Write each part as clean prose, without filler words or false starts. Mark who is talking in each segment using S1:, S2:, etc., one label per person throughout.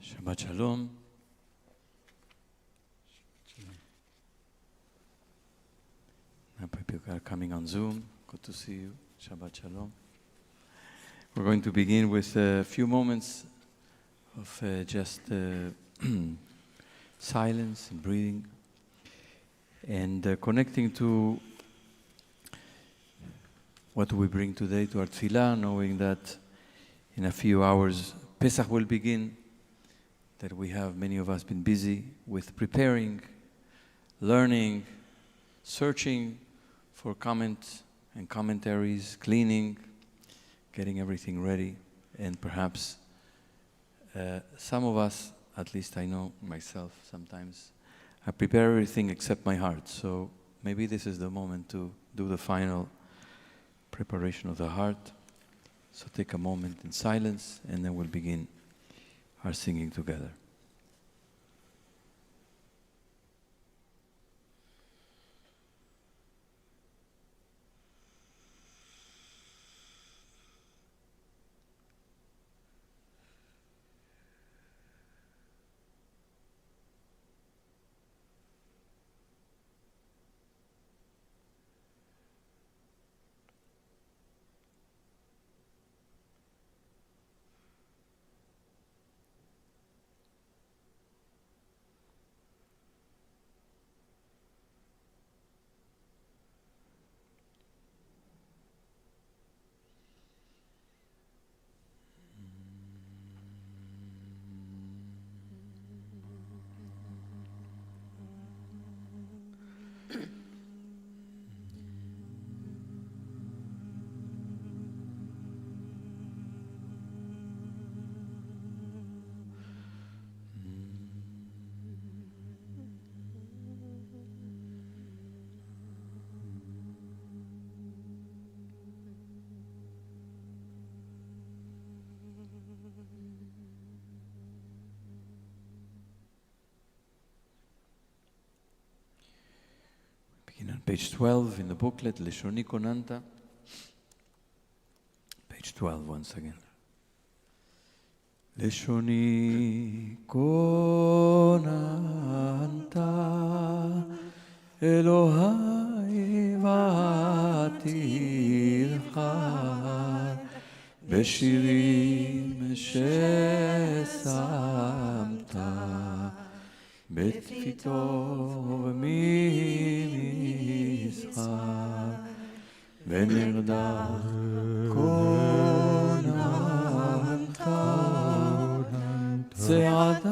S1: Shabbat Shalom. Now people are coming on Zoom. Good to see you. Shabbat Shalom. We're going to begin with a few moments of just silence and breathing and connecting to what we bring today to our tefillah, knowing that in a few hours Pesach will begin, that we have, many of us, been busy with preparing, learning, searching for comments and commentaries, cleaning, getting everything ready, and perhaps some of us, at least I know myself sometimes, I prepare everything except my heart. So maybe this is the moment to do the final preparation of the heart. So take a moment in silence, and then we'll begin our singing together. On page 12 in the booklet, Leshoni Konanta. Page 12 once again. Leshoni Konanta Elohai vatircha Beshirim shesamta בתפיתו ממשחק ונרדף קוננת צעדי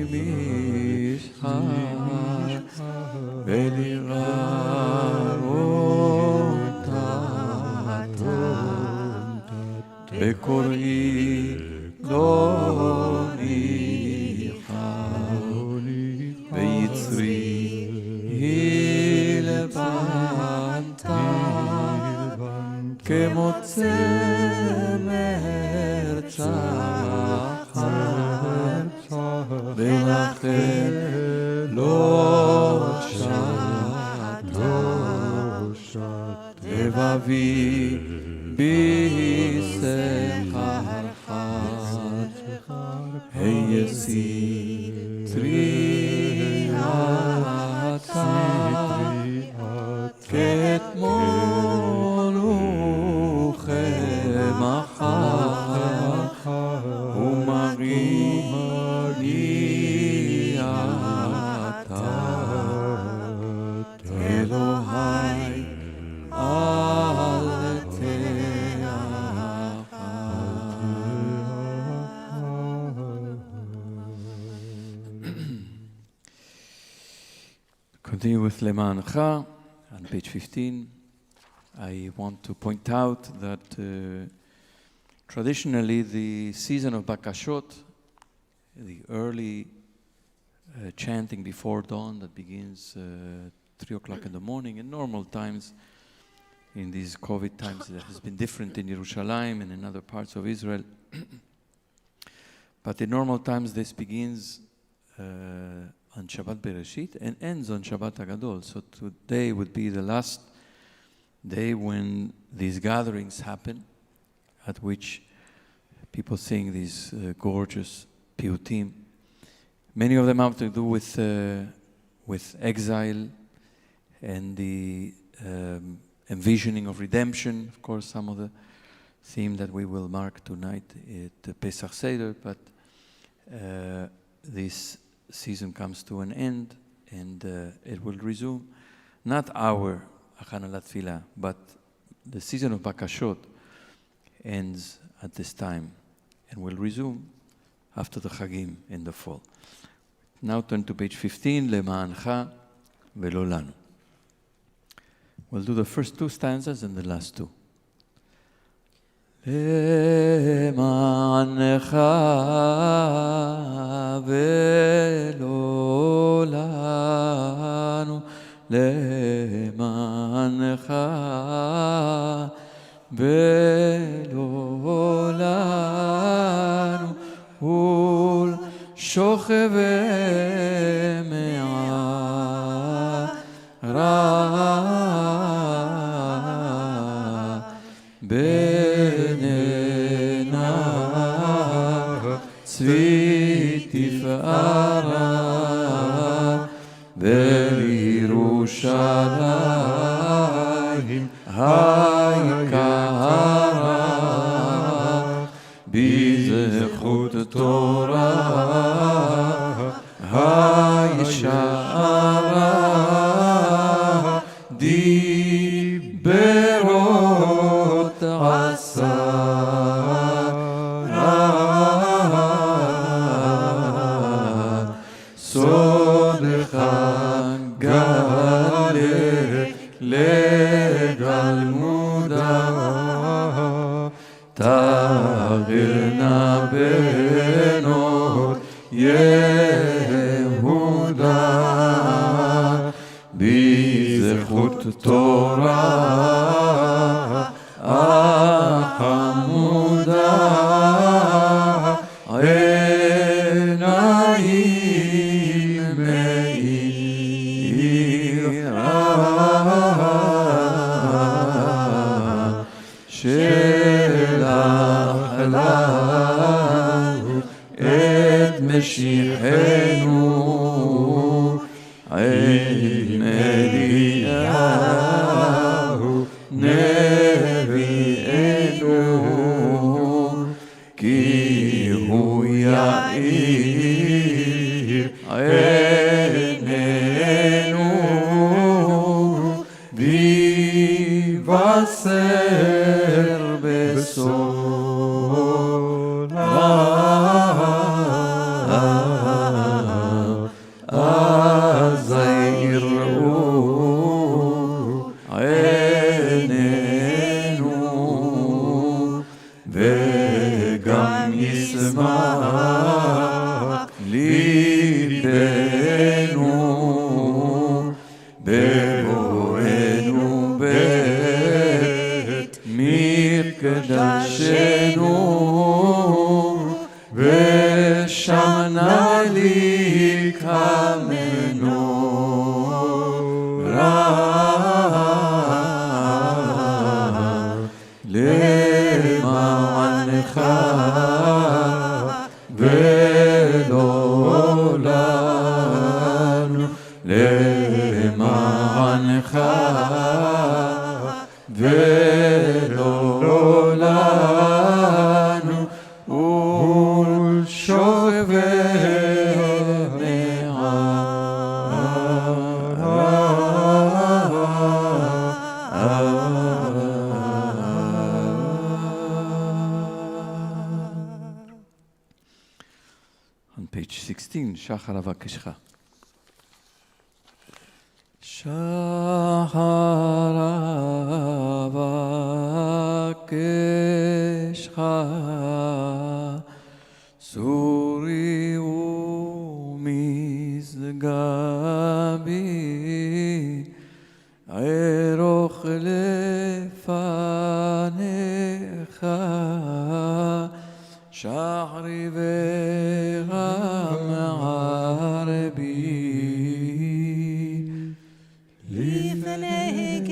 S1: ממשחק ולראות בקוראי גוני כמוצא מרצח ולכן לא שט לבבי בשכרך היה סטרי אתה כתמול Continue with Lemancha on page 15. I want to point out that traditionally the season of Bakashot, the early chanting before dawn that begins 3 o'clock in the morning, in normal times, in these COVID times, it has been different in Yerushalayim and in other parts of Israel. But in normal times, this begins on Shabbat Bereshit and ends on Shabbat HaGadol. So today would be the last day when these gatherings happen, at which people sing these gorgeous piyutim. Many of them have to do with exile and the envisioning of redemption. Of course, some of the theme that we will mark tonight at the Pesach Seder, but this season comes to an end, and it will resume. Not our Hakhanah LaTefillah, but the season of Bakashot ends at this time and will resume after the Chagim in the fall. Now turn to page 15, Lema'ancha Velo Lanu. We'll do the first two stanzas and the last two. Lema'ancha Velo Lanu, Lema'ancha Velo Lanu, Ul Shocheve Me'ara Benena Tzvi Tifara Be'Yerushalayim Haikara B'zechut Torah Haishara Diberot Asara Sodecha Gale Legalmuda Tagirna Benot Yehuda B'zechut Torah Ahamuda Einayim Me'ira Shelach lahu et Meshichenu Ein Eliyahu Nevi'enu Ki hu ya'ir Einenu Vivaser Besola Azayru Einenu Vegam Yismach Libenu Bevoenu Bet Mikdashenu Vesham nalik hamenorah Lema'ancha velo lanu Lema'ancha velo lanu Ul Shocheve On page 16, Shachar Avakeshcha. Shachar Avakeshcha Suri umizgabi Eroch lefanecha Shachri ve'am arabi
S2: לפני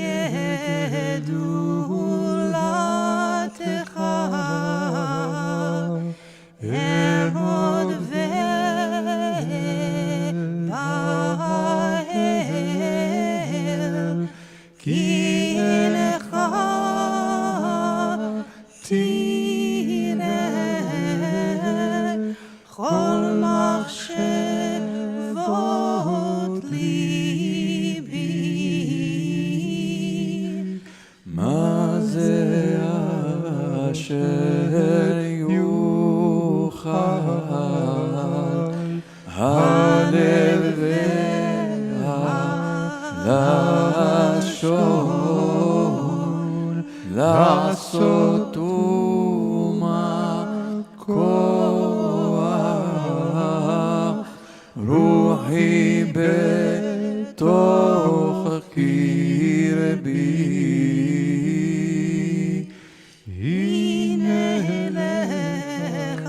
S2: כל מחשבות ליבי.
S1: מה זה אשר יוכל הלב והלשון לעשות ומה כוח רוחי בתוך קרבי.
S2: הנה לך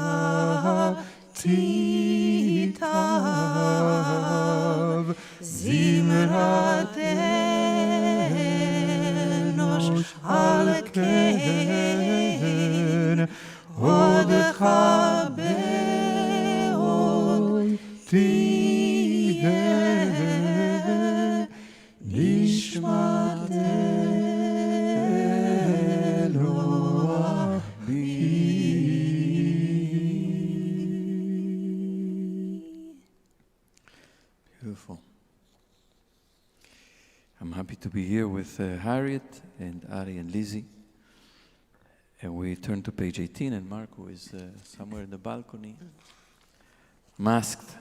S2: תיטב זמרת אנוש על כן עודך בעוד תהיה נשמת אלוה בי.
S1: Beautiful. I'm happy to be here with Harriet and Ari and Lizzie. And we turn to page 18, and Marco is somewhere in the balcony, masked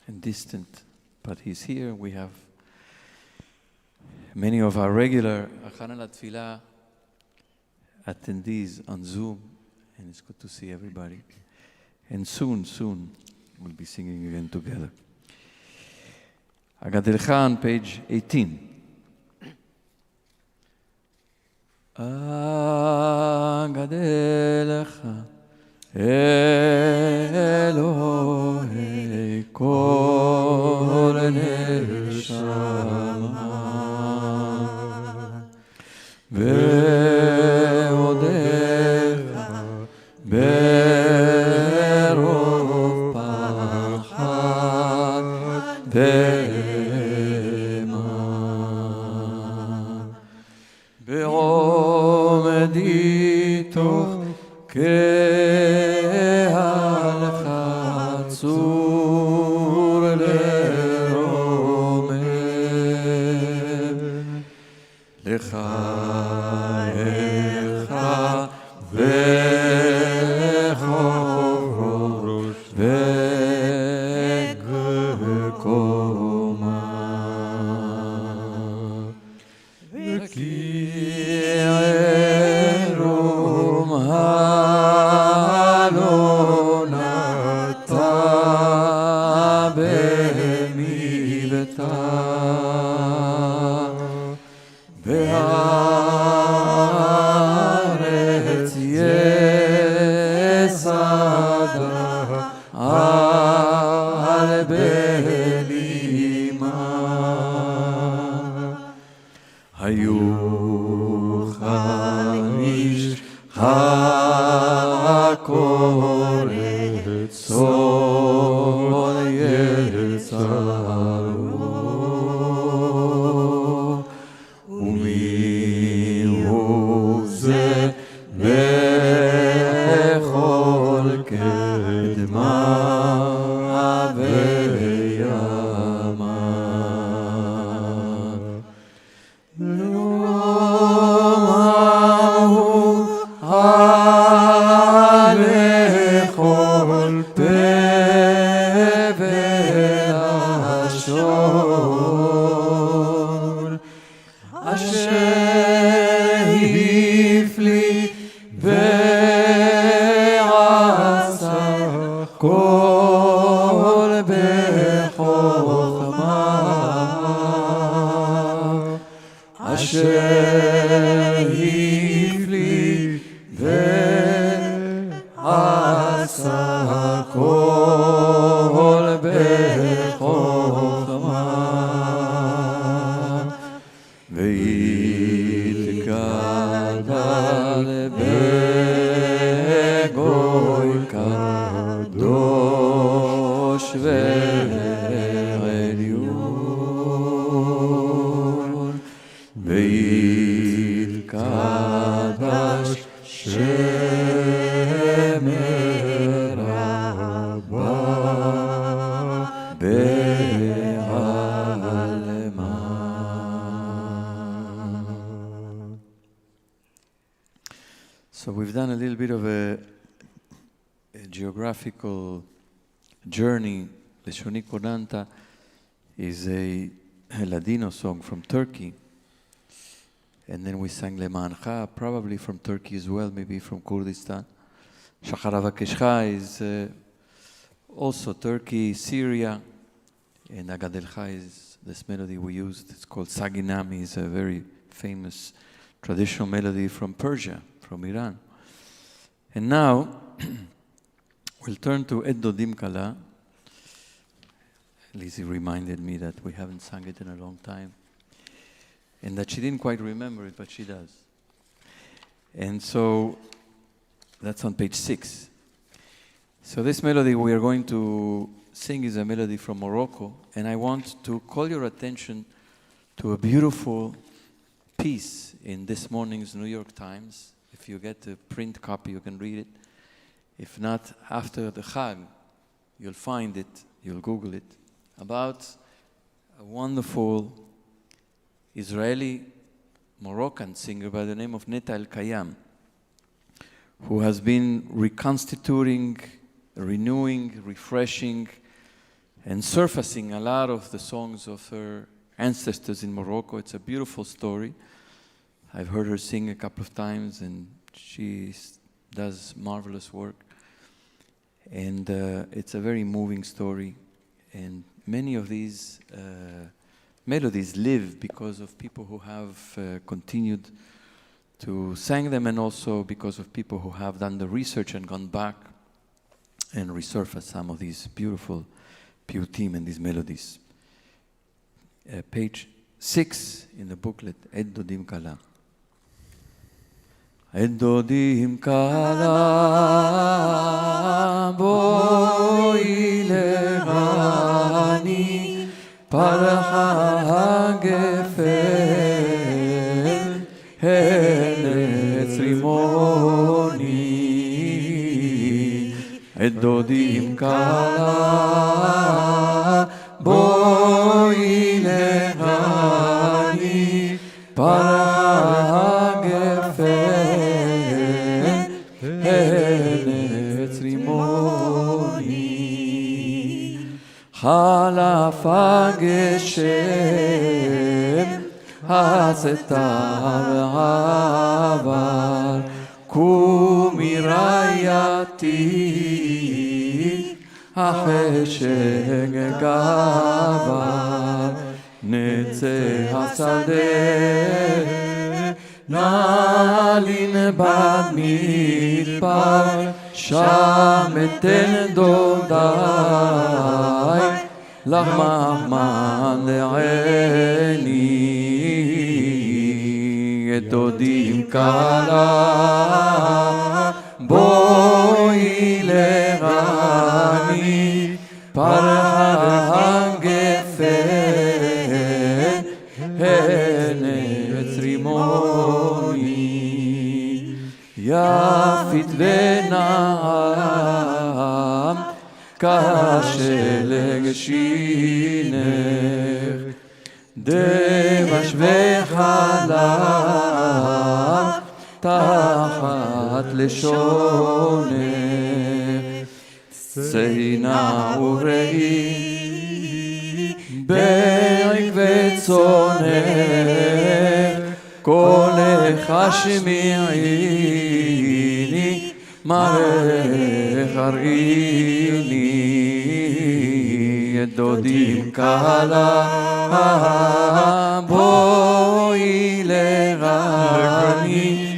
S1: and distant, but he's here. We have many of our regular Hakhanah LaTefillah attendees on Zoom, and it's good to see everybody. And soon, we'll be singing again together. Agadilcha on page 18. Agadilcha Elohei kol neshama ve'odecha berov pachad ve'ema be'omedi toch kehal chatzur leromem lecha echa vechorosh vegekoma veki'erom halonata b'mivta be'aretz yesada al belima hayu chamish hakoret sol yetzaru umihu ze bechol kedma veyama alechol pe velashon asher hifli ve'asa kol bechokma asher hifli ve'asa kol bechokma ve'itgadal begoy kadosh ve'elyon ve'itgadash shemer Rabbi So we've done a little bit of a geographical journey. Leshoni Konanta is a Ladino song from Turkey. And then we sang Lemancha, probably from Turkey as well, maybe from Kurdistan. Shachar Avakeshcha is also Turkey, Syria. And Agadelcha is this melody we used. It's called Saginami. It's a very famous traditional melody from Persia, from Iran. And now, we'll turn to Et Dodim Kala. Lizzie reminded me that we haven't sung it in a long time. And that she didn't quite remember it, but she does. And so, that's on page 6. So this melody we are going to sing is a melody from Morocco. And I want to call your attention to a beautiful piece in this morning's New York Times. If you get a print copy, you can read it. If not, after the Chag, you'll find it, you'll Google it, about a wonderful Israeli-Moroccan singer by the name of Nadel Kayam, who has been reconstituting, renewing, refreshing, and surfacing a lot of the songs of her ancestors in Morocco. It's a beautiful story. I've heard her sing a couple of times, and she does marvelous work. And it's a very moving story. And many of these melodies live because of people who have continued to sing them, and also because of people who have done the research and gone back and resurfaced some of these beautiful piyutim and these melodies. Page 6 in the booklet, Et Dodim Kala. Et Dodim Kala boi levani parha gefel henetz rimoni. Et Dodim Kala boi levani parha gefel henetz rimoni. Halaf hageshem hasetar avar kumi rayati החשק גבר נצא השדה נעלין במדבר שם אתן דודי לך מחמן לעיני את דודים קלה בואי לרני פרחה גפן הנץ רימוני יפית ונעם כשלג שינך דבש וחלב תחת לשונך שינה וראי ברק וצונך קולך השמיעיני מראך הראיני את דודים קלה בואי לרני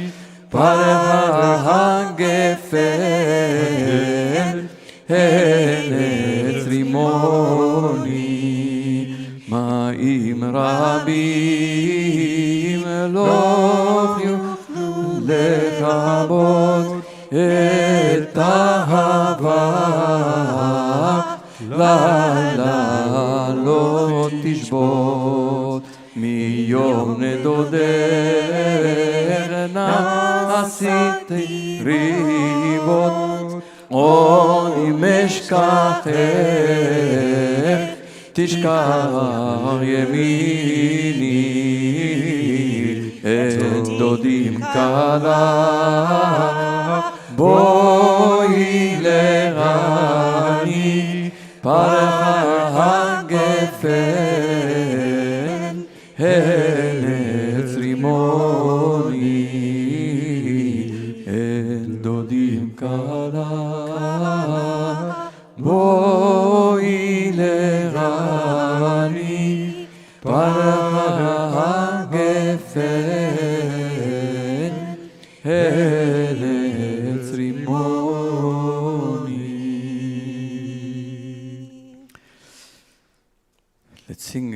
S1: פרחה גפן הנץ רימוני מים רבים לא יוכלו לכבות את האהבה לילה לא תשבות מיום נדודך נעשיתי ריבות אם אשכחך תשכח ימיני את דודים קלה בואי לרני פרח הגפן ארץ רימוני את דודים קלה בואי לרני פרח הגפן ארץ רימוני. Let's sing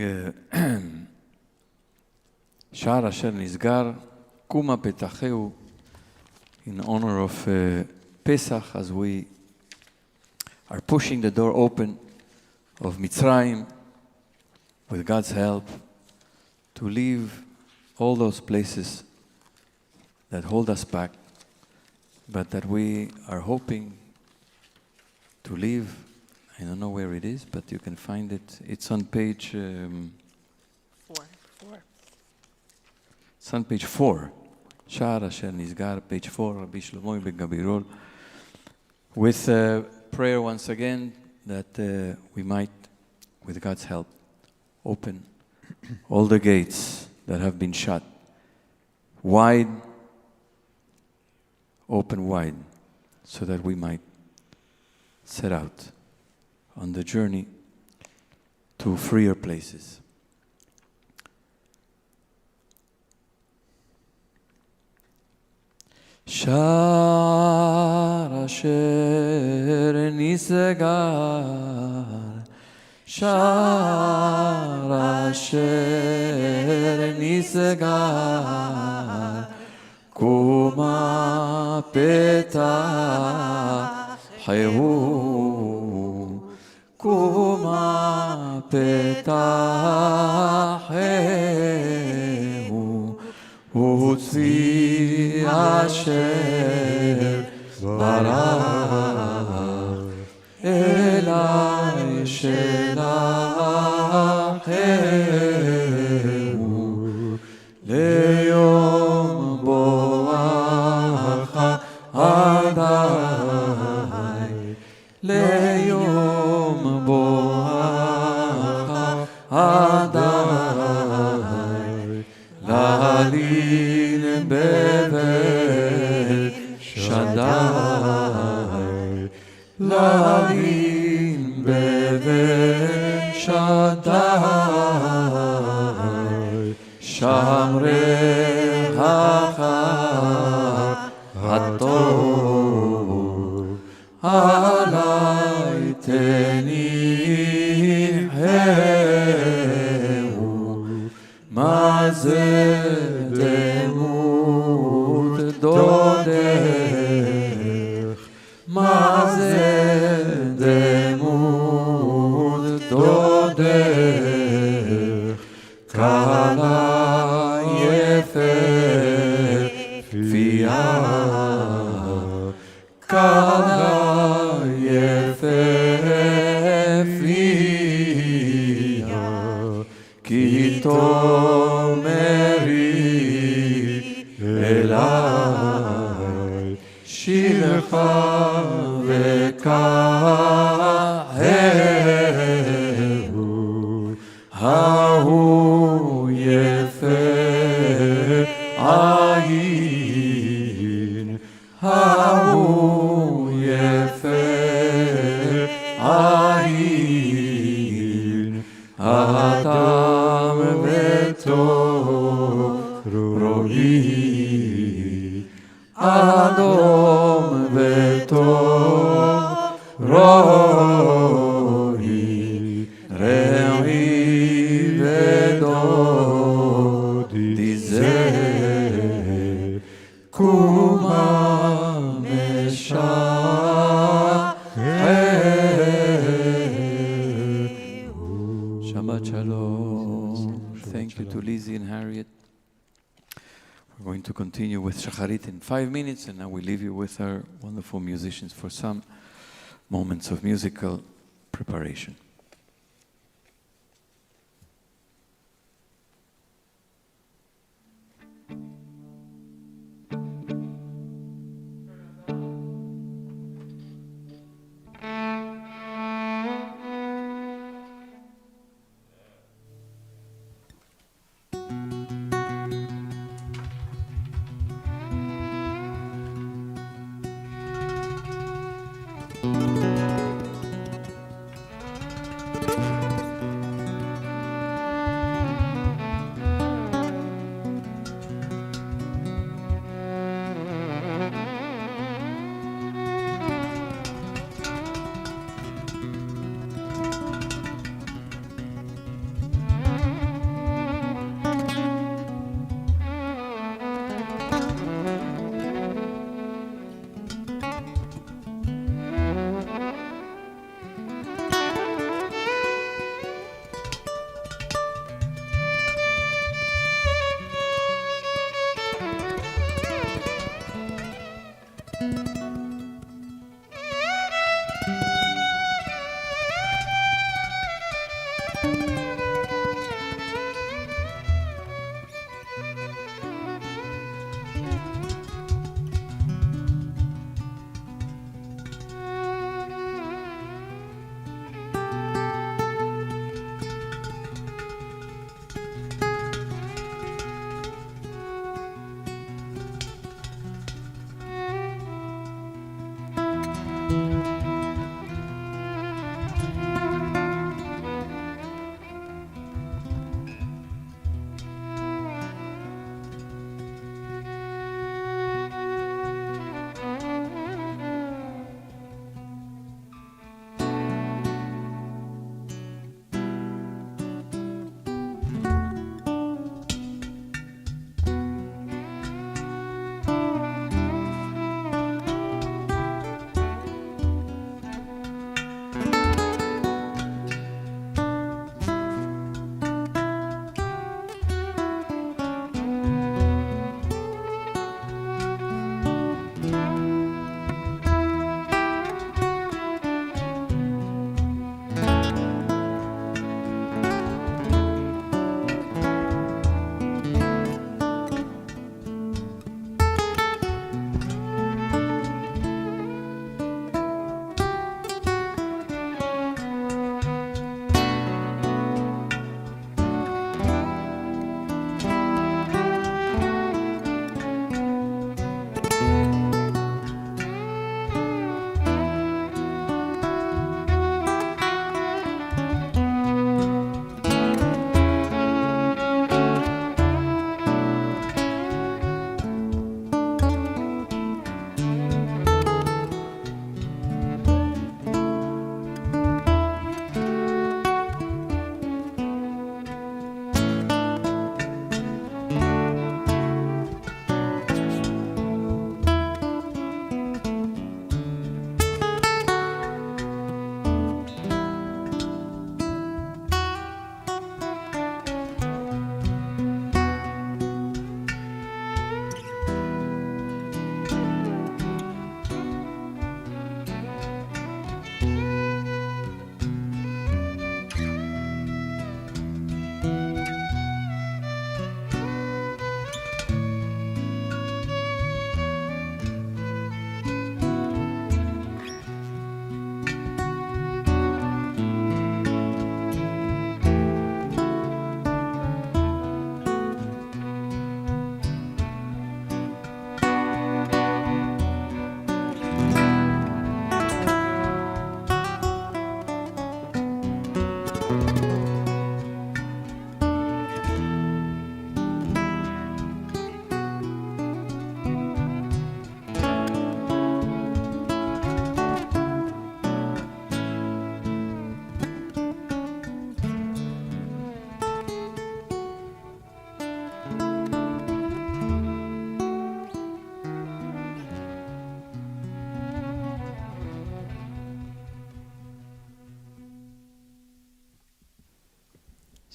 S1: שער אשר נסגר, קומה פתחהו, in honor of Pesach, as we are pushing the door open of Mitzrayim with God's help to leave all those places that hold us back, but that we are hoping to leave. I don't know where it is, but you can find it. It's on page
S3: 4.
S1: It's on page 4. שער אשר נסגר, page 4, Rabbi Shlomo בגבירול. With prayer once again that we might, with God's help, open all the gates that have been shut wide, open wide, so that we might set out on the journey to freer places. שער אשר נסגר, שער אשר נסגר, קומה פתחהו, קומה פתחהו, וצבי אשר ברח אלי שלחהו, ליום בואך עדי, ליום בואך עדי, להלין בבית שדי, להלין בבית שדי, שמרך הטוב עלי תניחהו, מה זה דמות דודך, מה זה דמות דודך, כלה יפהפייה, כלה יפהפייה, כי תאמרי אליי שירך וקההו, ההוא יפה עין, ההוא יפה עין, אדם וטוב רואי, אדום וטוב רואי, רעי ודודי זה, קומה משחהו. Shabbat Shalom. Thank you to Lizzie and Harriet. We're going to continue with Shacharit in 5 minutes, and now we leave you with our wonderful musicians for some moments of musical preparation.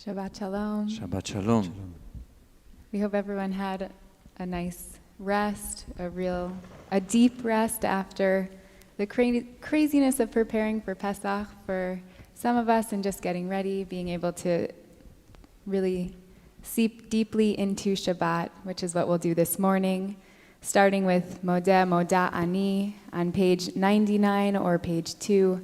S4: Shabbat Shalom.
S1: Shabbat Shalom.
S4: We hope everyone had a nice rest, a deep rest after the craziness of preparing for Pesach for some of us and just getting ready, being able to really seep deeply into Shabbat, which is what we'll do this morning, starting with Modeh Moda Ani on page 99 or page 2,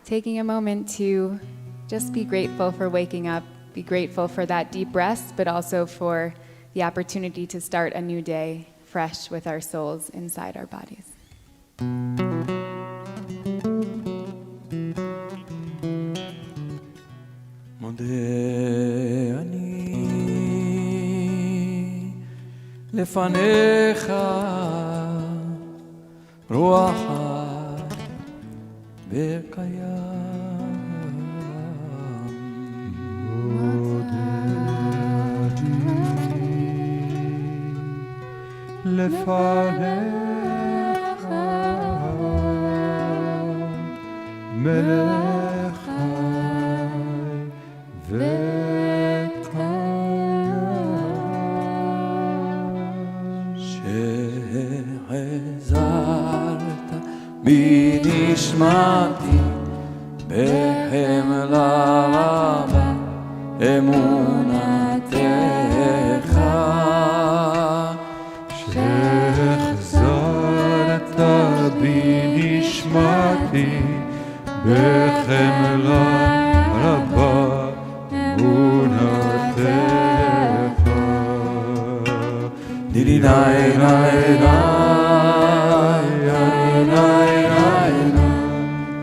S4: taking a moment to just be grateful for waking up, be grateful for that deep rest, but also for the opportunity to start a new day fresh with our souls inside our bodies.
S1: מודה אני לפניך רוח בקיים
S2: מודה אני לפניך מלך
S1: שחזרת בנשמתי בחמלה רבה אמונתך
S2: שחזרת בנשמתי בחמלה רבה אמונתך דידי נאי נאי נאי נאי נאי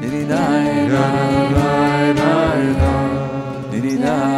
S2: דידי נאי נאי נאי דידי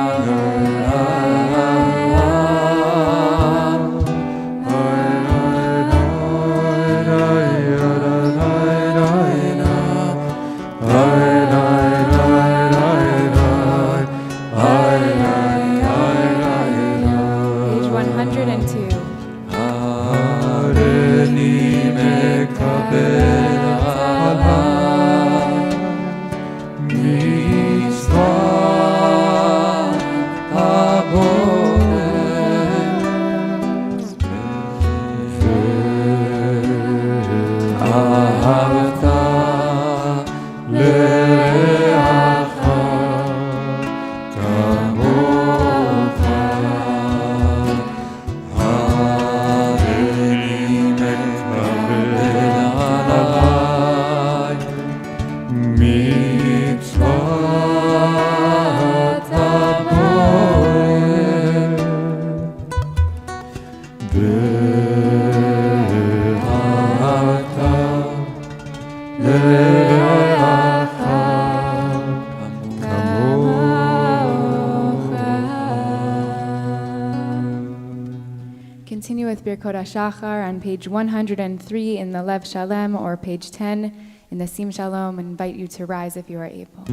S4: Continue with Birkot HaShachar on page 103 in the Lev Shalem or page 10 in the Sim Shalom, and invite you to rise if you are able.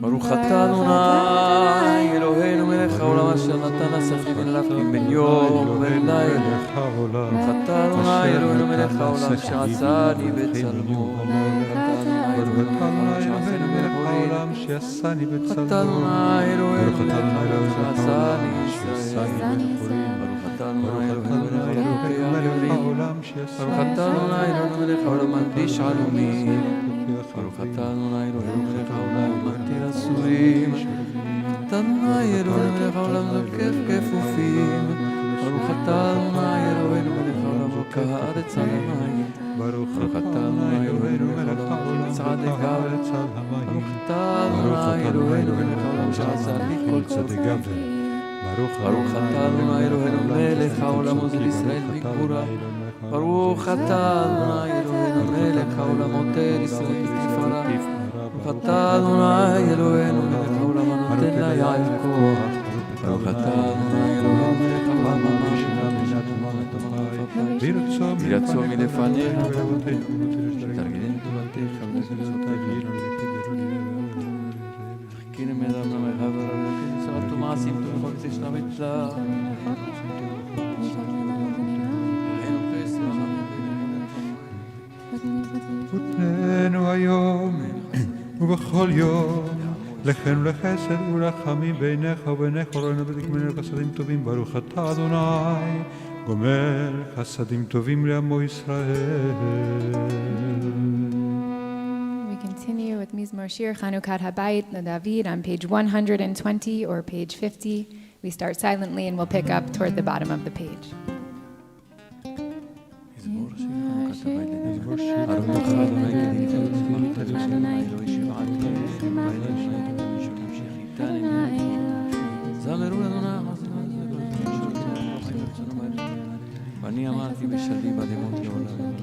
S1: ברוך אתה אדוני אלוהינו מלך העולם אשר נתן לשכל ולהבחין בין יום ובין לילה. ברוך אתה אדוני אלוהינו מלך העולם אשר עשני בצלמו. ברוך אתה אדוני אלוהינו מלך העולם אשר עשני ישראל. ברוך אתה אדוני אלוהינו מלך העולם ברוך אתה אדוני אלוהינו מלך העולם מלביש עלומים. ברוך אתה אדוני אלוהינו מלך העולם מתיר אסורים. אתה אדוני אלוהינו מלך העולם זוקף כפופים. ברוך אתה אדוני אלוהינו מלך העולם רוקע הארץ על המים. ברוך אתה אדוני אלוהינו מלך העולם צדקה. ברוך אתה אדוני אלוהינו מלך העולם שעשה לי כל צדקה. ברוך אתה אדוני אלוהינו מלך העולם עוזר ישראל בגבורה. ברוך אתה אדוני אלוהינו מלך העולם עוטר ישראל בתפארה. ברוך אתה אדוני אלוהינו מלך העולם הנותן ליעל כוח. ברוך אתה אדוני אלוהינו מלך העולם ממש ברצו מלפניך תרגלנו תורתך חיכינו מאדם למרחב הרב שרתו מעשים טובים כל זה שנה מצלה.
S2: ותננו היום ובכל יום לכן ולחסד ולרחמים ביניך ובינך וראינו ותגמלנו חסדים טובים ברוך אתה אדוני גומר חסדים טובים לעמו ישראל.
S4: We continue with Mizmor Shir Chanukat Habayit LaDavid on page 120 or page 50. We start silently and we'll pick up toward the bottom of the page.
S1: ואני אמרתי בשלבי בדמות לעולם.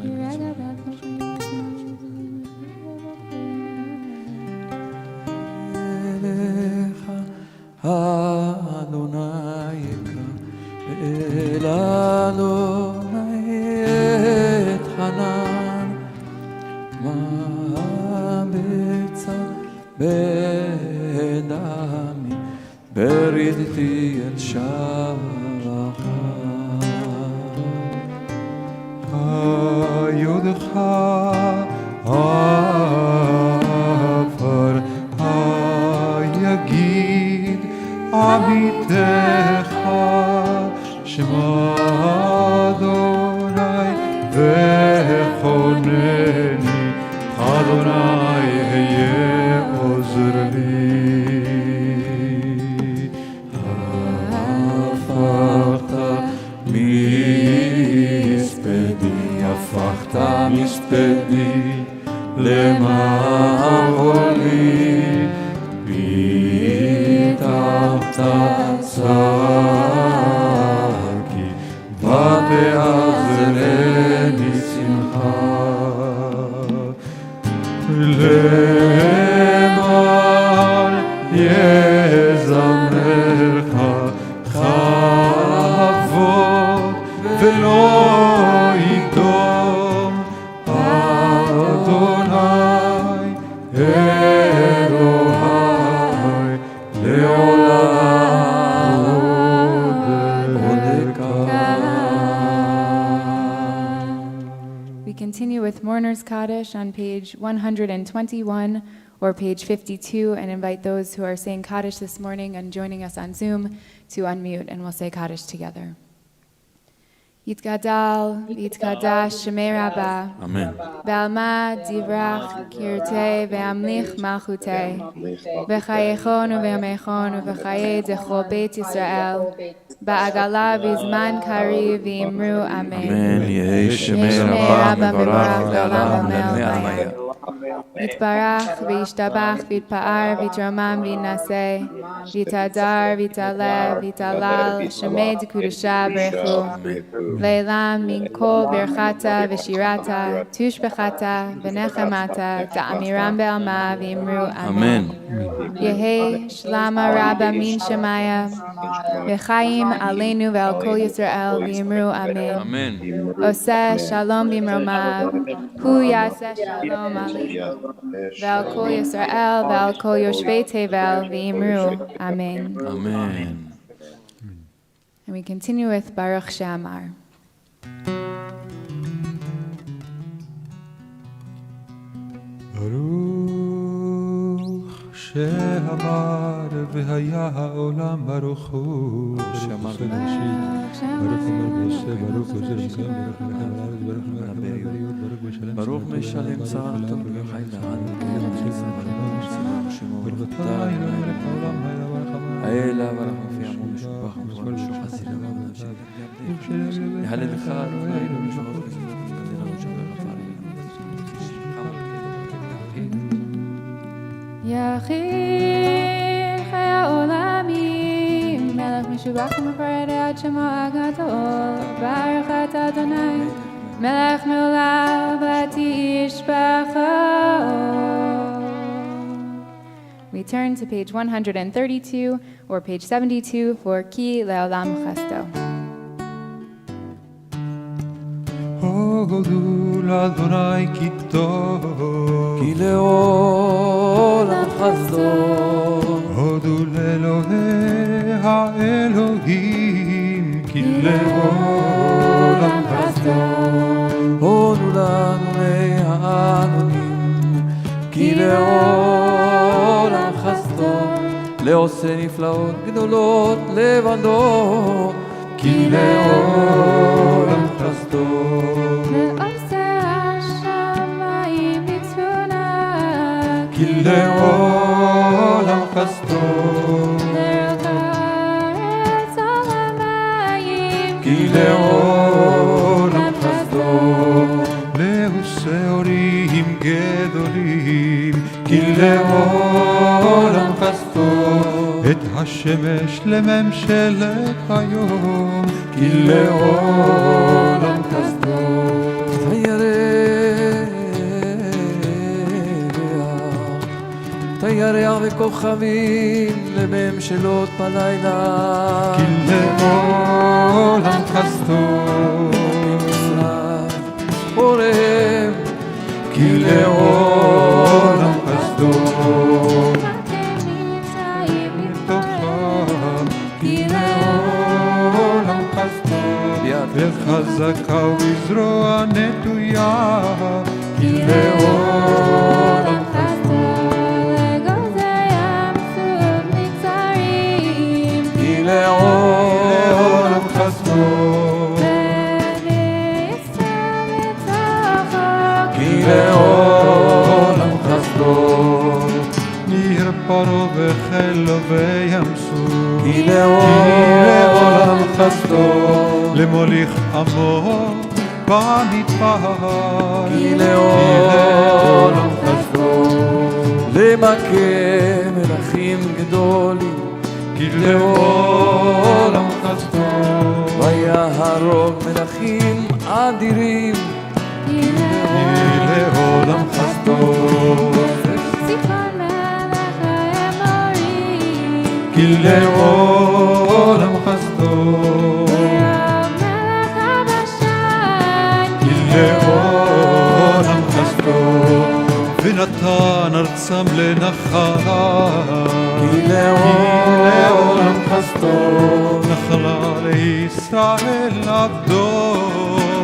S1: אליך אדוני יקרא ואל אדוני אתחנן מה בצע בדמי בריתי אל שחר
S2: יודך עפר יגיד עמיתך שמע אדוני וחונני אדוני היה עוזר לי הפכת הפכת מספדי למעולי פיתחת שקי ותעזרני שמחה למען יזמרך כבוד ולא
S4: Continue with Mourner's Kaddish on page 121 or page 52 and invite those who are saying Kaddish this morning and joining us on Zoom to unmute and we'll say Kaddish together. Yitgadal, Yitkadash, Shemei Rabbah.
S1: Amen.
S4: B'alma divrach kirtei ve'amlich malchutei. V'chayechon u've'amechon u'v'chayei zechol Beit Yisrael. Ba'agala v'zman kari v'imru Amen.
S1: Amen. Yehei Shemei Rabbah mevarach le'olam amen.
S4: Yitbarach v'yishtabach v'yitpa'ar v'yitromam v'yinaseh. V'yitadar v'yitaleh v'yitalal. Shemei d'kudusha b'rechu. Leilam min kol berchata v'shirata, tushbechata v'nechemata, ta'amiram be'alma v'imru Amen. Yehei shlama rabba min shemaya, v'chaim aleinu ve'al kol Yisrael v'imru Amen.
S1: Amen.
S4: Oseh shalom b'imromav, hu yaseh shalom aleinu, ve'al kol Yisrael ve'al kol yoshvei tevel v'imru Amen.
S1: Amen.
S4: And we continue with Baruch She'amar.
S2: ברוך שאמר והיה העולם ברוך הוא ברוך
S1: ברוך משלם שר טוב וחי לעד האלה ואנחנו לפי עמו משובח וכל משוחד סילה יהללך אדוני ומשוחד וזמות וכדל לנו שבר רפאלי
S4: יחיד חי העולמים מלך משובח ומפאר עד שמו הגדול ברך אתה אדוני מלך מעולם ותשבחו. We turn to page 132 or page 72 for Ki Le'olam Chasto.
S2: הודו לאדוני כי טוב
S1: כי לעולם חסדו
S2: הודו לאלוהי האלוהים כי לעולם חסדו
S1: הודו לאדוני האדונים כי לעולם חסדו לעושה נפלאות גדולות לבדו, כי לעולם חסדו.
S4: לעושה השמיים בצפונה,
S2: כי לעולם חסדו.
S4: לארץ העמים,
S2: כי לעולם חסדו. לעושה אורים גדולים, כי לעולם חסדו. את השמש לממשלת היום, כי לעולם חסדו.
S1: ירח וכוכבים לממשלות בלילה,
S2: כי לעולם חסדו.
S1: עורם,
S2: כי לעולם חסדו. כי לעולם חסדו. וחזקה ובזרוע נטויה, כי לעולם חסדו. לעולם חסדו. כי לעולם חסדו. ניר פרעה וחילו בים סוף, כי לעולם חסדו. למוליך עמו במדבר, כי לעולם חסדו.
S1: למכה מלכים גדולים,
S2: כי לעולם חסדו.
S1: ויהרוג מלכים אדירים,
S4: כי
S2: לעולם חסדו.
S4: ציפון מלך האמורים,
S2: כי לעולם חסדו.
S4: מלך הבשן,
S2: כי לעולם חסדו. ונתן ארצם לנחלה,
S1: כי לעולם
S2: חסדו. נחלה לישראל עבדו,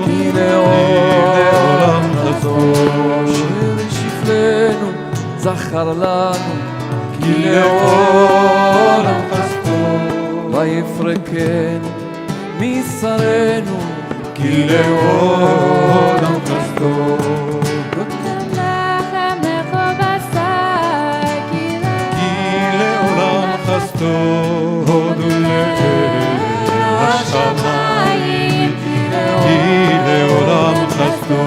S1: כי
S2: לעולם חסדו.
S1: אשר ישפלנו זכר לנו,
S2: כי לעולם חסדו.
S1: ויפרקנו משרנו,
S2: כי לעולם חסדו.
S4: לחם לכובסה, כי
S2: לעולם חסדו. הודו לשמיים, כי לעולם חסדו.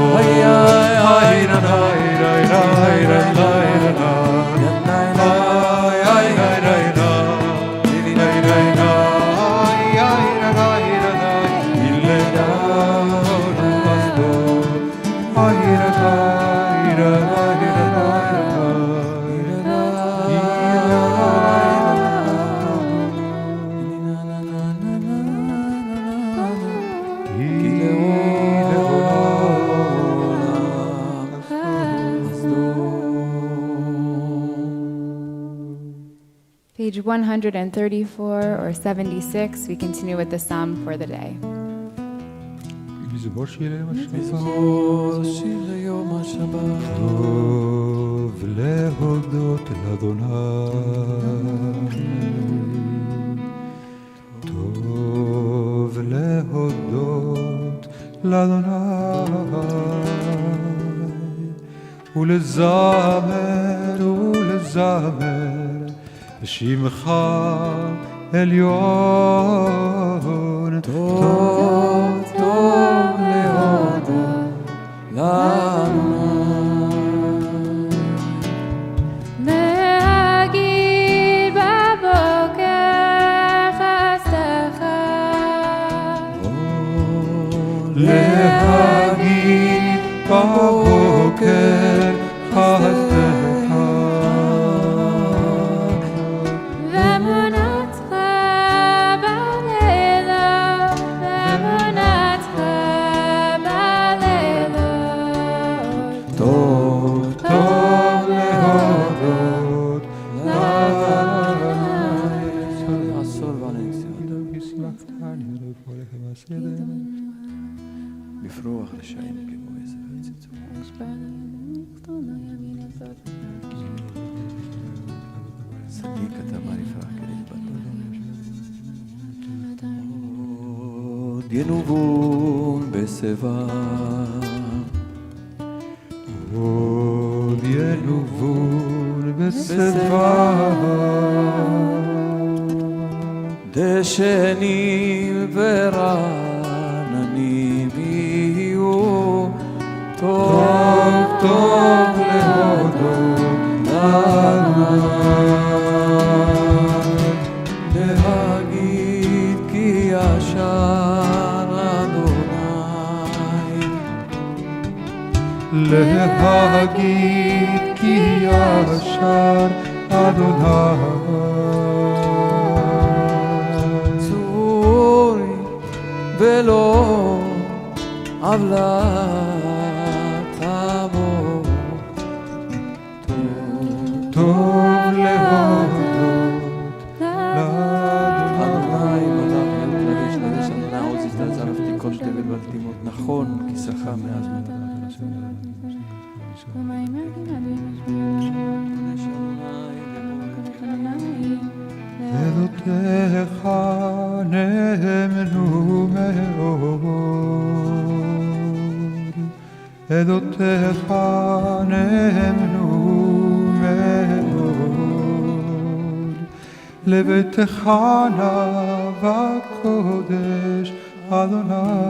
S4: Page 134 or 76, we continue with the psalm for the day.
S2: מזמור שירי השבת.
S1: מזמור שיר ליום השבת.
S2: טוב להודות לאדוני, טוב להודות לאדוני, ולזמר שמך עליון.
S1: טוב להודות לאדוני,
S4: להגיד בבוקר חסדך,
S2: להגיד בבוקר חסדך,
S4: ואמונתך בלילה, ואמונתך
S1: צדיק אתה מעריפה כדי בטוח. עוד ינובון בשיבה,
S2: עוד ינובון בשיבה,
S1: דשנים ורעננים יהיו, טוב טוב להודות להגיד כי ישר אדוני,
S2: להגיד כי ישר אדוני,
S1: צורי ולא עוולה תבוא,
S2: טוב להודות
S1: אדוני מלך לגש לגש אדוני עוז יזדעזע ותיכון תבל ותימות, נכון כיסך מאז
S2: עדותיך נאמנו מאוד, עדותיך נאמנו מאוד, לביתך נא בקודש אדוני,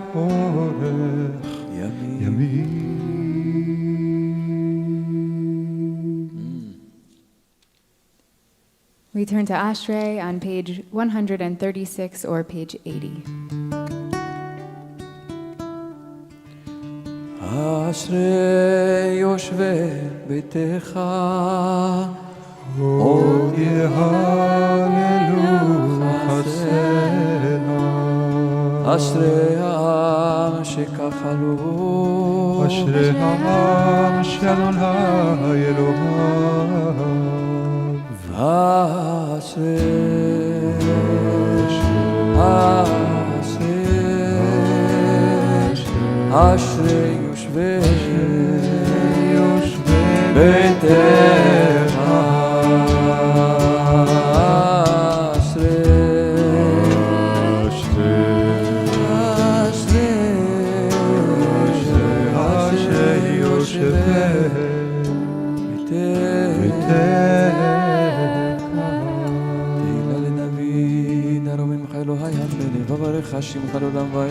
S2: לאורך ימים.
S4: We turn to Ashrei on page 136 or page 80.
S1: אשרי יושבי ביתך,
S2: עוד יהללו חסדיך,
S1: אשרי העם שכחלו,
S2: אשרי העם שאדוני אלוהיו,
S1: אשרי יושבי ביתך, אשרי יושבי וברך שמך לעולם ועד.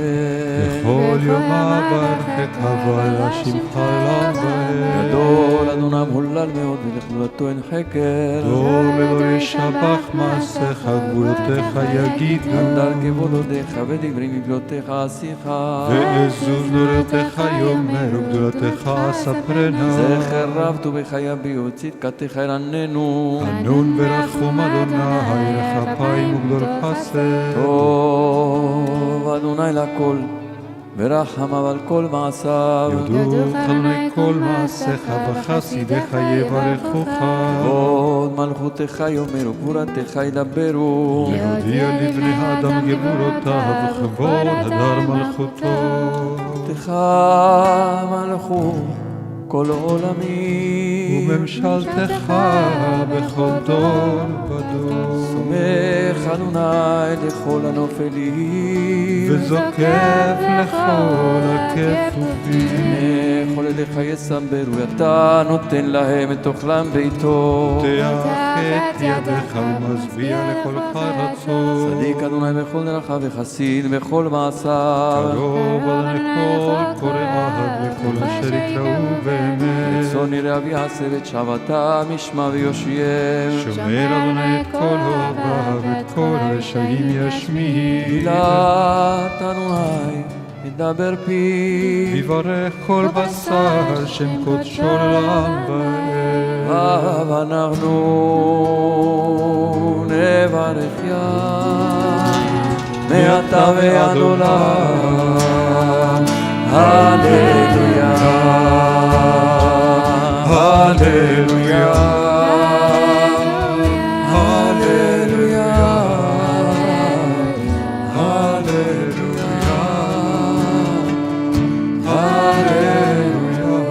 S2: בכל יום אברכך ולשמך לעולם ועד.
S1: גדול אדוני מהולל מאוד ולכלולתו אין חקר.
S2: דור לדור ישבח מעשיך גבולותיך יגיד.
S1: גדל גבולותיך ודברי מגלותיך עשיך.
S2: ועזוז דורותיך יאמר וגדולתך אספרנה.
S1: זכר רב טובך יביאו צדקתך ירננו.
S2: חנון ורחום אדוני לכפיים וגדול חסד.
S1: טוב אדוני לכל ורחם על כל מעשיו.
S2: יודו אדוני כל מעשיך וחסידיך יברכוך.
S1: כבוד מלכותך יאמרו גבורתך ידברו.
S2: להודיע לבני האדם גבורותיו וכבוד הדר מלכותו.
S1: לך מלכו כל עולמים
S2: וממשלתך בכל דור ודור.
S1: סומך אדוני לכל הנופלים
S2: וזוקף לכל הכפופים.
S1: כל ידיך יסמברו אתה נותן להם את אוכלם ביתו.
S2: פותח את ידיך ומשביע לכל חרצות.
S1: צדיק אדוני בכל דרכיו וחסין בכל מעשיו.
S2: קרוב אדוני כל קוראיו וכל אשר יקראו באמת.
S1: רצון יראה ויעשה ואת שבתם ישמע ויושיע.
S2: שומר אדוני את כל אוהביו ואת כל הרשעים ישמיע.
S1: תהילת אדוני ידבר פיו.
S2: יברך כל בשר שם קודשו לעולם ועד.
S1: ואנחנו נברך מעתה ועד עולם. הללויה, הללויה, הללויה, הללויה, הללויה.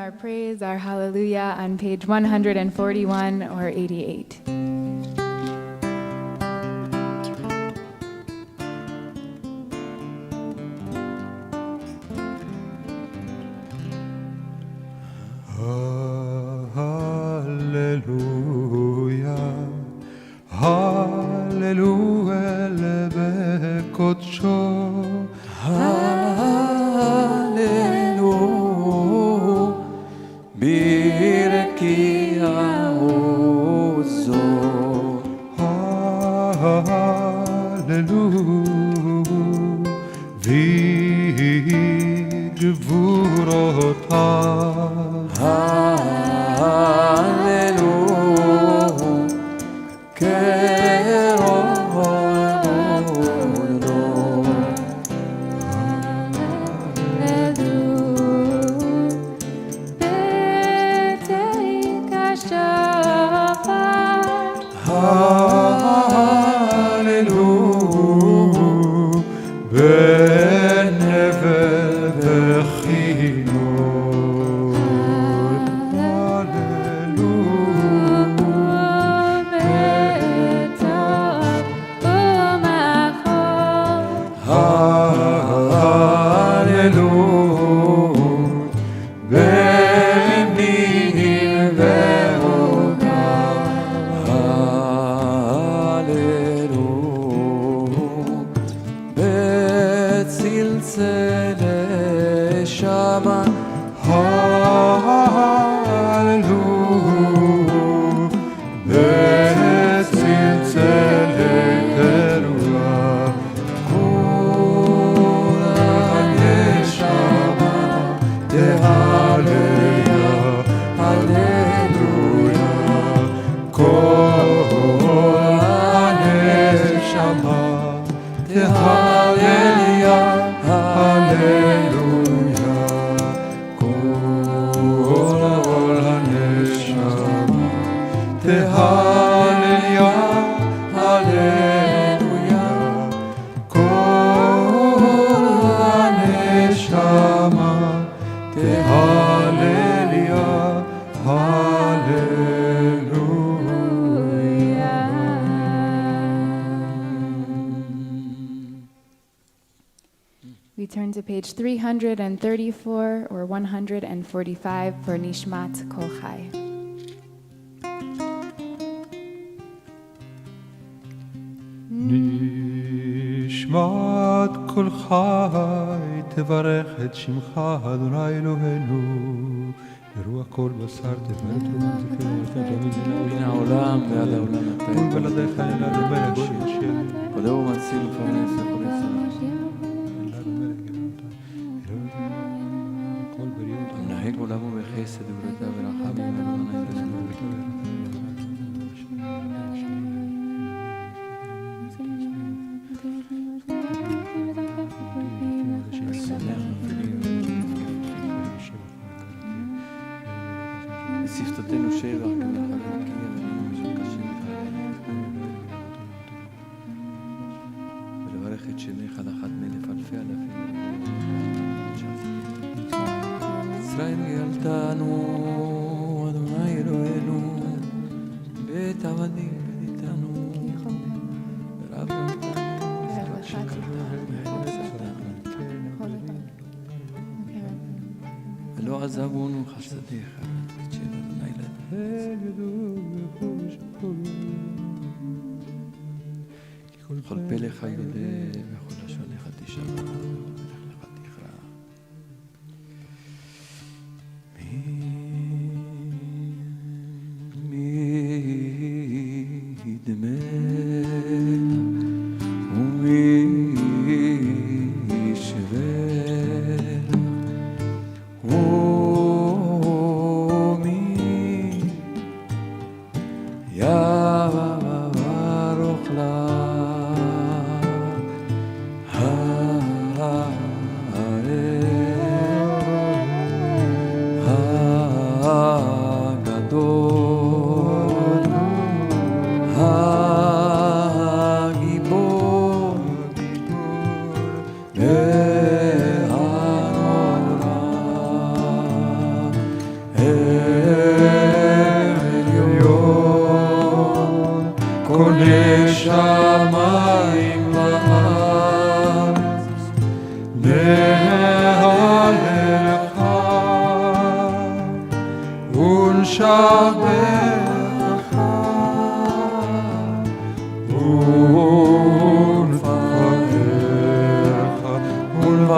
S4: our praise, our hallelujah on page 141 or 88. We turn to page 334 or 145 for Nishmat Kol Chai.
S2: נשמת כל חי תברך את שמך אדוני אלוהינו ברוח כל בשר תפארת
S1: מן העולם ועד העולם
S2: כל בלעדיך אלא למלך שישב
S1: קודש ומציל ופרנס וכל יצר מנהג עולמו בחסד וברכה ורחמים ואדוני שפתותינו שבח כמחר כי אבנים משוקשים ולברך את שמך על אחת מאלף אלפי אלפים ישראל גאלתנו אדוני אלוהינו בית עבדים בדיתנו ורב נתנו וזרק שקרתנו ולא עזבונו חסדיך כל פלך היודה וכל לשונך תשמע ולך תכרע מדמך ומשבך ברוך לך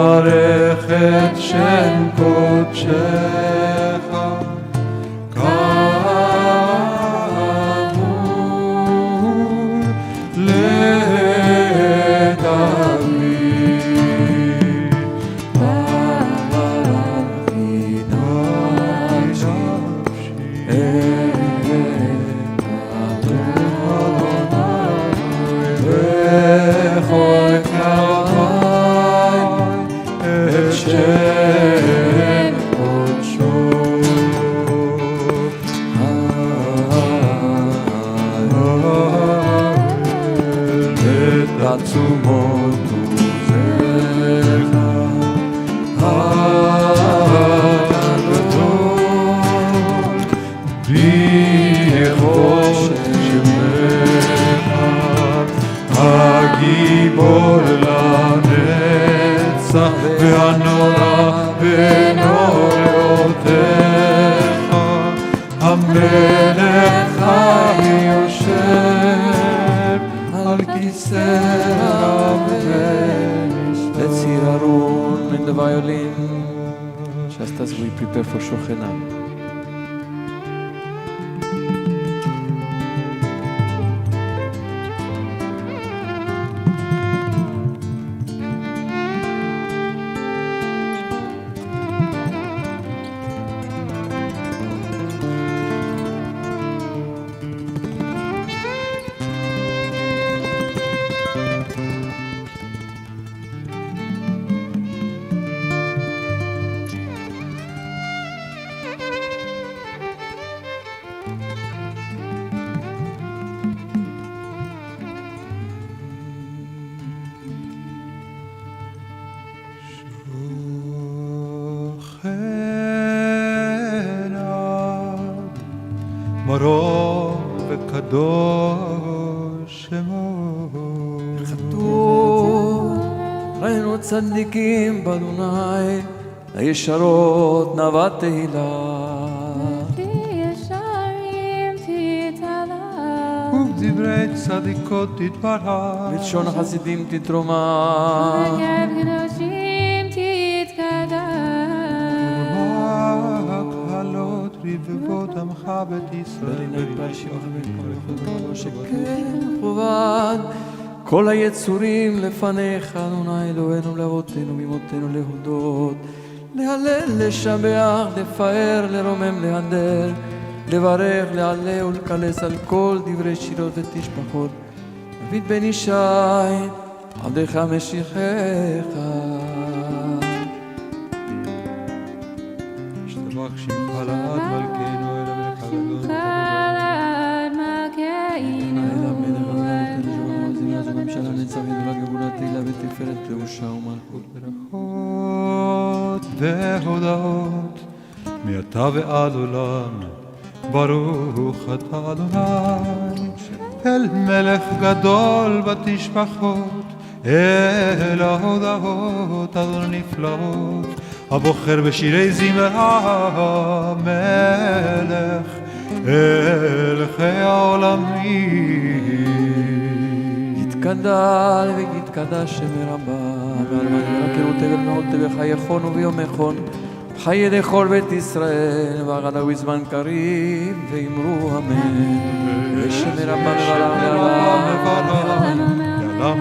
S2: ברך את שם קודשך כאמור לדוד ברכי נפשי וכל קרבי את שם קודשו לתעצומות עוזך הגדול בכבוד שמך הגיבור לנצח והנורא בנוראותיך המלך היושב על כיסא רבש.
S1: Let's hear Arun and the violin just as we prepare for Shochenah.
S2: מרום וקדוש שמו
S1: כתוב, ראינו צדיקים באדוני, הישרות נאווה תהילה.
S4: ישרים תתעלה
S2: ובדברי צדיקות תתברך
S1: בלשון החסידים תתרומה.
S4: ובקרב קדושים תתקדש
S2: הקהלות רבבות עמך בית ישראל
S1: שכן מכובד כל היצורים לפניך, אדוני אלוהינו לאבותינו ממותינו להודות, להלל, לשבח, לפאר, לרומם, להדר, לברך, לעלה ולקלס על כל דברי שירות ותשבחות. דוד בן ישי, עבדך משיחך.
S2: השתבח שמך לעד מלכנו אל המלך הגדול
S4: חלד מלכנו
S1: הממשלה נצח ידולה גאולה תהילה ותפארת קדושה ומלכות.
S2: ברכות והודאות מעתה ועד עולם ברוך אתה אדוני אל מלך גדול בתשבחות אל ההודאות אדון נפלאות הבוחר בשירי זמרה מלך אל חיי העולמים
S1: יתגדל ויתקדש שם רבה ועלמא יברכהו תבל מאוד בחייכון וביומכון חיי לכל בית ישראל ועגלה בזמן קריב ואמרו אמן ושם רבה
S2: לעולם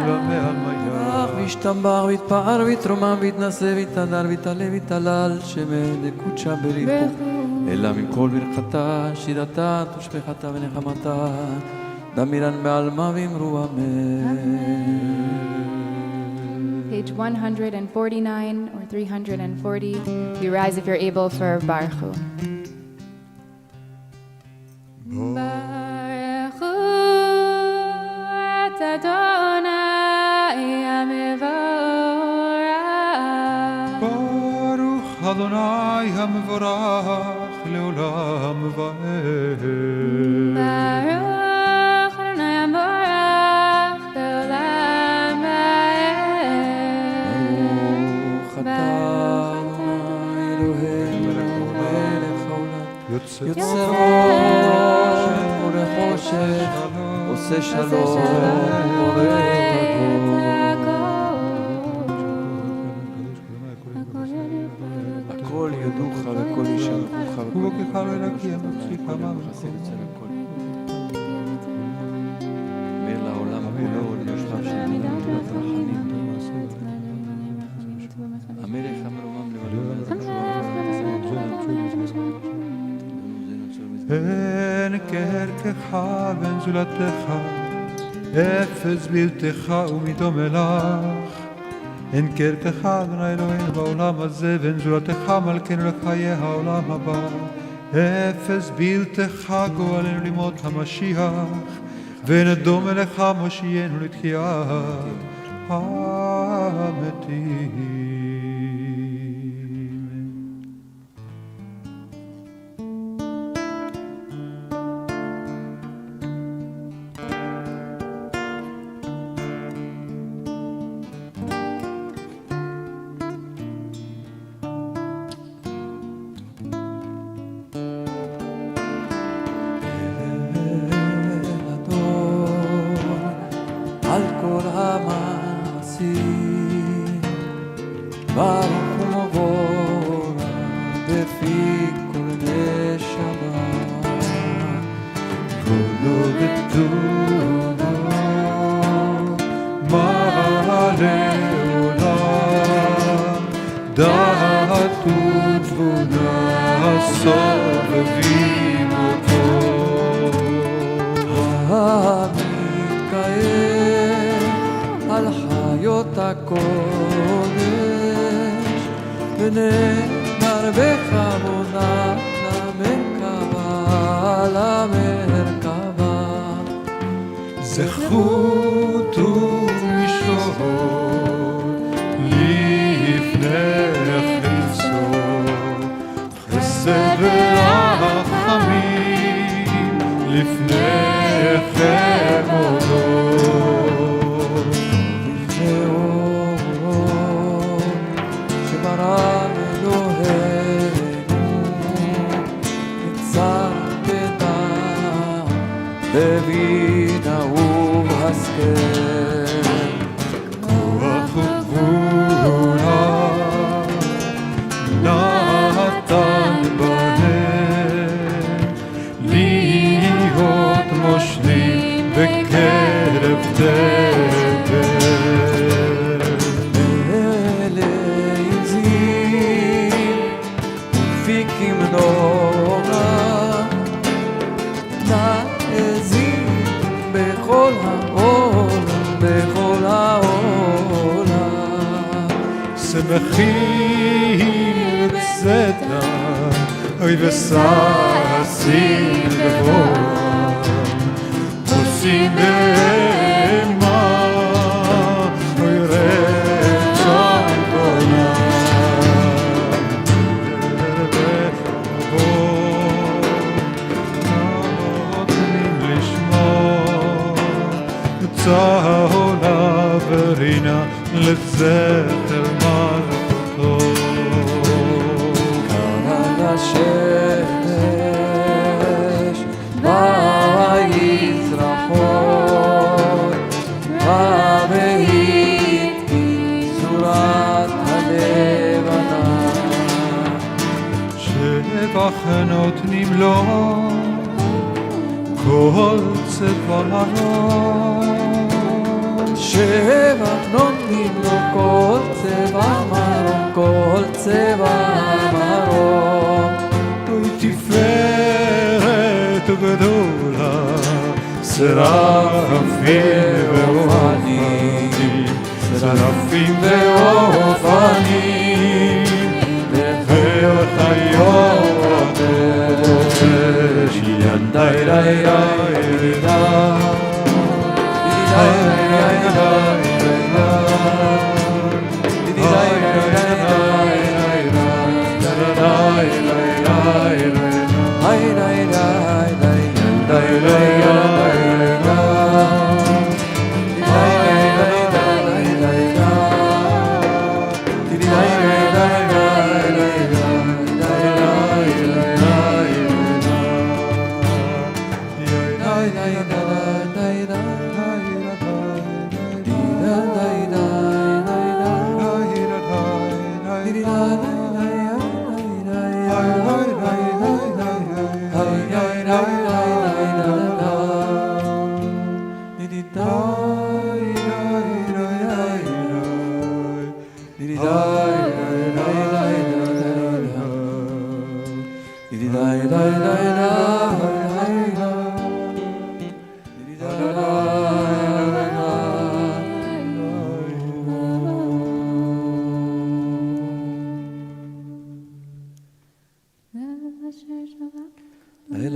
S2: ועלמא
S1: וישתבח ויתפאר ויתרומם ויתנשא ויתהדר ויתעלה ויתהלל שמה דקודשא בריחו אלא מכל ברכתה שירתה תושבחתה ונחמתה דמירן בעלמא ואמרו אמן.
S4: Page 149 or 340. You rise if you're able for Baruchu. Baruchu et Adonai HaMevorach.
S2: Baruch Adonai HaMevorach לעולם ועד.
S4: Baruch Adonai HaMevorach לעולם ועד.
S1: יוצר אור וחושך, עושה שלום, בורא את הכל.
S2: כדרכך ואין זולתך, אפס בלתך ומדומה לך. אין כדרכך אדוני אלוהינו בעולם הזה, ואין זולתך מלכנו לחיי העולם הבא. אפס בלתך גואלנו לימות המשיח, ואין דומה לך מושיענו לתחיית המתים.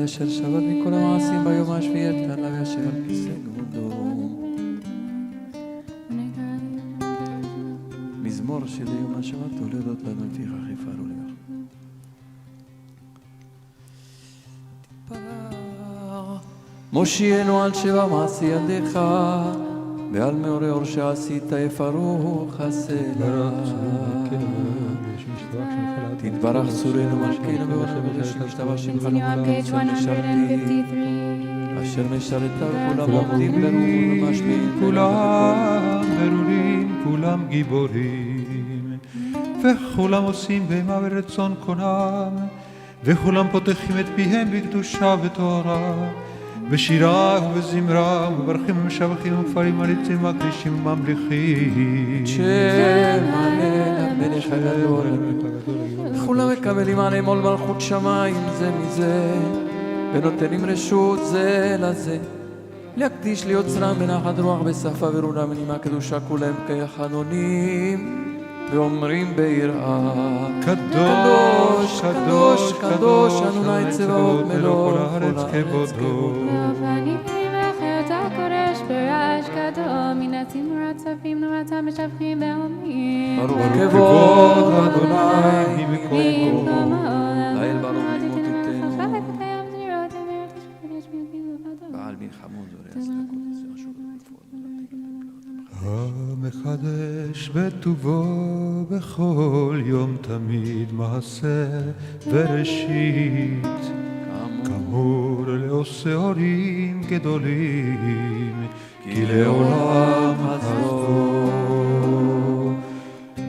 S1: אשר שבת מכל המעשים ביום השביעי אתן לה וישב על כיסא כבודו. מזמור של יום השבת תולדות לנו לפיכך יפארו לבך. מושיענו על שבע מעשי ידיך ועל מאורי אור שעשית יפארו חסלה. תתברך צורנו מלכנו ועולמנו שנשתבח שמך לעולם אשר משרתים אשר משרתיו כולם עומדים ברורים ומשמיעים
S2: כולם ברורים, כולם גיבורים, וכולם עושים בהמה ורצון קונם, וכולם פותחים את פיהם בקדושה וטהרה, בשירה ובזמרה, ומברכים ומשבחים ומפארים מריצים מקדישים וממליכים.
S1: שם הלל המלך הגדול, וכולם מקבלים עליהם עול מלכות שמיים זה מזה, ונותנים רשות זה לזה, להקדיש ליוצרם בנחת רוח בשפה ורונה בנימה קדושה כולם כיחנונים, ואומרים ביראה
S2: קדוש, קדוש, קדוש,
S1: אדוני צבאות מלוך כל הארץ כבודו. ברוך כבוד אדוני ממקומו, לאל ברוך ממותתנו, בעל מלחמות זורע צדקות ושוב
S2: המחדש בטובו בכל יום תמיד מעשה וראשית, כאמור לעושה הורים גדולים, כי לעולם חזור.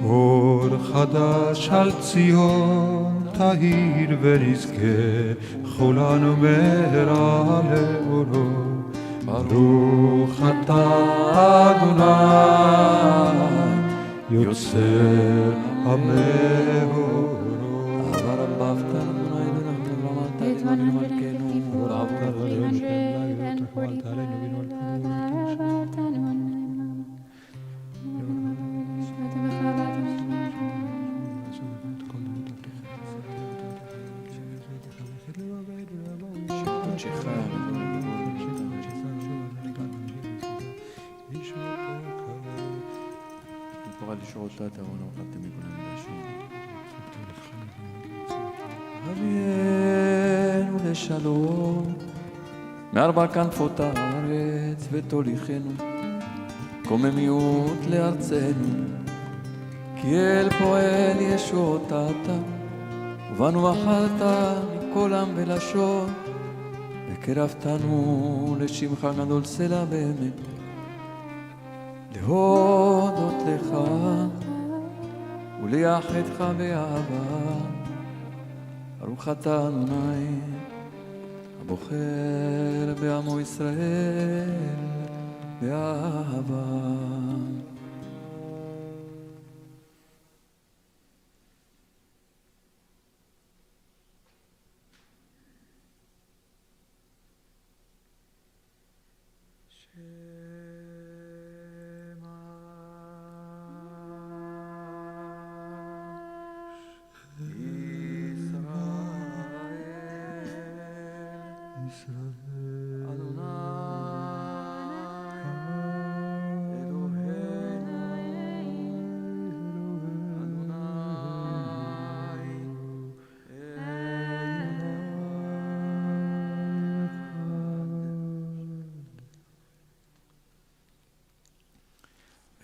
S2: אור חדש על ציון תאיר ונזכה כולנו מהרה לאורו. ברוך אתה אדוני יוצר המאורות.
S1: הרבבת אדוני ונתן רמת עלינו מלכנו ולעבור עלינו שורותת ארון אוכלתם מכל המלאשים. אבינו לשלום מארבע כנפות הארץ ותוליכנו קוממיות לארצנו, כי אל פועל ישועות אתה ובנו בחרת מכל עם ולשון, וקרבתנו לשמך גדול סלע באמת להודות לך ולייחדך באהבה. ברוך אתה אדוני הבוחר בעמו ישראל באהבה.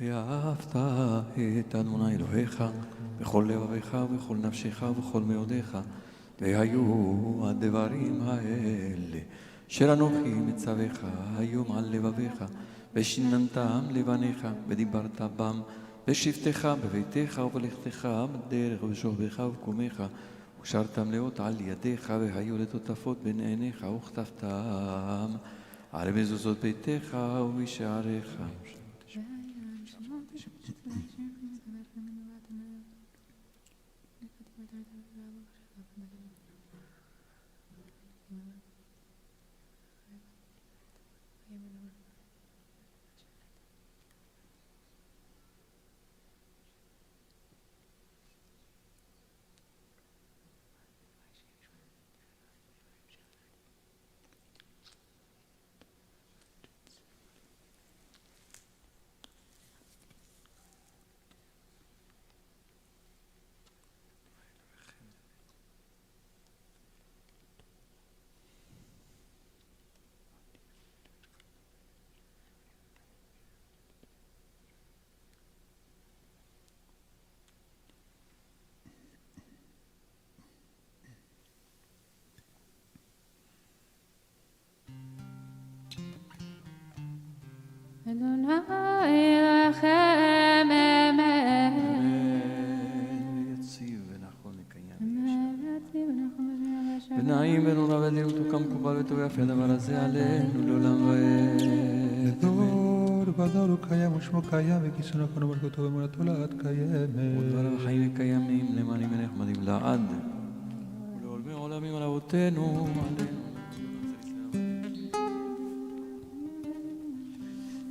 S1: ואהבת את אדוני אלוהיך בכל לבביך ובכל נפשך ובכל מאודיך, והיו הדברים האלה אשר אנוכי מצווך היום על לבביך, ושיננתם לבניך ודיברת בם בשבתך בביתך ובלכתך בדרך ובשוכבך ובקומך, ושרתם לאות על ידיך, והיו לטוטפות בין עיניך, וכתבתם על מזוזות ביתך ובשעריך. יציב ונכון לקיים. ונעים ונורא ודין ותוקם מקובל וטוב יפה הדבר הזה עלינו לעולם ועד.
S2: דור ודור הוא קיים ושמו קיים וכיסונו כאן ומלכותו ואמונתו לעד קיימת.
S1: ודבריו חיים וקיימים למענים ונחמדים לעד. ולעולמי עולמים על אבותינו עלינו.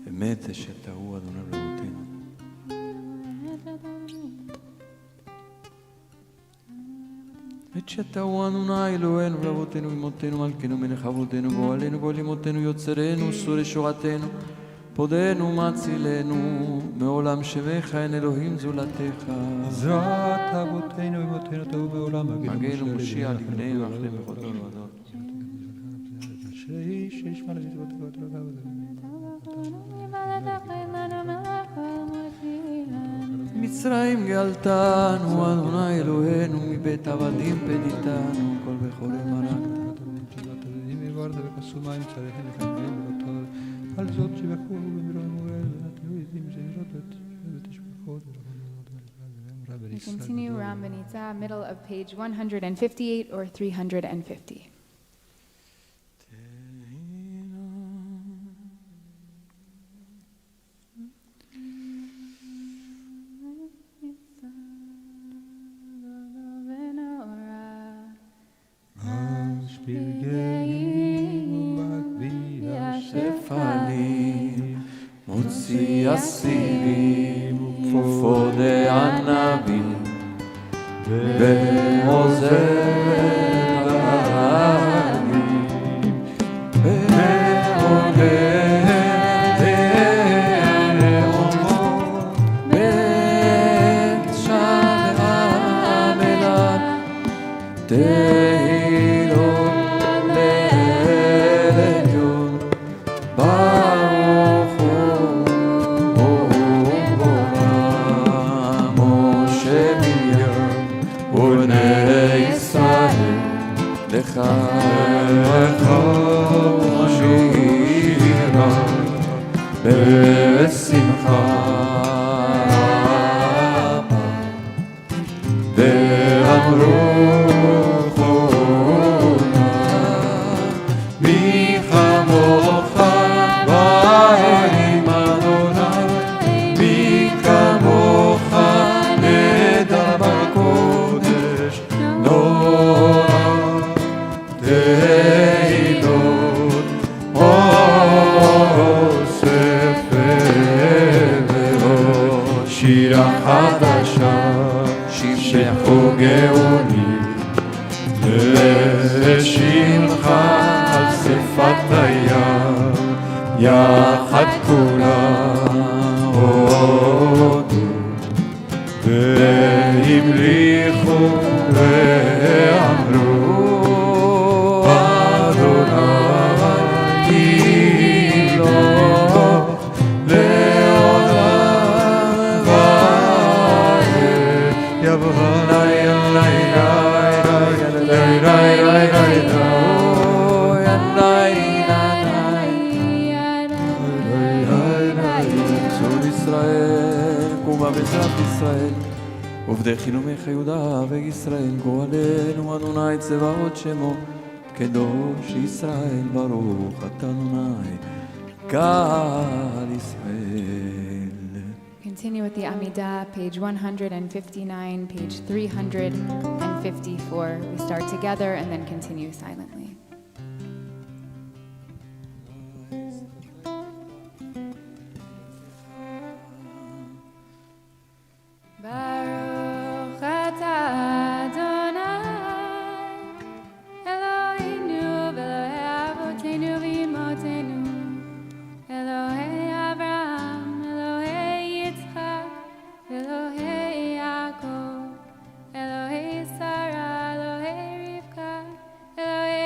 S1: אמת שתהו אדוני לאבותינו. את שתהו אדוני אלוהינו לאבותינו אמותינו מלכנו מלך אבותינו גואלנו גואל אמותינו יוצרנו סור ישועתנו פודנו מצילנו מעולם שמך אין אלוהים זולתך.
S2: עזרת אבותינו ואמותינו טעו בעולם
S1: מגן ומושיע לפניהם ואחריהם בכל דור ודור.
S2: שאיש ישמע למצוות התורה.
S1: מצרים גאלתנו אדוני אלוהינו מבית עבדים פדיתנו כל בכורי מרק.
S2: ורדה וכסו מים צריך לקיים ולתור על זאת שבחו במרום מואל ונתנו עזים שנראות ותשפחות.
S4: We continue Ram Benitza, middle of page 158 or 350.
S1: מוציא הסיבים וכפודי ענבים ועוזר העלים ועולה ועומד בית שער המלך תהילות לעליון ברוך הוא משה מרים ובני ישראל לך שירה בשמחה רבה ואמרו שירה חדשה שימחו גאוני לשמך על שפת הים יחד כולם הודו והמליכו ואמרו אדוני ימלוך בעזרת ישראל עובדי חילומך יהודה וישראל גואלנו אדוני צבאות שמו קדוש ישראל ברוך אתה אדוני גאל ישראל.
S4: Continue with the Amidah, page 159, page 354. We start together and then continue silently. Baruch atah Adonai Eloheinu v'Elohei avoteinu v'imotenu Elohei Avraham Elohei Yitzchak Elohei Yaakov Elohei Sarah Elohei Rivka Elohei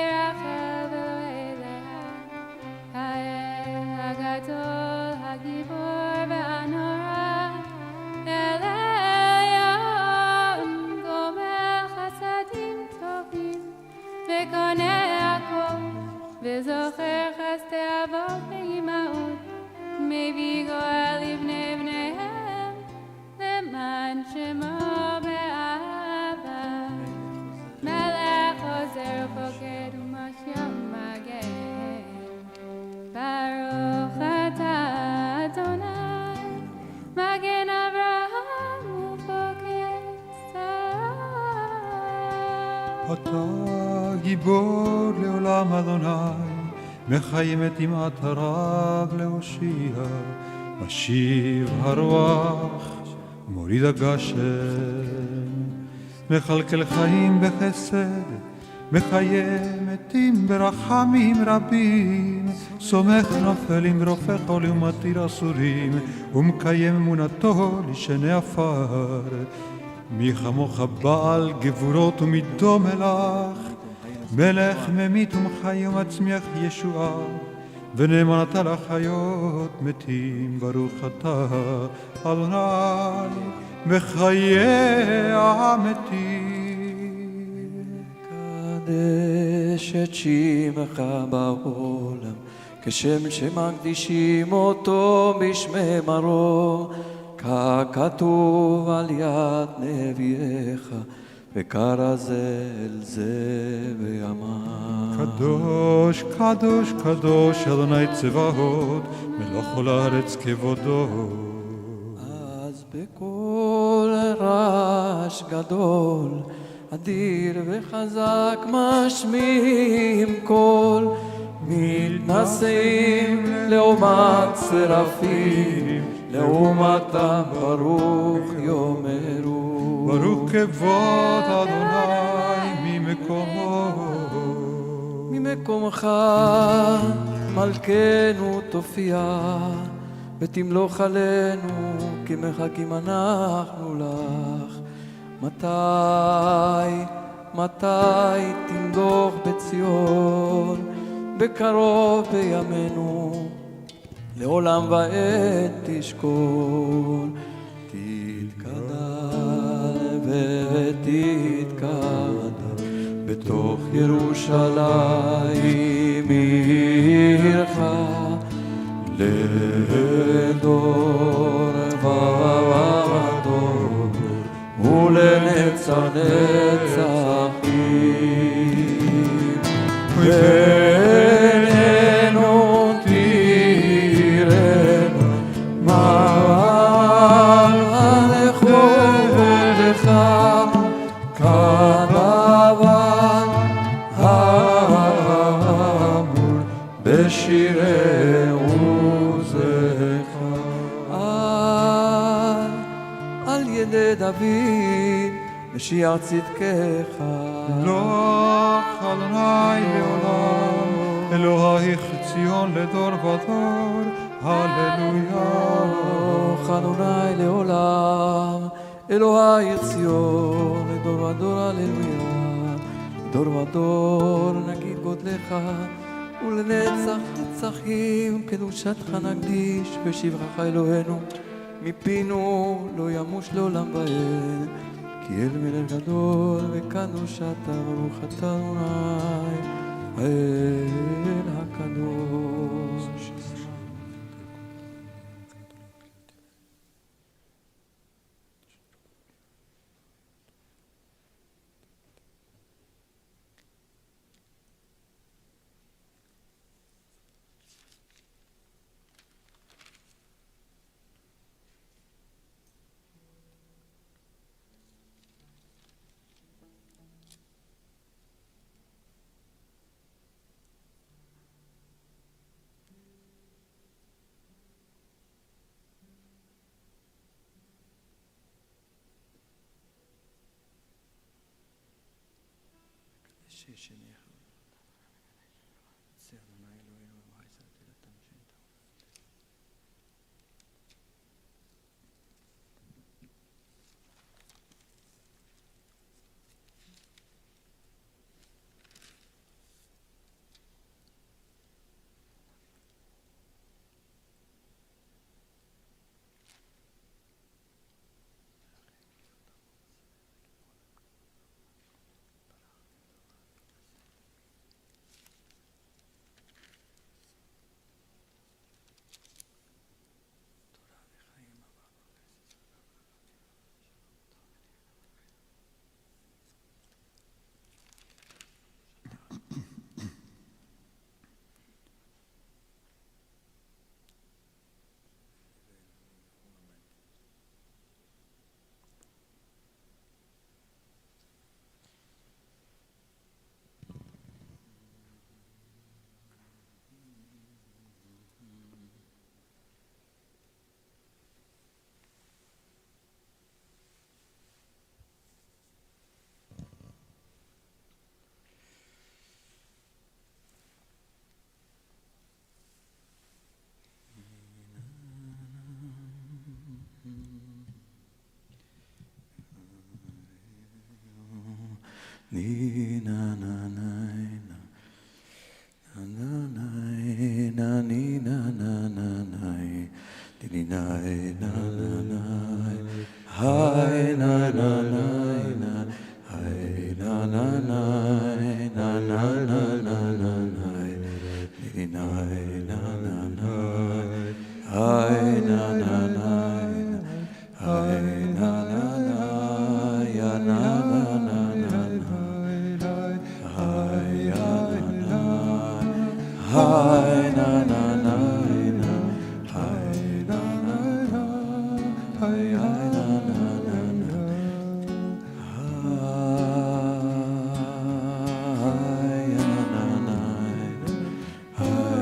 S2: אתה גיבור לעולם אדוני, מחיים את דמעת הרב להושיע, משיב הרוח, מוריד הגשם, מכלכל חיים בחסד, מקיים מתים ברחמים רבים, סומך נופלים ורופא חולי ומתיר אסורים, ומקיים אמונתו לשני עפר. מי כמוך בעל גבורות ומידו מלך, מלך ממית ומחי ומצמיח ישועה, ונאמנת לחיות מתים, ברוך אתה אדוני מחיי המתים.
S1: קדש את שמך בעולם, כשם שמקדישים אותו בשמי מרום, ככתוב על יד נביאך, וקרא זה אל זה ואמר.
S2: קדוש, קדוש, קדוש, אדוני צבאות, מלוך כל הארץ כבודו.
S1: אז בקול רעש גדול, אדיר וחזק משמיעים קול, מתנשאים לעומת שרפים, לעומתם ברוך יאמרו.
S2: ברוך כבוד אדוני ממקומו.
S1: ממקומך מלכנו תופיע, ותמלוך עלינו כי מחכים אנחנו לך. מתי תמלוך בציון, בקרוב בימינו, לעולם ועד תשכון. תתקדל ותתקדל בתוך ירושלים עירך, לדור ודור ולנצח נצחים. ועינינו תראינו מעל לכבודך, כדבר האמור בשירי עוזך. על ידי דוד משיח צדקך.
S2: מלוך אדוני לעולם, אלוהי ציון לדור ודור, הללויה.
S1: מלוך אדוני לעולם, אלוהי ציון לדור ודור, הללויה. דור ודור נגיד גודלך, ולנצח נצחים קדושתך נקדיש, בשבחך אלוהינו מפינו לא ימוש לעולם ועד. כי אל מלך גדול וקדוש אתה, ברוך אתה אדוני האל הקדוש. ni na na na na na na na ni na na na na ni na na na na hi na na na na hi na na na na na na na na ni na na na na hi na na na hi na na na ya na na na na hi ya na hi na na na hi na na na hi ya na na na hi ya na na hi na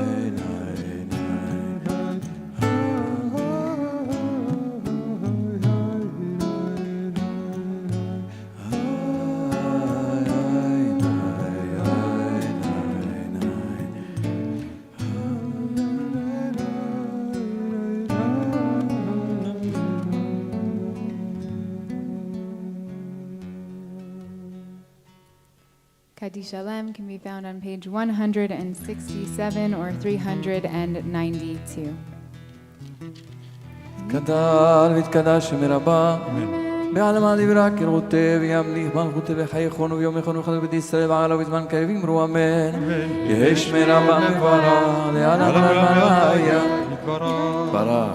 S4: Kaddish Shalem can be found on page 167 or 392.
S1: גדל והתקדש שם רבה בעלמא דברה כרעותה וימליך מלכותה וחיי חונו ויום יכונו וחזר בית ישראל ועלה ובזמן קריב אמרו אמן יהי שמי רבה מברך לעלמא מלאיה ברך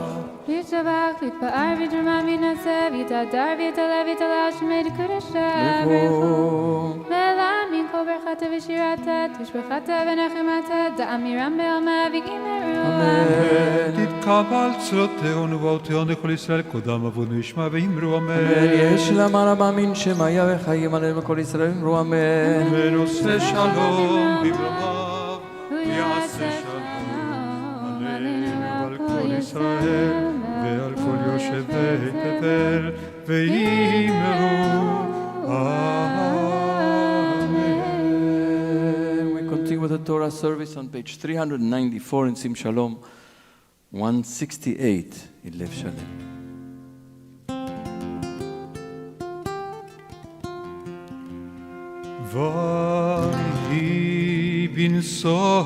S4: ישתבח ויתפאר ויתרומם ויתנשא ויתהדר ויתעלה ויתעלה שמי דקודשא ולען מן כל ברכתה ושירתה תשבחתה ונחמתה דאמירם בעלמא ויגמרו אמן
S2: תתקבל צלותינו ובאותינו לכל ישראל קודם אבותינו ישמע ואמרו אמן
S1: יש למה רבה מן שמיה וחיים עלינו בכל ישראל אמרו אמן
S2: ונושא שלום בברכה ויעשה שלום עלינו ועל כל ישראל ועל כל יושבי תבל ויאמרו
S1: Amen. We continue with the Torah service on page 394 in Sim Shalom 168 in Lev Shalem.
S2: ויהי בנשוא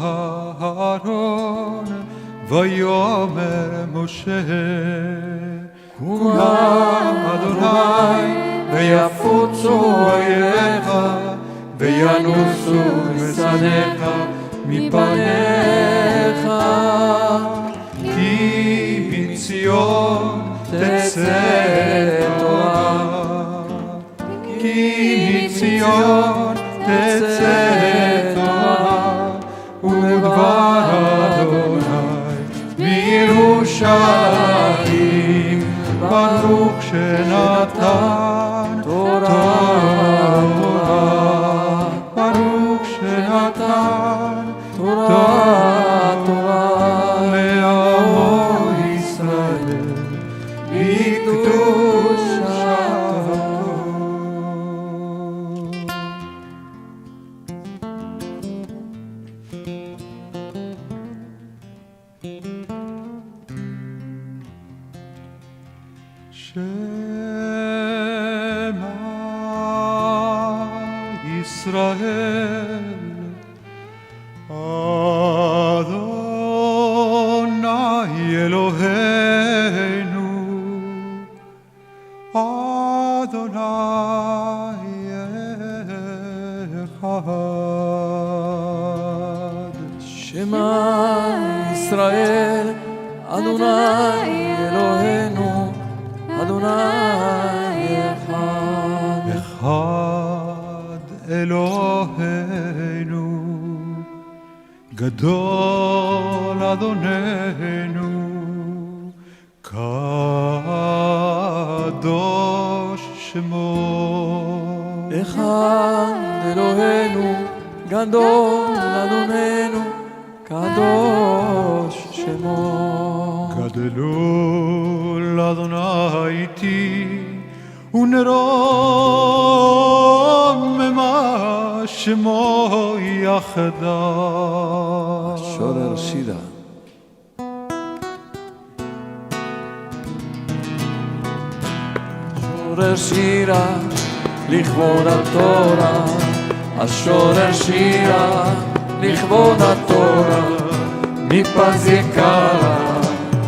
S2: אהרון ויאמר משה קומה אדוני ויפוצו אויביך וינוסו משנאיך מפניך כי מציון תצא תורה כי מציון תצא תורה ודבר אדוני בירושלים ברוך שנתן תורה ברוך שנתן תורה לעמו ישראל בקדושתו ישראל אדוני אלוהינו אדוני אחד
S1: שמע ישראל אדוני אלוהינו אדוני אחד
S2: אחד אלוהינו גדול אדוננו קדוש שמו
S1: אחד אלוהינו גדול אדוננו קדוש שמו
S2: גדלו לאדוני איתי ונרוממה שמו יחדיו
S1: שורר שירה שורר שירה לכבוד התורה השורר שירה לכבוד התורה מפז יקרה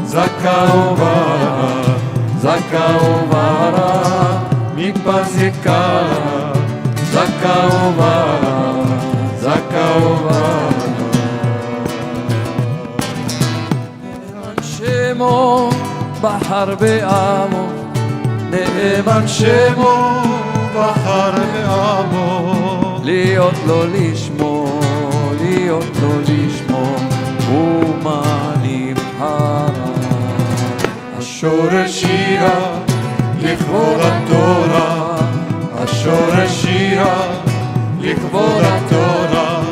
S1: זכה וברה זכה וברה מפז יקרה זכה וברה זכה וברה נאמן שמו בחר בעמו נאמן שמו
S2: בחר בעמו
S1: להיות לו לשמו להיות לו לשמו ומה נבחרה
S2: השורר שירה לכבוד התורה השורר שירה לכבוד התורה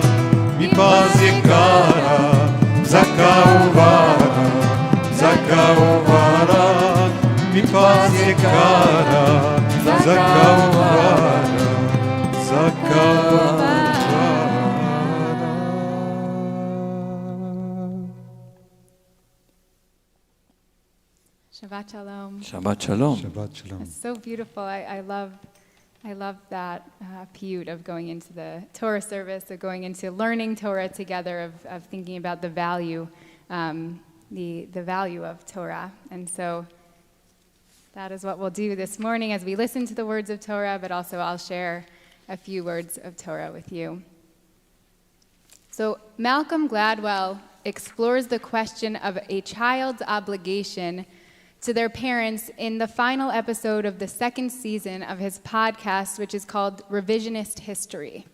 S2: מפז יקרה זכה וברה זכה וברה מפז יקרה זכה וברה זכה וברה
S4: Shabbat Shalom.
S1: Shabbat Shalom.
S2: Shabbat Shalom.
S4: It's so beautiful. I love that piyut of going into the Torah service, of going into learning Torah together, of thinking about the value, the value of Torah. And so that is what we'll do this morning as we listen to the words of Torah, but also I'll share a few words of Torah with you. So Malcolm Gladwell explores the question of a child's obligation to their parents in the final episode of the second season of his podcast, which is called Revisionist History.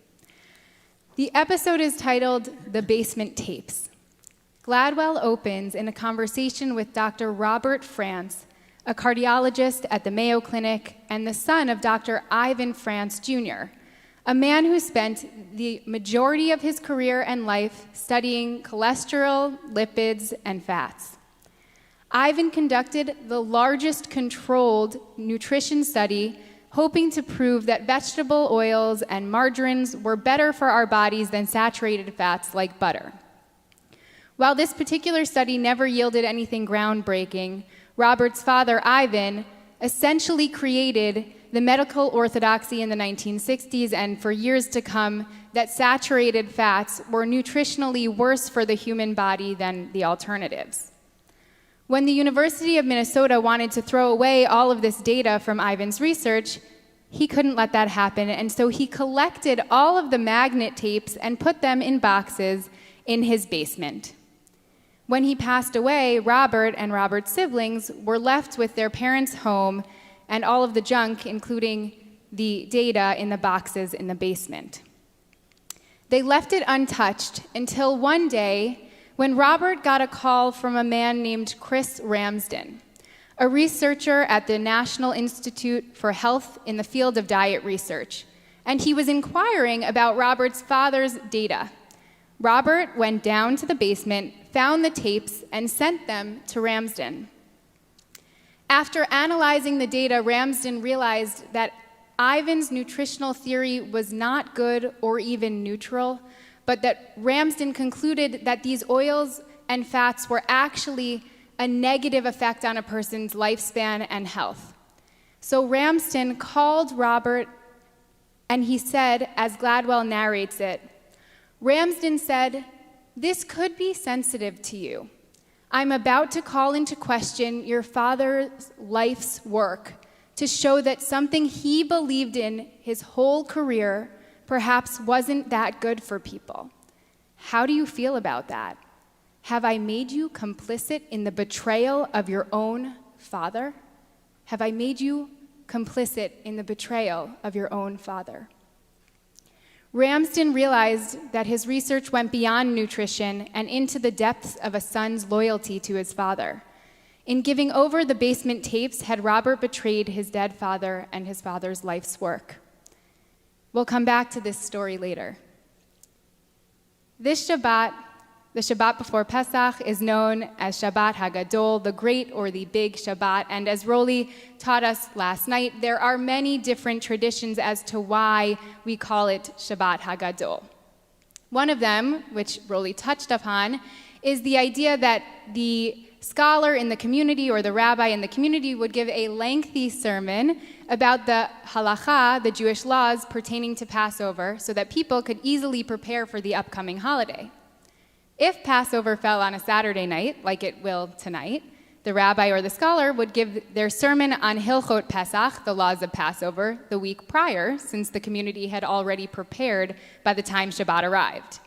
S4: The episode is titled The Basement Tapes. Gladwell opens in a conversation with Dr. Robert France, a cardiologist at the Mayo Clinic and the son of Dr. Ivan France Jr., a man who spent the majority of his career and life studying cholesterol, lipids, and fats. Ivan conducted the largest controlled nutrition study, hoping to prove that vegetable oils and margarines were better for our bodies than saturated fats like butter. While this particular study never yielded anything groundbreaking, Robert's father, Ivan, essentially created the medical orthodoxy in the 1960s and for years to come that saturated fats were nutritionally worse for the human body than the alternatives. When the University of Minnesota wanted to throw away all of this data from Ivan's research, he couldn't let that happen, and so he collected all of the magnet tapes and put them in boxes in his basement. When he passed away, Robert and Robert's siblings were left with their parents' home and all of the junk, including the data in the boxes in the basement. They left it untouched until one day when Robert got a call from a man named Chris Ramsden, a researcher at the National Institute for Health in the field of diet research, and he was inquiring about Robert's father's data. Robert went down to the basement, found the tapes, and sent them to Ramsden. After analyzing the data, Ramsden realized that Ivan's nutritional theory was not good or even neutral, but that Ramsden concluded that these oils and fats were actually a negative effect on a person's lifespan and health. So Ramsden called Robert, and he said, as Gladwell narrates it, Ramsden said, "This could be sensitive to you. I'm about to call into question your father's life's work to show that something he believed in his whole career perhaps wasn't that good for people. How do you feel about that? Have I made you complicit in the betrayal of your own father? Have I made you complicit in the betrayal of your own father?" Ramsden realized that his research went beyond nutrition and into the depths of a son's loyalty to his father. In giving over the basement tapes, had Robert betrayed his dead father and his father's life's work? We'll come back to this story later. This Shabbat, the Shabbat before Pesach, is known as Shabbat HaGadol, the great or the big Shabbat. And as Roly taught us last night, there are many different traditions as to why we call it Shabbat HaGadol. One of them, which Roly touched upon, is the idea that the scholar in the community or the rabbi in the community would give a lengthy sermon about the halakha, the Jewish laws pertaining to Passover, so that people could easily prepare for the upcoming holiday. If Passover fell on a Saturday night, like it will tonight, the rabbi or the scholar would give their sermon on Hilchot Pesach, the laws of Passover, the week prior, since the community had already prepared by the time Shabbat arrived.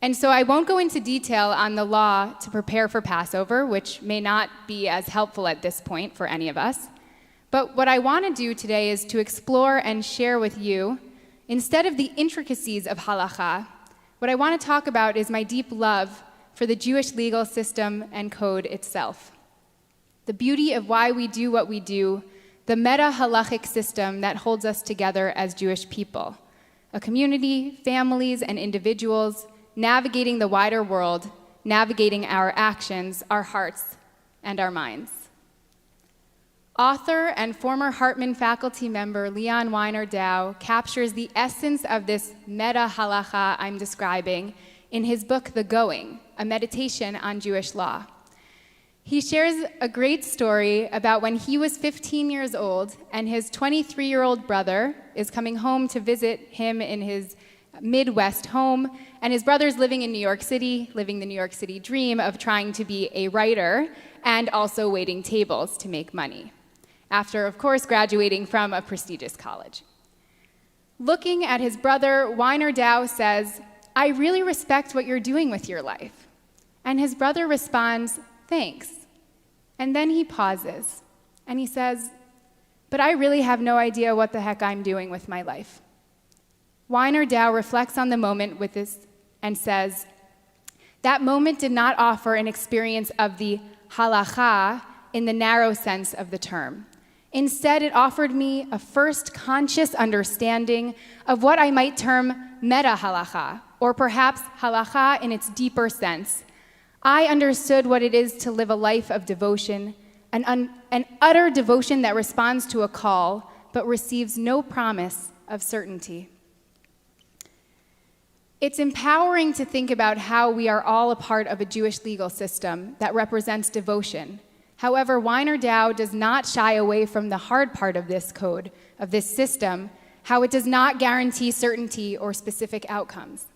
S4: And so I won't go into detail on the law to prepare for Passover, which may not be as helpful at this point for any of us. But what I want to do today is to explore and share with you, instead of the intricacies of halakha, what I want to talk about is my deep love for the Jewish legal system and code itself. The beauty of why we do what we do, the meta-halachic system that holds us together as Jewish people, a community, families, and individuals navigating the wider world, navigating our actions, our hearts, and our minds. Author and former Hartman faculty member Leon Weintraub captures the essence of this meta-halacha I'm describing in his book, The Going, a meditation on Jewish law. He shares a great story about when he was 15 years old and his 23-year-old brother is coming home to visit him in his Midwest home, and his brother's living in New York City, living the New York City dream of trying to be a writer and also waiting tables to make money, after, of course, graduating from a prestigious college. Looking at his brother, Weintraub says, "I really respect what you're doing with your life." And his brother responds, "Thanks." And then he pauses, and he says, "But I really have no idea what the heck I'm doing with my life." Weintraub reflects on the moment with this and says, "That moment did not offer an experience of the halakha in the narrow sense of the term. Instead, it offered me a first conscious understanding of what I might term meta-halakha, or perhaps halakha in its deeper sense. I understood what it is to live a life of devotion, an utter devotion that responds to a call but receives no promise of certainty." It's empowering to think about how we are all a part of a Jewish legal system that represents devotion. However, Weintraub does not shy away from the hard part of this code, of this system, how it does not guarantee certainty or specific outcomes.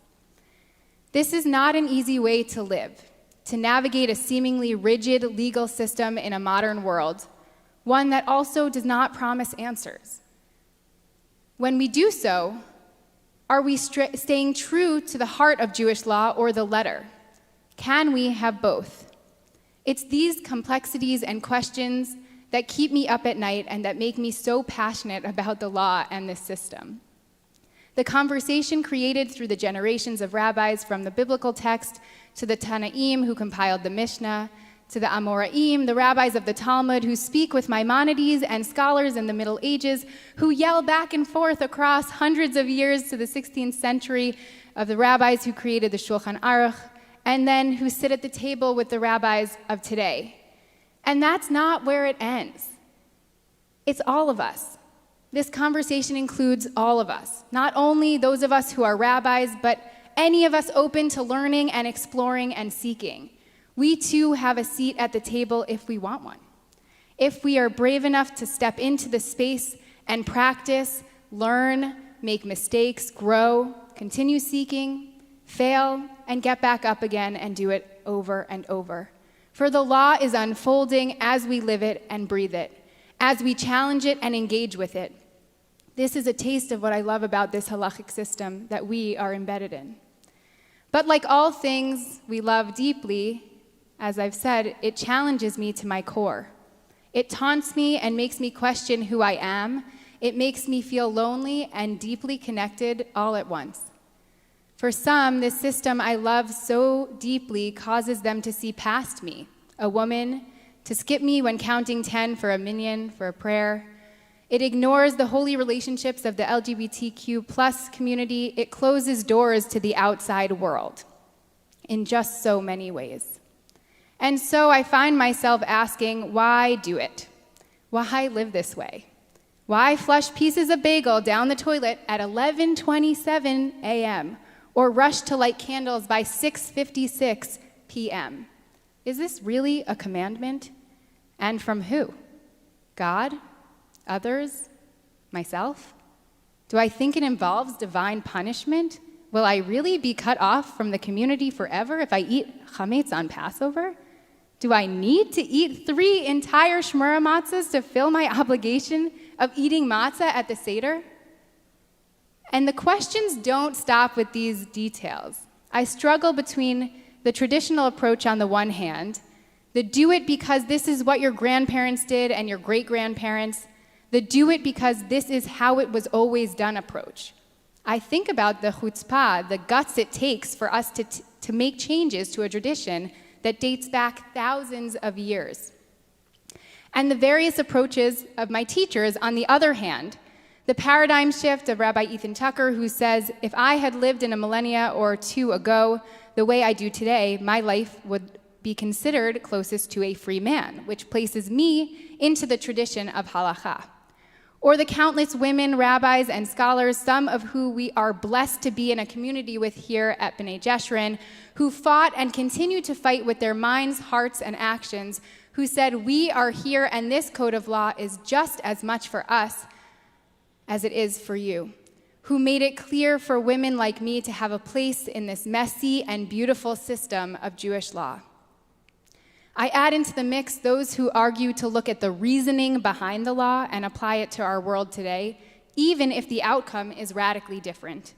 S4: This is not an easy way to live, to navigate a seemingly rigid legal system in a modern world, one that also does not promise answers. When we do so, are we staying true to the heart of Jewish law or the letter? Can we have both? It's these complexities and questions that keep me up at night and that make me so passionate about the law and this system. The conversation created through the generations of rabbis from the biblical text to the Tanaim who compiled the Mishnah, to the Amoraim, the rabbis of the Talmud who speak with Maimonides and scholars in the Middle Ages who yell back and forth across hundreds of years to the 16th century of the rabbis who created the Shulchan Aruch, and then who sit at the table with the rabbis of today. And that's not where it ends. It's all of us. This conversation includes all of us, not only those of us who are rabbis, but any of us open to learning and exploring and seeking. We too have a seat at the table if we want one. If we are brave enough to step into the space and practice, learn, make mistakes, grow, continue seeking, fail, and get back up again and do it over and over. For the law is unfolding as we live it and breathe it, as we challenge it and engage with it. This is a taste of what I love about this halachic system that we are embedded in. But like all things we love deeply, as I've said, it challenges me to my core. It taunts me and makes me question who I am. It makes me feel lonely and deeply connected all at once. For some, this system I love so deeply causes them to see past me, a woman, to skip me when counting 10 for a minyan, for a prayer. It ignores the holy relationships of the LGBTQ plus community. It closes doors to the outside world in just so many ways. And so I find myself asking, why do it? Why live this way? Why flush pieces of bagel down the toilet at 11:27 a.m. or rush to light candles by 6:56 p.m.? Is this really a commandment? And from who? God? Others? Myself? Do I think it involves divine punishment? Will I really be cut off from the community forever if I eat chametz on Passover? Do I need to eat 3 entire shmura matzahs to fill my obligation of eating matzah at the Seder? And the questions don't stop with these details. I struggle between the traditional approach on the one hand, the do it because this is what your grandparents did and your great-grandparents, the do it because this is how it was always done approach. I think about the chutzpah, the guts it takes for us to make changes to a tradition that dates back thousands of years. And the various approaches of my teachers, on the other hand, the paradigm shift of Rabbi Ethan Tucker, who says, if I had lived in a millennia or 2 ago the way I do today, my life would be considered closest to a free man, which places me into the tradition of halakha. Or the countless women, rabbis, and scholars, some of who we are blessed to be in a community with here at B'nai Jeshurun, who fought and continue to fight with their minds, hearts, and actions, who said, we are here and this code of law is just as much for us as it is for you, who made it clear for women like me to have a place in this messy and beautiful system of Jewish law. I add into the mix those who argue to look at the reasoning behind the law and apply it to our world today, even if the outcome is radically different.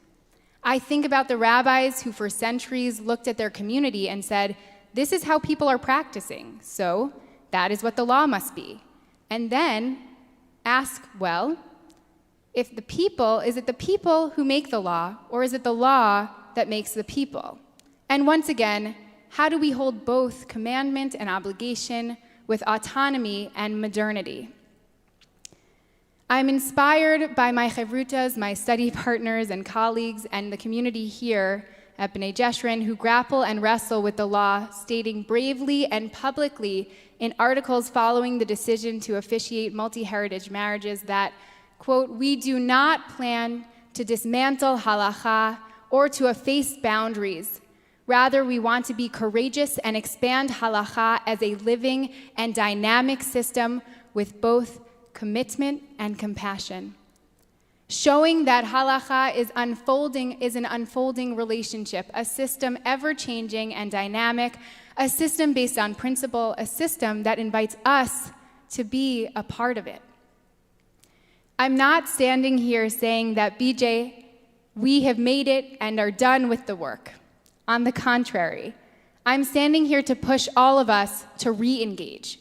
S4: I think about the rabbis who for centuries looked at their community and said, this is how people are practicing, so that is what the law must be. And then ask, well, if the people, is it the people who make the law, or is it the law that makes the people? And once again, how do we hold both commandment and obligation with autonomy and modernity? I'm inspired by my chevrutas, my study partners and colleagues, and the community here at B'nai Jeshurun who grapple and wrestle with the law, stating bravely and publicly in articles following the decision to officiate multi-heritage marriages that, quote, we do not plan to dismantle halakha or to efface boundaries. Rather, we want to be courageous and expand halakha as a living and dynamic system with both commitment and compassion. Showing that halakha is an unfolding relationship, a system ever-changing and dynamic, a system based on principle, a system that invites us to be a part of it. I'm not standing here saying that, BJ, we have made it and are done with the work. On the contrary, I'm standing here to push all of us to re-engage,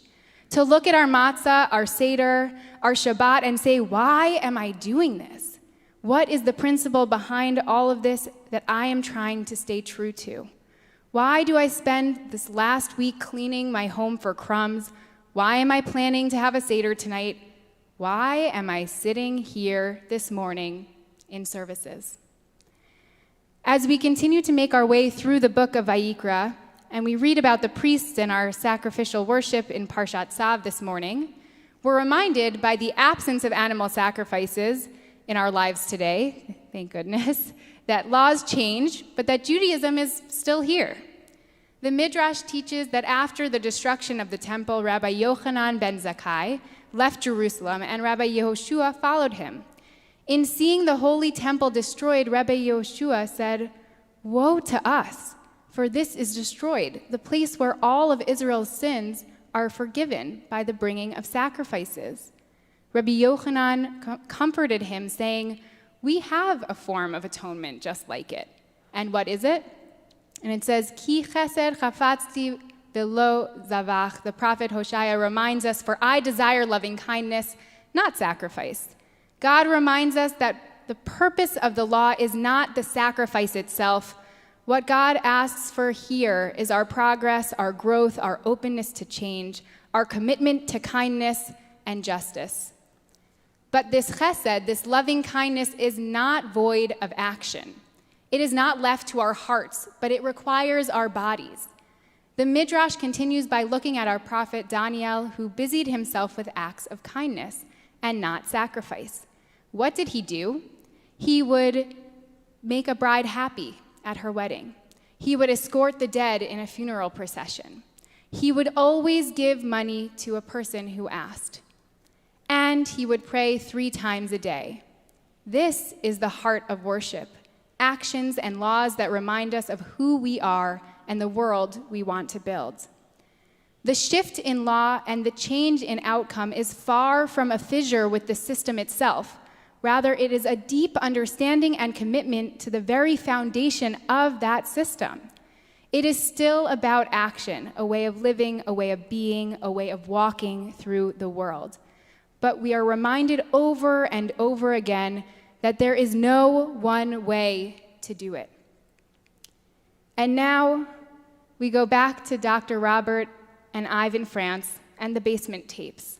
S4: to look at our matzah, our Seder, our Shabbat, and say, why am I doing this? What is the principle behind all of this that I am trying to stay true to? Why do I spend this last week cleaning my home for crumbs? Why am I planning to have a Seder tonight? Why am I sitting here this morning in services? As we continue to make our way through the book of Vayikra, and we read about the priests in our sacrificial worship in Parshat Tzav this morning, we're reminded by the absence of animal sacrifices in our lives today, thank goodness, that laws change, but that Judaism is still here. The Midrash teaches that after the destruction of the temple, Rabbi Yochanan ben Zakkai left Jerusalem and Rabbi Yehoshua followed him. In seeing the holy temple destroyed, Rabbi Yehoshua said, woe to us, for this is destroyed, the place where all of Israel's sins are forgiven by the bringing of sacrifices. Rabbi Yochanan comforted him, saying, we have a form of atonement just like it. And what is it? And it says, Ki chesed chafatzti v'lo zavach. The prophet Hosea reminds us, for I desire loving kindness, not sacrifice. God reminds us that the purpose of the law is not the sacrifice itself. What God asks for here is our progress, our growth, our openness to change, our commitment to kindness and justice. But this chesed, this loving kindness, is not void of action. It is not left to our hearts, but it requires our bodies. The Midrash continues by looking at our prophet Daniel, who busied himself with acts of kindness and not sacrifice. What did he do? He would make a bride happy at her wedding. He would escort the dead in a funeral procession. He would always give money to a person who asked. And he would pray 3 times a day. This is the heart of worship, actions and laws that remind us of who we are and the world we want to build. The shift in law and the change in outcome is far from a fissure with the system itself. Rather, it is a deep understanding and commitment to the very foundation of that system. It is still about action, a way of living, a way of being, a way of walking through the world. But we are reminded over and over again that there is no one way to do it. And now we go back to Dr. Robert and Ivan France and the basement tapes,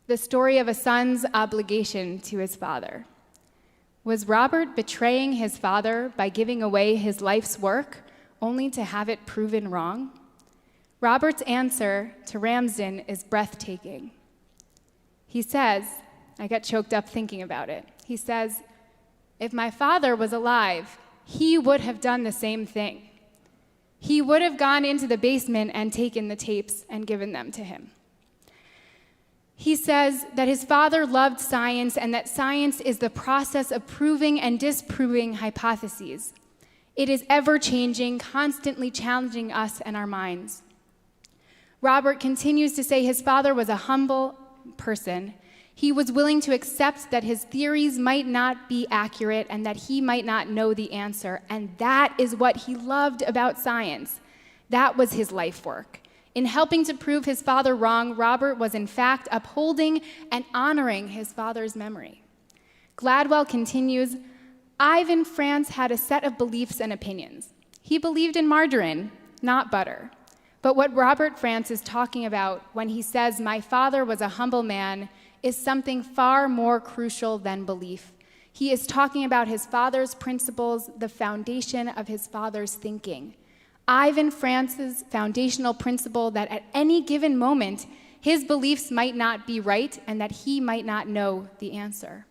S4: the story of a son's obligation to his father. Was Robert betraying his father by giving away his life's work only to have it proven wrong? Robert's answer to Ramsden is breathtaking. He says, I get choked up thinking about it. He says, if my father was alive, he would have done the same thing. He would have gone into the basement and taken the tapes and given them to him. He says that his father loved science and that science is the process of proving and disproving hypotheses. It is ever-changing, constantly challenging us and our minds. Robert continues to say his father was a humble person. He was willing to accept that his theories might not be accurate and that he might not know the answer, and that is what he loved about science. That was his life work. In helping to prove his father wrong, Robert was in fact upholding and honoring his father's memory. Gladwell continues, Ivan France had a set of beliefs and opinions. He believed in margarine, not butter. But what Robert France is talking about when he says, my father was a humble man, is something far more crucial than belief. He is talking about his father's principles, the foundation of his father's thinking. Ivan France's foundational principle that at any given moment, his beliefs might not be right and that he might not know the answer.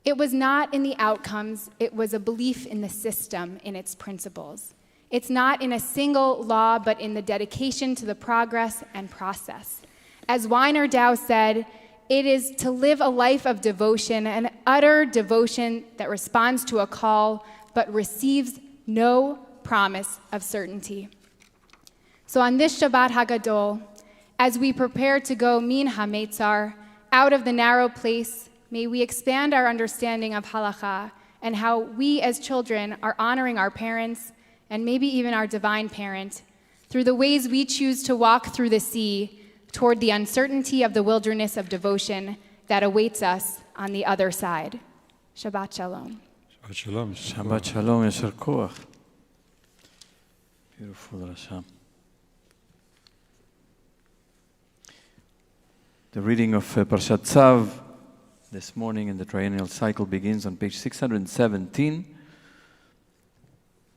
S4: It was not in the outcomes, it was a belief in the system, in its principles. It's not in a single law, but in the dedication to the progress and process. As Weintraub said, it is to live a life of devotion, an utter devotion that responds to a call, but receives no promise of certainty. So on this Shabbat HaGadol, as we prepare to go min ha-meitzar, out of the narrow place, may we expand our understanding of halakha and how we as children are honoring our parents and maybe even our divine parent through the ways we choose to walk through the sea toward the uncertainty of the wilderness of devotion that awaits us on the other side. Shabbat Shalom.
S2: Shabbat Shalom.
S1: Shabbat Shalom, Yasher Koach. Beautiful Rasha. The reading of Parshat Tzav this morning in the triennial cycle begins on page 617,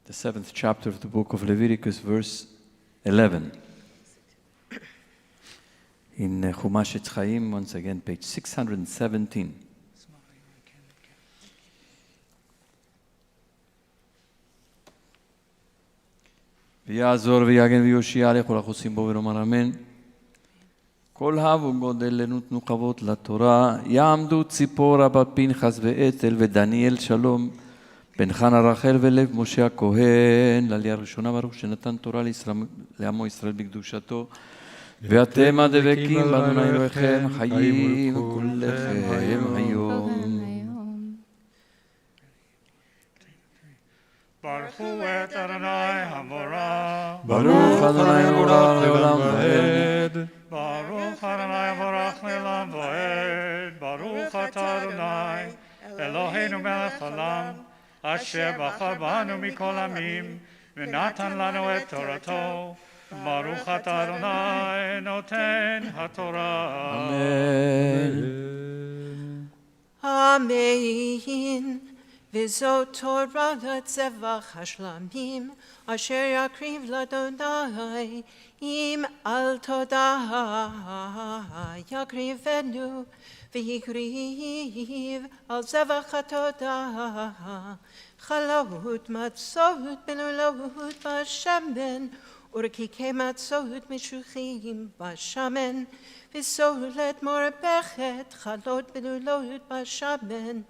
S1: the 7th chapter of the book of Leviticus, verse 11. In Chumash Etz Chaim, once again, page 617. ויעזור ויגן ויושיע לכל החוסים בו ולומר אמן. כל הבו גודל לנו תנו כבוד לתורה, יעמדו ציפורה בת פנחס ואתל ודניאל שלום, בן חנה רחל ולב משה הכהן, לעלייה הראשונה ברוך שנתן תורה לעמו ישראל בקדושתו, ואתם הדבקים באדוני אלוהיכם חיים כולכם היום.
S5: ברכו את אדוני המבורך.
S1: ברוך אדוני המבורך לעולם ועד.
S5: ברוך אדוני המבורך לעולם ועד. ברוך אתה אדוני אלוהינו מלך העולם, אשר בחר בנו מכל עמים ונתן לנו את תורתו. ברוך אתה אדוני נותן התורה.
S1: אמן.
S3: אמן. וזאת תורה לצבח השלמים, אשר יקריב לאדוני, אם על תודה יקריבנו, ויקריב על צבח התודה, חלות מצות בלולות בשמן, ורקיקי מצות משוחים בשמן, וסולת מורבכת, חלות בלולות בשמן.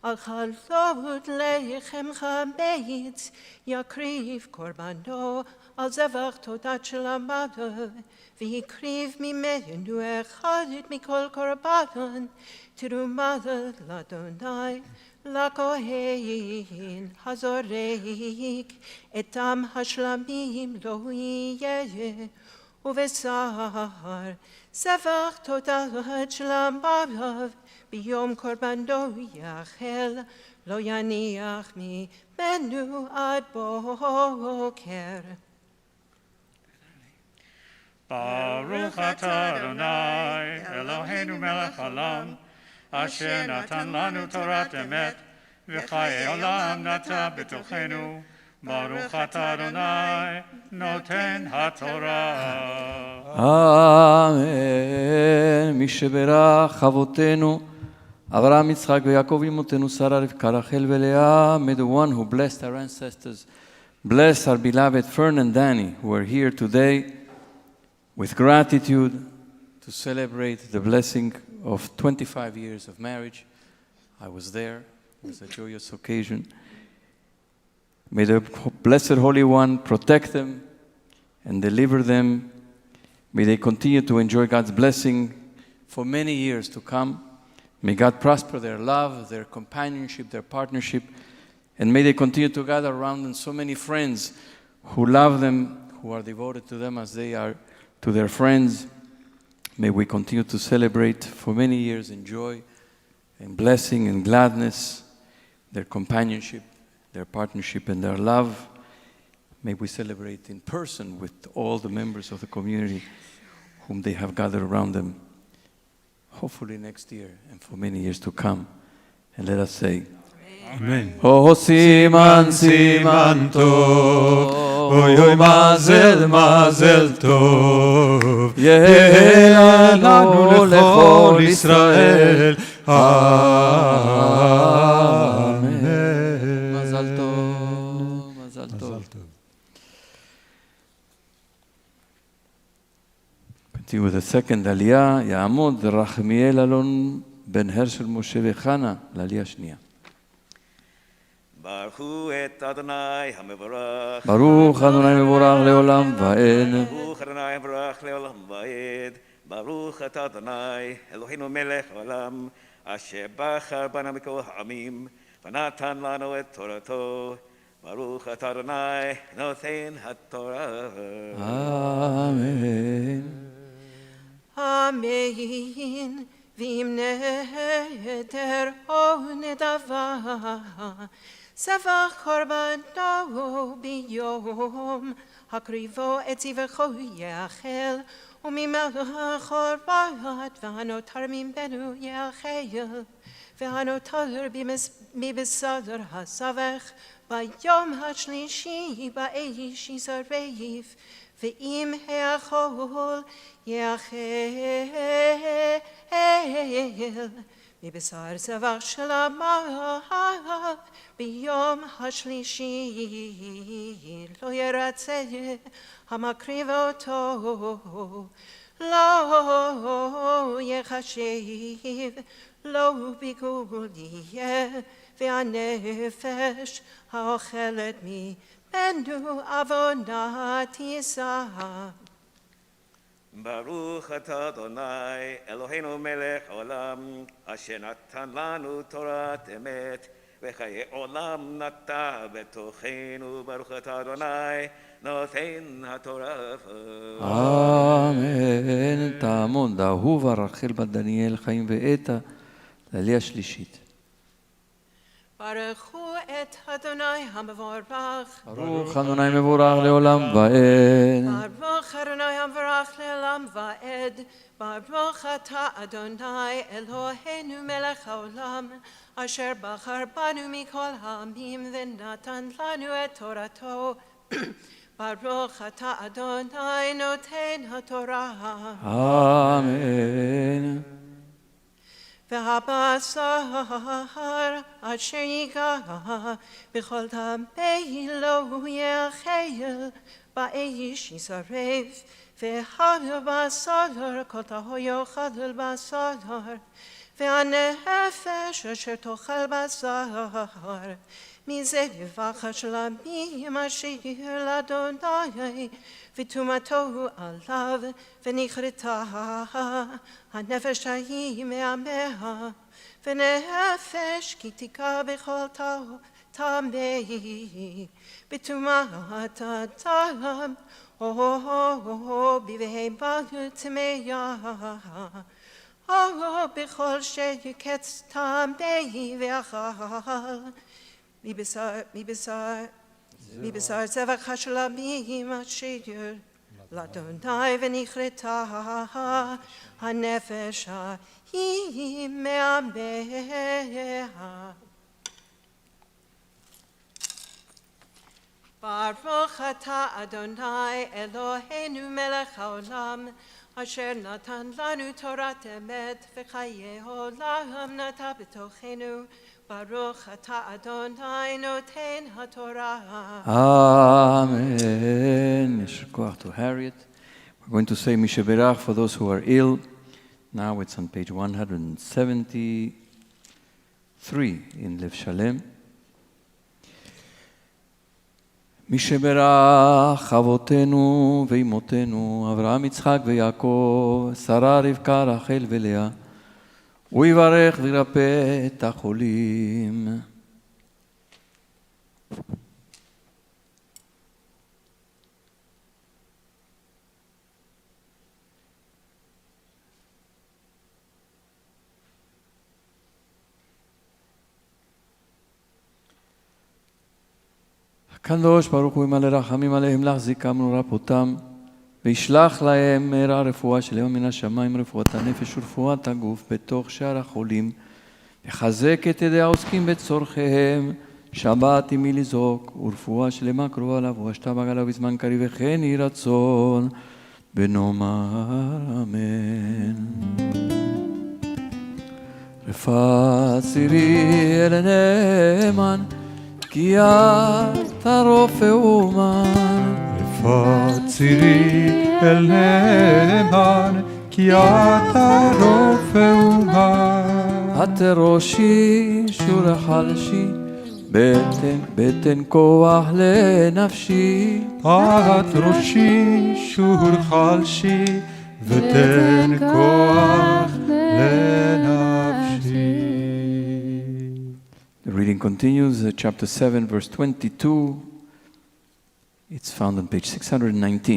S3: על חלות לחם חמץ יקריב קורבנו, על זבח תודת שלמיו, והקריב ממנו אחד מכל קורבן, תרומה לאדוני, לכהן הזורק, את דם השלמים לא יהיה, ובשר זבח תודת שלמיו, ביום קורבנו יאכל, לא יניח ממנו עד בוקר.
S5: ברוך אתה אדוני, אלוהינו מלך העולם, אשר נתן לנו תורת אמת, וחיי עולם נטע בתוכנו. ברוך אתה אדוני, נותן התורה.
S1: אמן. מי שברך אבותינו, אברהם, יצחק ויעקב אמותינו, שרה, רבקה, רחל ולאה, may the one who blessed our ancestors bless our beloved Fern and Danny, who are here today with gratitude to celebrate the blessing of 25 years of marriage. I was there. It was a joyous occasion. May the Blessed Holy One protect them and deliver them. May they continue to enjoy God's blessing for many years to come. May God prosper their love, their companionship, their partnership, and may they continue to gather around them so many friends who love them, who are devoted to them as they are to their friends. May we continue to celebrate for many years in joy and blessing and gladness, their companionship, their partnership, and their love. May we celebrate in person with all the members of the community whom they have gathered around them, hopefully next year and for many years to come. And let us say,
S2: Amen.
S1: Oh, siman, siman tov,
S2: Oy oy mazel mazel tov,
S1: Yehe
S2: lanu lechol Israel.
S1: Amen. Mazal tov, mazal tov. Continue with the second aliyah, יעמוד רחמיאל אלון בן הרשל משה וחנה, לעלייה השנייה.
S6: ברכו את אדוני המבורך.
S1: ברוך אדוני מבורך לעולם ועד.
S6: ברוך אדוני מבורך לעולם ועד. ברוך את אדוני אלוהינו מלך העולם, אשר בחר בנו מכל העמים, ונתן לנו את תורתו. ברוך את אדוני נותן התורה.
S1: אמן.
S3: אמן. ואם נדר או נדבה, סבח קורבנו ביום, הקריבו את זבחו יאכל, וממחרת והנותר ממנו יאכל, והנותר מבשר הסבך, ביום השלישי באש ישרף, ואם האכול יאכל מבשר זבח שלמיו, ביום השלישי לא ירצה המקריב אותו, לא יחשב, לא ביגול יהיה, והנפש האוכלת ממנו עוונה תישא.
S6: ברוך אתה אדוני אלוהינו מלך העולם, אשר נתן לנו תורת אמת, וחיי עולם נטע בתוכנו. ברוך אתה אדוני נותן התורה.
S1: אמן. תעמוד אהובה רחל בת דניאל חיים ועטה, לעלייה השלישית.
S3: ברכו את אדוני המבורך.
S1: ברוך אדוני מבורך לעולם ועד.
S3: ברוך אדוני המבורך לעולם ועד. ברוך אתה אדוני אלוהינו מלך העולם, אשר בחר בנו מכל העמים ונתן לנו את תורתו. ברוך אתה אדוני נותן התורה.
S1: אמן.
S3: והבשר אשר ייגע בכל טמא לא יאכל, באש ישרף, והבשר כל טהור יאכל בשר, והנפש אשר תאכל בשר, מזה נבח השלמים אשר לאדוני, וטומאתו עליו, ונכרתה הנפש ההיא מעמיה, ונפש כי תיגע בכל טמא, בטומאת אדם, בבהמה טמאה, בכל שקץ טמא ואכל, מבשר זבח השלמים אשר לאדוני, ונכרתה הנפש ההיא מעמיה. ברוך אתה אדוני אלוהינו מלך העולם, אשר נתן לנו תורת אמת וחיי עולם נטע בתוכנו. ברוך אתה אדוני נותן התורה.
S1: Amen. Yeshar koach to Harriet. We're going to say Misheberach for those who are ill. Now it's on page 173 in Lev Shalem. משברך אבותינו ואמותינו, אברהם, יצחק ויעקב, שרה, רבקה, רחל ולאה, הוא יברך וירפא את החולים. הקדוש ברוך הוא ימלא רחמים עליהם, להחזיקם ולרפאותם, וישלח להם מהרה רפואה שלמה מן השמיים, רפואת הנפש ורפואת הגוף בתוך שאר החולים, וחזק את ידי העוסקים בצורכיהם, שבת עמי לזעוק, ורפואה שלמה קרובה לבוא, ושתה בגלה בזמן קריב, וכן יהי רצון ונאמר אמן. רפאת צירי אל נאמן, כי אתה רופא אומן.
S2: רפאת צירי אל נאמן, כי אתה רופא אומן.
S1: את ראשי שור חלשי, בטן כוח לנפשי.
S2: את ראשי שור חלשי, ותן כוח לנפשי.
S1: The reading continues, chapter 7, verse 22. It's found on page 619.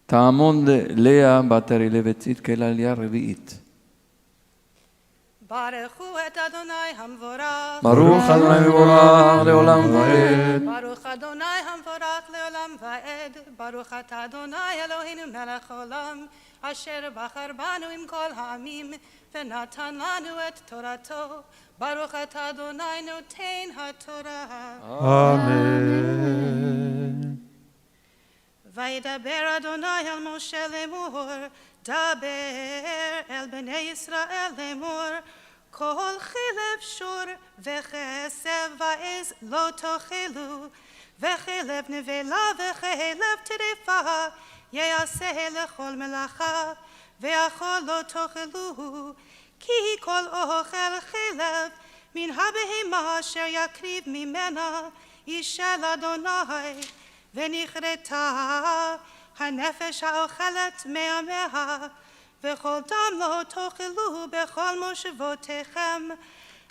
S1: תעמוד לאה בת הרי וצדקה לעלייה רביעית.
S3: ברכו את אדוני המבורך.
S1: ברוך אדוני מבורך לעולם ועד.
S3: ברוך אדוני המבורך לעולם ועד. ברוך אתה אדוני אלוהינו מלך העולם, אשר בחר בנו עם כל העמים, ונתן לנו את תורתו. ברוך אתה אדוני נותן התורה.
S2: אמן.
S3: וידבר אדוני אל משה לאמור, דבר אל בני ישראל לאמור, כל חלב שור וכסף ועז לא תאכלו, וחלב נבלה וחלב טרפה יעשה לכל מלאכה, ואכול לא תאכלו, כי כל אוכל חלב מן הבהמה אשר יקריב ממנה איש של אדוני, ונכרתה הנפש האוכלת מעמיה, וכל דם לא תאכלו בכל מושבותיכם,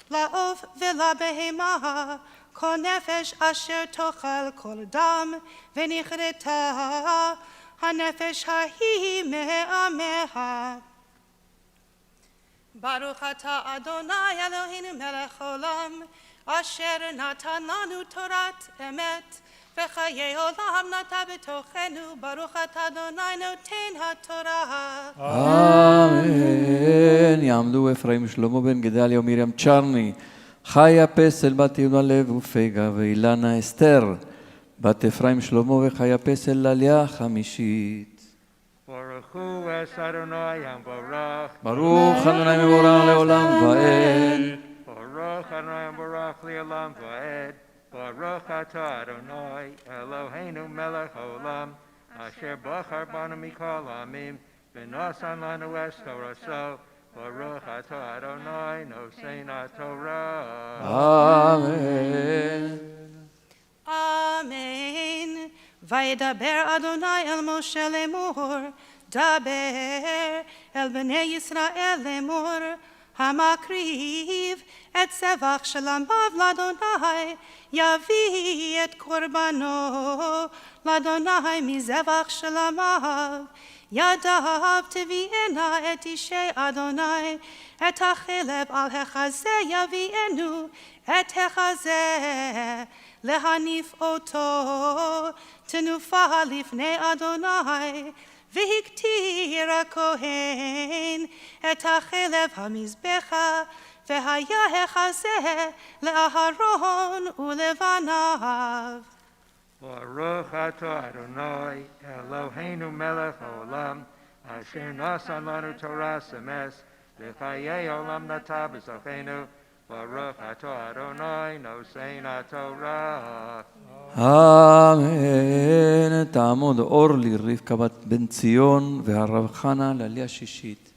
S3: לעוף ולבהמה, כל נפש אשר תאכל כל דם, ונכרתה הנפש ההיא מעמיה. ברוך אתה אדוני אלוהינו מלך העולם, אשר נתן לנו תורת אמת, וחיי עולם נטע בתוכנו. ברוך אתה אדוני נותן התורה.
S1: אמן. יעמדו אפרים שלמה בן גדליה ומרים צ'רני, חיה פסל בת יהודה לב ופגה, ואילנה אסתר בת אפרים שלמה, וחיה פסל לליה חמישית.
S5: For
S2: Baruch hu es Adonai Hamborach.
S1: Baruch Adonai mevorach leolam va'ed.
S2: Baruch Adonai Hamborach leolam va'ed. Baruch atah Adonai Eloheinu melech haolam. Asher bachar banu mikol amim. V'nosan lanu es Toraso. Baruch atah Adonai nosein haTorah.
S1: Amen.
S3: Amen. וידבר אדוני אל משה לאמור, דבר אל בני ישראל לאמור, המקריב את זבח שלמיו לאדוני, יביא את קורבנו לאדוני מזבח שלמיו. ידיו תביאנה את אישי אדוני, את החלב על החזה יביאנו, את החזה להניף אותו תנופה לפני אדוני, והקטיר הכהן את החלב המזבחה, והיה החזה לאהרון ולבניו.
S2: Baruch atah Adonai Eloheinu melech haolam, asher nasan lanu Torah emes, v'chayei olam nata b'zochenu. Baruch atah Adonai nosein haTorah.
S1: אמן. תעמוד אורלי, רבקה בת בן ציון והרב חנה לעלייה שישית.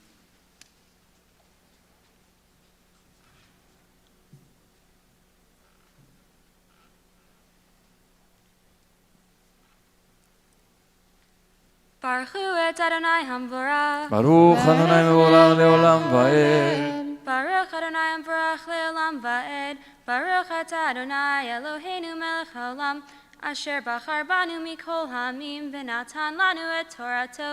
S7: ברכו את אדוני המבורך.
S1: ברוך אדוני מבורך לעולם ועד.
S7: ברוך אדוני המבורך לעולם ועד. ברוך אתה אדוני אלוהינו מלך העולם, אשר בחר בנו מכל העמים ונתן לנו את תורתו.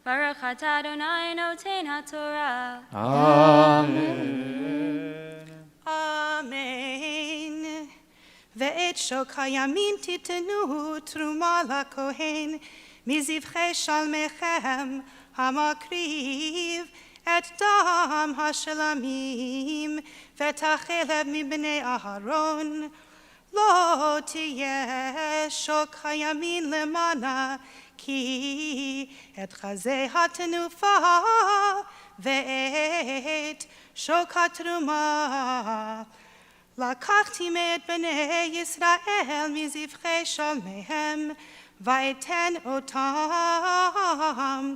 S7: ברוך אתה אדוני נותן התורה.
S1: אמן.
S3: אמן. ואת שוק הימין תיתנו תרומה לכהן, מזבחי שלמיכם המקריב את דם השלמים ואת החלב מבני אהרון. לא תהיה שוק הימין למעלה, כי את חזה התנופה ואת שוק התרומה לקחתי מאת בני ישראל מזבחי שלמיהם, ואתן אותם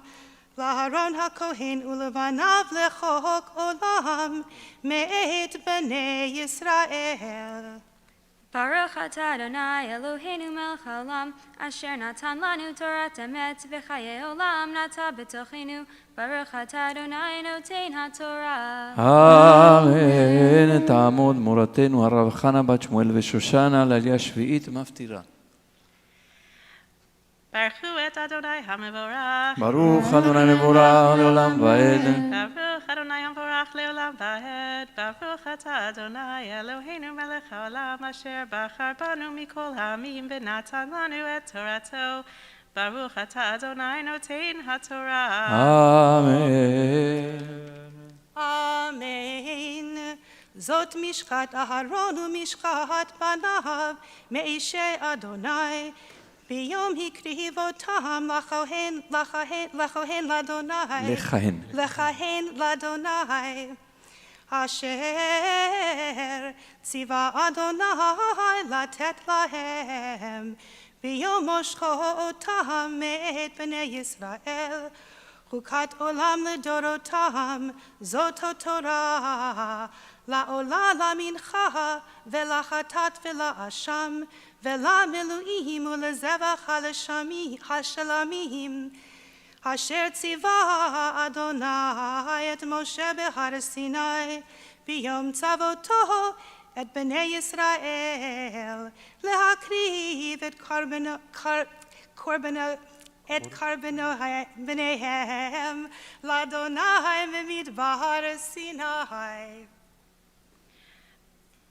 S3: לאהרון הכהן ולבניו לחוק עולם מאת בני ישראל.
S7: ברוך אתה אדוני אלוהינו מלך העולם, אשר נתן לנו תורת אמת וחיי עולם נטע בתוכנו. ברוך אתה אדוני נותן התורה.
S1: אמן. תעמוד מורתנו הרב חנה בת שמואל ושושנה לעלייה שביעית מפטירה.
S3: ברכו את אדוני המבורך.
S1: ברוך אדוני מבורך לעולם ועד.
S3: ברוך אדוני המבורך לעולם ועד. ברוך אתה אדוני אלוהינו מלך העולם, אשר בחר בנו מכל העמים ונתן לנו את תורתו. ברוך אתה אדוני נותן התורה.
S1: אמן.
S3: אמן. זאת משחת אהרון ומשחת בניו מאישי אדוני, ביום הקריב אותם לכהן לאדוני, אשר ציווה אדוני לתת להם, ביום מושכו אותם מאת בני ישראל, חוקת עולם לדורותם, זאת התורה, לעולה למנחה ולחטאת ולאשם, ולמילואים ולזבח השלמים, אשר ציווה אדוני את משה בהר סיני, ביום צוותו את בני ישראל, להקריב את קורבנו בניהם לאדוני במדבר סיני.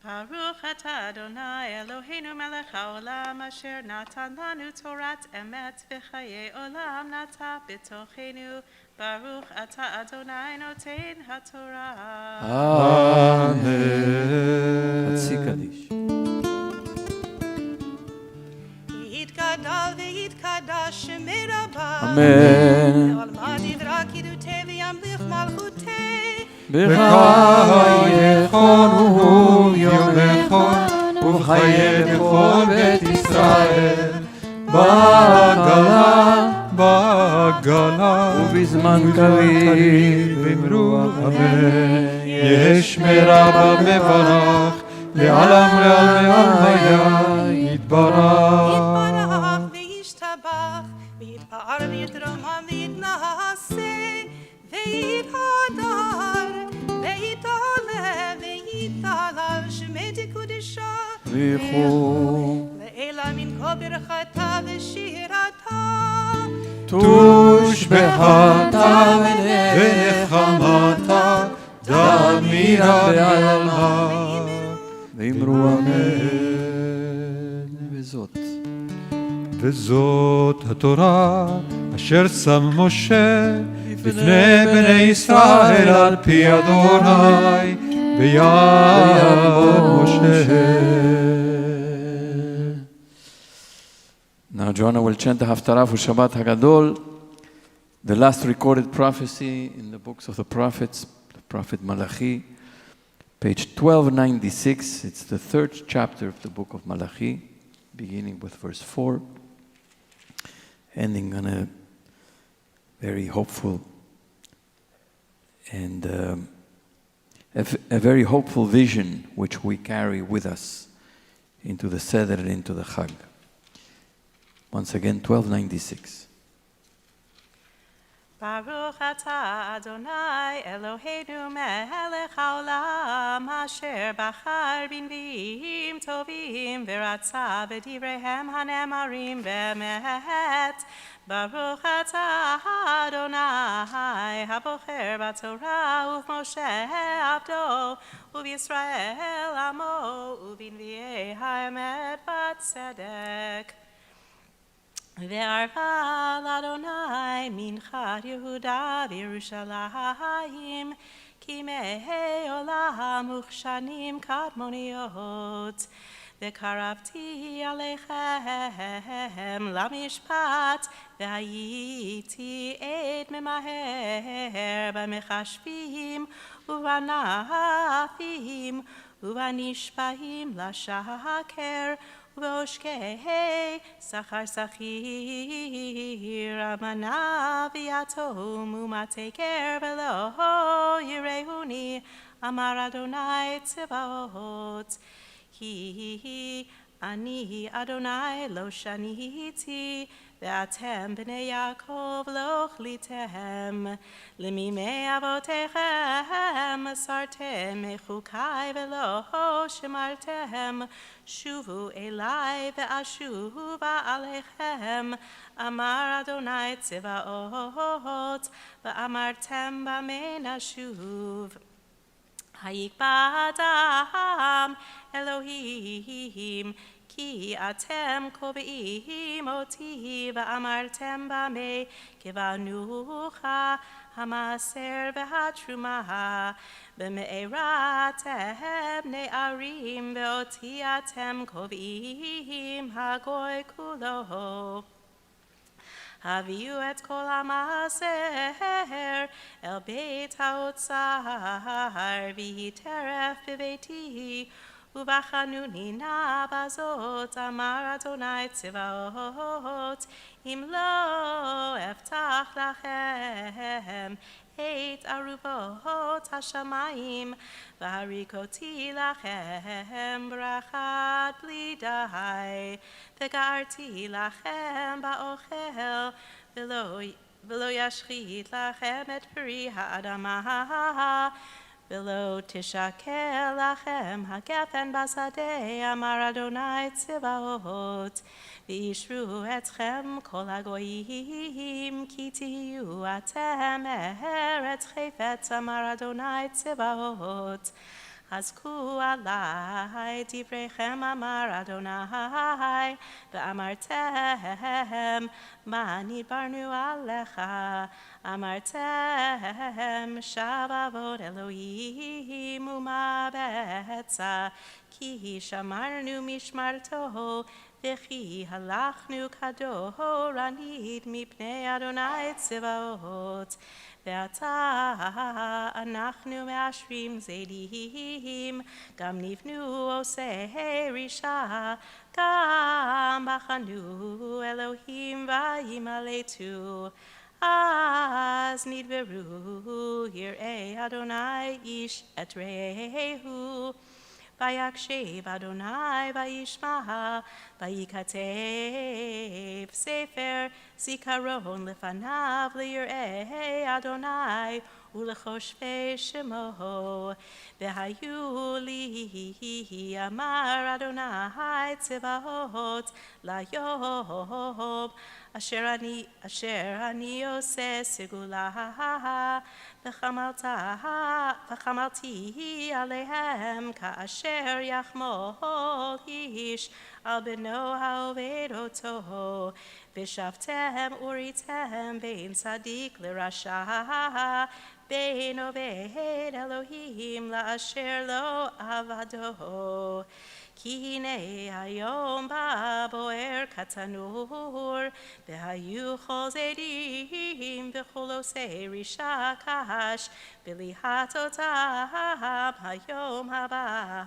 S3: ברוך אתה אדוני אלוהינו מלך העולם, אשר נתן לנו תורת אמת וחיי עולם נטע בתוכנו. ברוך אתה אדוני נותן התורה.
S1: אמן. חצי קדיש.
S3: יתגדל ויתקדש שמי רבה,
S1: אמן.
S3: לעולמד
S2: וחייכון הוא יומכון, ובחיי בכל בית ישראל. בעגלה,
S1: ובזמן קריב
S2: אמרו אמן. יש מרבה מברך, לעלם היה יתברך.
S3: וישתבח, ויתפאר ויתרומם ויתנשא, ויתהדר, ויתעלה, ויתעלה, שמי קודשה.
S1: וכו
S3: ואלה מן כה ברכתה ושירתה.
S2: תושבחתה ונחמתה, דמירה בעלמה.
S1: ואמרו אמן.
S2: וזאת התורה אשר שם משה לפני בני ישראל על פי אדוני ביד משה.
S1: Now Joanna will chant the Haftarah for Shabbat HaGadol, the last recorded prophecy in the books of the prophets, the prophet Malachi, page 1296. It's the third chapter of the book of Malachi, beginning with verse 4, ending on a very hopeful and a very hopeful vision which we carry with us into the Seder and into the Chag. Once again, 1296.
S3: Baruch atah Adonai Eloheinu melech haolam asher bachar b'nviim tovim v'ratza b'divreihem hanemarim b'emet. Baruch atah Adonai habocher b'torah u'Moshe abdo u'Yisrael amo u'b'nviei ha'emet b'tzedek. Ve'arva l'Adonai minchat Yehuda v'Yerushalayim ki mehei olam uchshanim kadmoniot ve'karavti aleichem lamishpat ve'hayiti ed memaher b'mechashvim u'vanafim u'vanishpahim l'shaker Voshkei Sachar Sachir Amana Viatom Umateker Velo Yirehuni Amar Adonai Tzevaot Hi Ani Adonai Lo Shaniti Ve'atem B'nei Yaakov Lo Chlitem Lemimei Avotechem Sartem Mechukai Velo Shemartem Shuvu Elai ve'ashuva alechem Amar Adonai Tzevaot Ve'amartem b'mei nashuv Hayikba Adam Elohim Ki atem kobeim oti ve'amartem b'mei kivanucha hamaser ve'hatruma b'me'eratem ne'arim ve'oti atem kobeim hagoy kulo Haviu et kol hamaser el beit ha'otzar v'hiteref b'beiti Uvachanuni na bazot amar Adonai Tzevaot im lo eftach lachem et aruvot hashamayim v'harikoti lachem brachat bli dai v'garti lachem ba'ochel v'lo yashchit lachem et peri ha'adamah V'lo tishakel lachem hagefen basadei amar Adonai Tzevaot v'yishru etchem kol hagoyim ki tiyu atem eretz chayfetz amar Adonai Tzevaot Hazku alai divrechem amar Adonai ve'amartem ma nidbarnu alecha amartem shavavot Elohim uma betza ki shamarnu mishmarto v'chi halachnu kador anid mipnei Adonai Tzevaot ועתה אנחנו מאשרים זדים, גם נבנו עושי רישה, גם בחנו אלוהים וימלטו. אז נדברו יראי אדוני איש את רעהו, ויקשב אדוני וישמע, וייכתב ספר זיכרון לפניו ליראי אדוני ולחושבי שמו. והיו לי אמר אדוני צבאות ליום אשר אני עושה סגולה, וחמלתי עליהם כאשר יחמול איש על בנו העובד אותו, ושבתם וריתם בין צדיק לרשע, בין עובד אלוהים לאשר לא עבדו. כי הנה היום בא בוער כתנור, והיו כל זדים וכל עושי רישה קש, בליהט אותם היום הבא.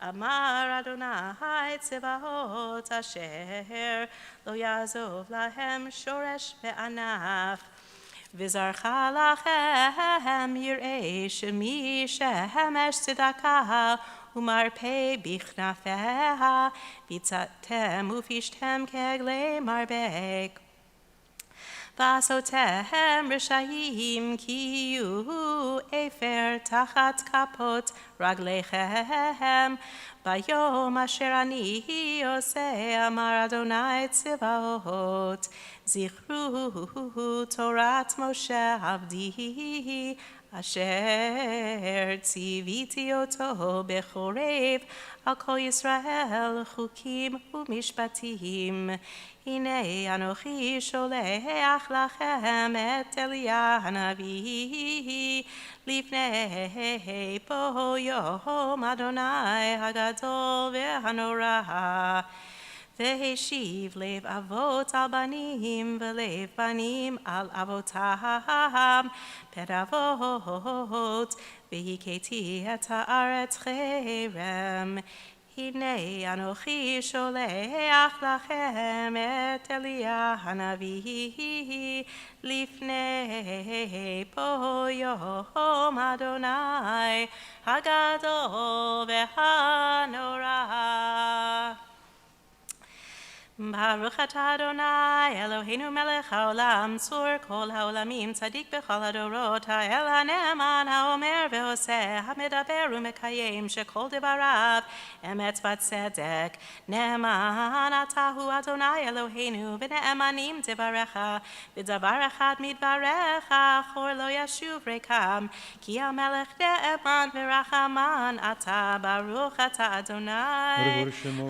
S3: אמר אדוני צבאות אשר לא יעזוב להם שורש וענף. וזרחה לכם יראה שמי שמש צדקה ומרפא בכנפיה, ביצעתם ופשתם כעגלי מרבק. ועשותם רשעים כי יהיו אפר תחת כפות רגליכם, ביום אשר אני עושה, אמר אדוני צבאות. זכרו תורת משה עבדי, אשר ציוויתי אותו בחורב על כל ישראל חוקים ומשפטים. הנה אנוכי שולח לכם את אליה הנביא לפני בוא יום אדוני הגדול והנורא. והשיב לב אבות על בנים ולב בנים על אבותם פן אבות, והכיתי את הארץ חרם. הנה אנוכי שולח לכם את אליה הנביא לפני בוא יום אדוני הגדול והנורא. ברוך אתה אדוני אלוהינו מלך העולם, צור כל העולמים, צדיק בכל הדורות, האל הנאמן האומר ועושה, המדבר ומקיים, שכל דבריו אמת וצדק. נאמן אתה הוא אדוני אלוהינו, ונאמנים דבריך, ודבר אחד מדבריך חור לא ישוב ריקם, כי המלך נאמן ורחמן אתה. ברוך אתה אדוני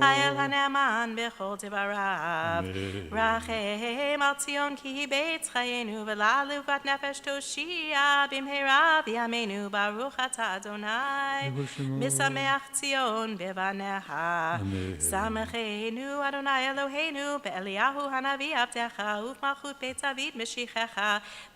S3: האל הנאמן בכל דבריו. רחם על ציון כי היא בית חיינו, ולעלובת נפש תושיע במהרה בימינו. ברוך אתה אדוני משמח ציון בבניה. שמחנו אדוני אלוהינו באליהו הנביא עבדך, ובמלכות בית דוד משיחך.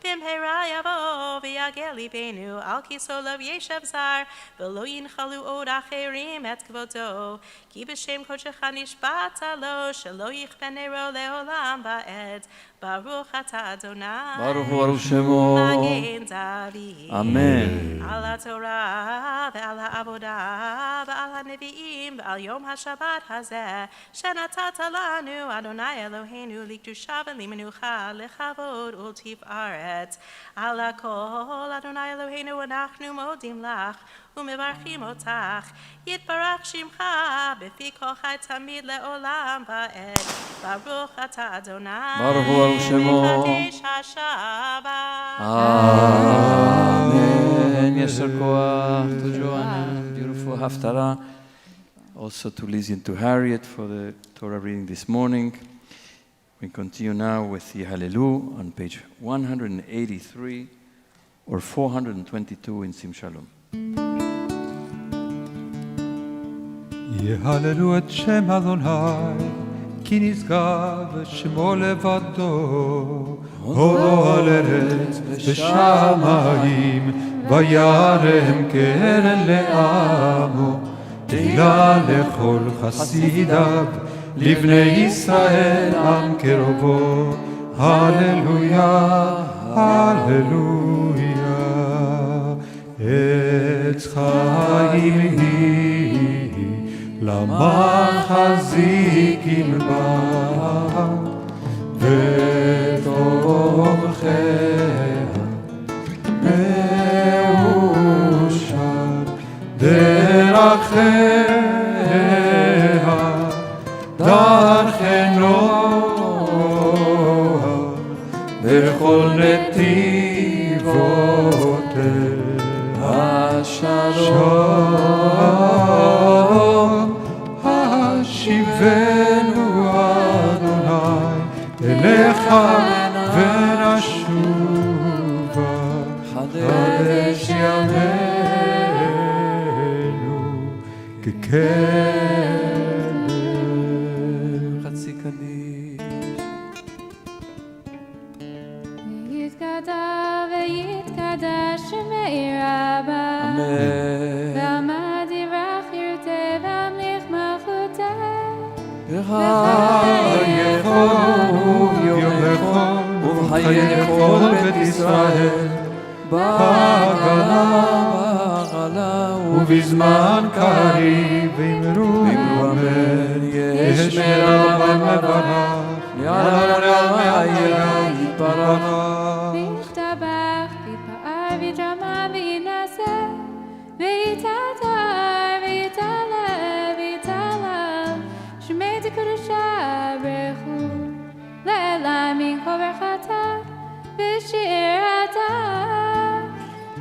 S3: במהרה יבוא ויגל ליבנו, על כיסאו לא ישב זר, ולא ינחלו עוד אחרים את כבודו. כי בשם קודשך נשבעת לו, שלא יכפה נרו לעולם ועד. ברוך אתה אדוני
S1: ברוך שמו
S3: מגן דוד.
S1: אמן.
S3: על התורה ועל העבודה ועל הנביאים ועל יום השבת הזה שנתת לנו אדוני אלוהינו, לקדושה ולמנוחה, לכבוד ולתפארת. על הכל אדוני אלוהינו אנחנו מודים לך ומברכים אותך. יתברך שמך בפי כל חי תמיד לעולם ועד. ברוך אתה אדוני
S1: ברוך שמו
S3: מקדש השבת.
S1: Amen. Yasher koach to Joanna. Beautiful Haftarah. Also to Lizzie and to Harriet for the Torah reading this morning. We continue now with Yehalelu on page 183 or 422 in Sim Shalom.
S2: יהללו את שם אדוני, כי נשגב שמו לבדו, הודו על ארץ ושמיים, וירם קרן לעמו, תהילה לכל חסידיו, לבני ישראל עם קרובו, הללויה, הללויה. עץ חיים היא, למחזיקים בה, וטובחיה מאושר דרכיה, דרכי נוח בכל נתיבותיה. שלום השיבנו אדוני אליך ונשובה, חדש ימינו ככלב.
S1: חצי קדיש.
S4: ויתגדל ויתקדש שמי רבה, ועמד יברח ירתה והמליך מלכותה,
S1: בחייך וביומך ובחיי כל בית ישראל, בהגלה
S2: ובזמן קריב ואמרו אמן. יש מרבה מברך, יעלה יתברך.
S4: וישתבח ויתפאר ויתרמה וינשא, ויתעטר ויתעלה ויתעלה, שמי תקדושה ברכו, לעלמין כל ברכתה ושירתה,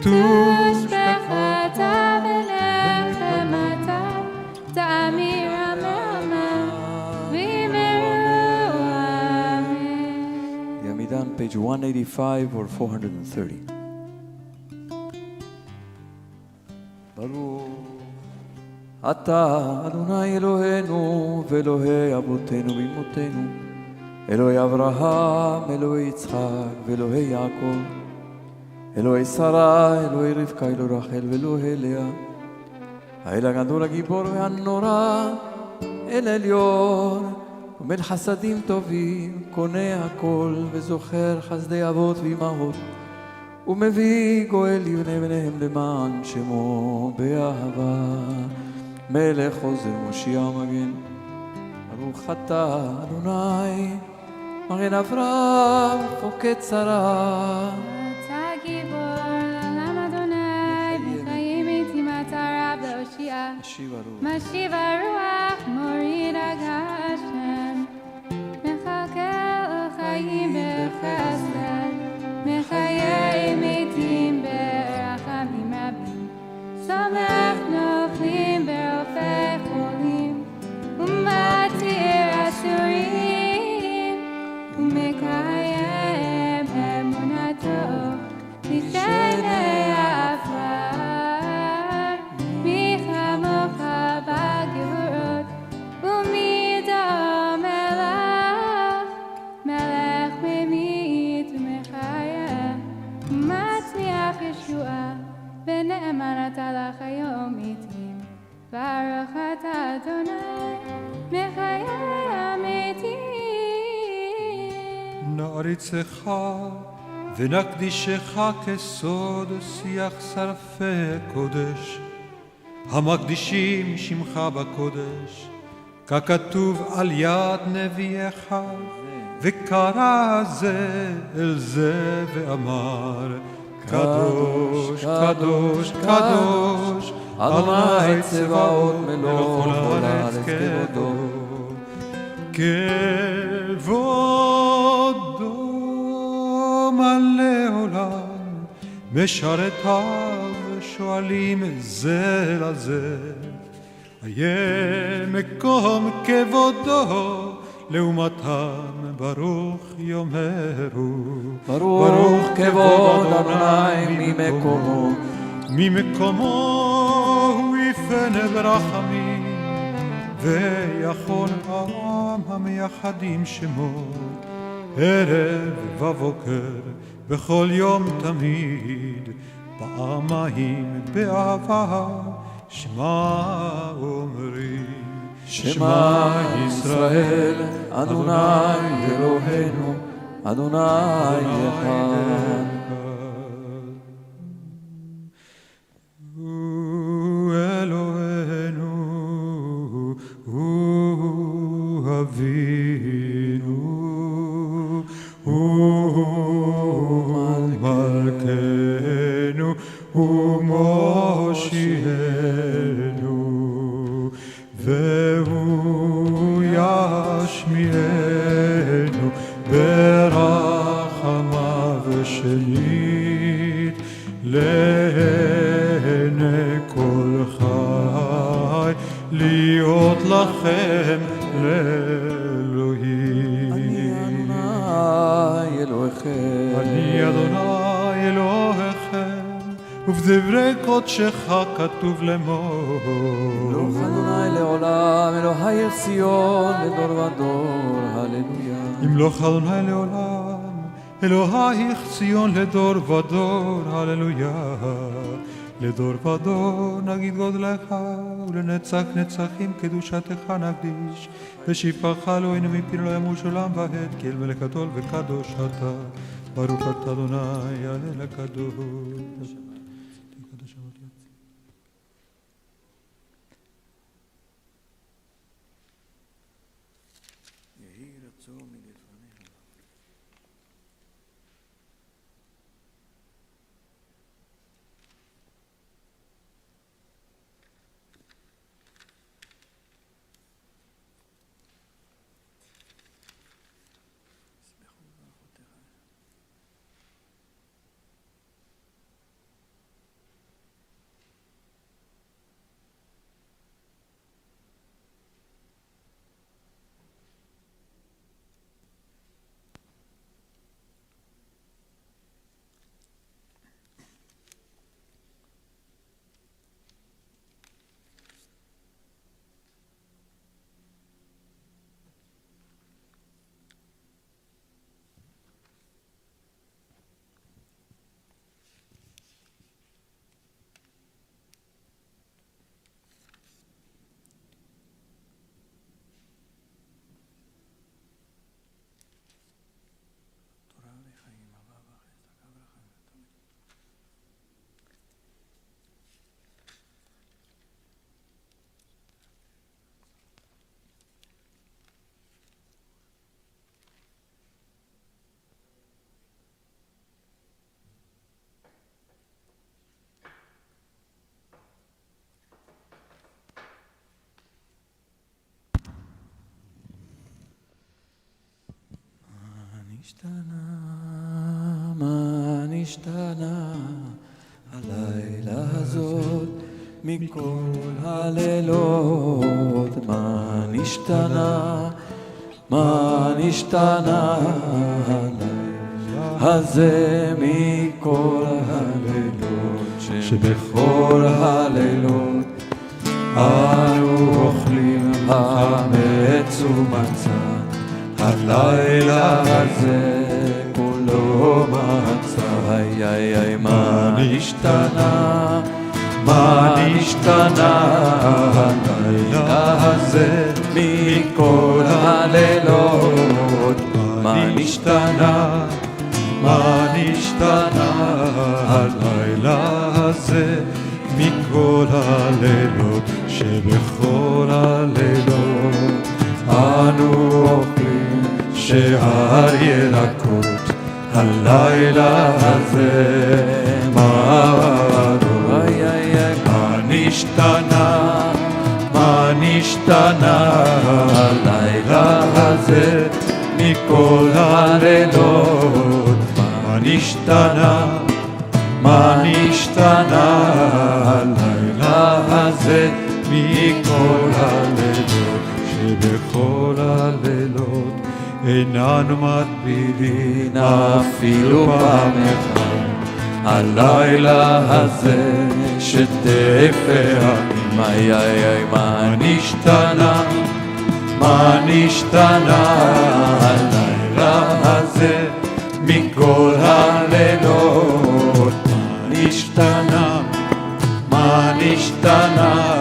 S4: תושבחתה ונחמתה, תאמיר אמן ואמרו אמן.
S1: The Amidan, page 185 or 430. ברוך אתה אדוני אלוהינו ואלוהי אבותינו ואמותינו, אלוהי אברהם, אלוהי יצחק ואלוהי יעקב, אלוהי שרה, אלוהי רבקה, אלוהי רחל ואלוהי לאה, האל הגדול הגיבור והנורא, אל עליון ומל חסדים טובים, קונה הכל וזוכר חסדי אבות ואמהות, ומביא גואל לבני בניהם למען שמו באהבה, מלך עוזר מושיע ומגן. ברוך אתה אדוני מגן אברהם פוקד שרה.
S4: אתה גיבור לעולם אדוני, בחיים איתי מטרה להושיע, משיב הרוח מוריד הגשם, מחכה חיים בחסד, מחיי מתים ברחמים רבים, סומך נופלים ברופא חולים, ומתיר אסורים, ומקיים אמונתו לשני עפר, מי כמוך בגבורות ומי דומה לך, מלך ממית ומחיה ומצמיח ישועה, ונאמן אתה לך היום איתי, ברוך אתה אדוני מחיי המתים.
S2: נעריצך ונקדישך כסוד שיח שרפי קודש, המקדישים שמך בקודש, ככתוב על יד נביאך, וקרא זה אל זה ואמר, קדוש, קדוש, קדוש, אדוני צבאות מלוך כל הארץ כבודו. כבודו מלא עולם, משרתיו שואלים זה לזה, היה מקום כבודו לעומתם ברוך יאמרו.
S1: ברוך כבוד אדוני ממקומו,
S2: ממקומו הוא יפנה ברחמים, ויכון עם המייחדים שמו ערב ובוקר בכל יום תמיד פעמיים באהבה שמע אומרים
S1: שמע ישראל אדוני אלוהינו אדוני אחד
S2: אלוהינו הוא אבינו הוא מלכנו הוא מושיענו והוא ישמיענו ברחמיו שנית לעיני כל חי להיות לכם לאלוהים.
S1: אני אדוני אלוהיכם
S2: אני אדוני אלוהיכם ובדברי קודשך כתוב לאמור
S1: ברוך אדוני לעולם אלוהי ציון לדור ודור הללויה
S2: ימלוך אדוני לעולם אלוהיך ציון לדור ודור הללויה לדור ודור נגיד גודלך ולנצח נצחים קדושתך נקדיש ושבחך אלוהינו מפינו לא ימוש עולם ועד כי אל מלך גדול וקדוש אתה ברוך אתה אדוני הלל הקדוש.
S1: מה נשתנה הלילה הזאת מכל הלילות מה נשתנה הלילה הזה מכל הלילות שבכל הלילות אנו אוכלים חמץ ומצה הלילה הזה כולו מצה מה נשתנה הלילה הזה מכל הלילות מה נשתנה
S2: הלילה הזה מכל הלילות שבכל הלילות אנו אוכלים שאר ירקות הלילה הזה מה נשתנה הלילה הזה מכל הלילות מה נשתנה הלילה הזה מכל הלילות שבכל הלילות איננו מטבילים אפילו פעם אחת הלילה הזה שתי פעמים מה נשתנה מה נשתנה הלילה הזה מכל הלילות? מה נשתנה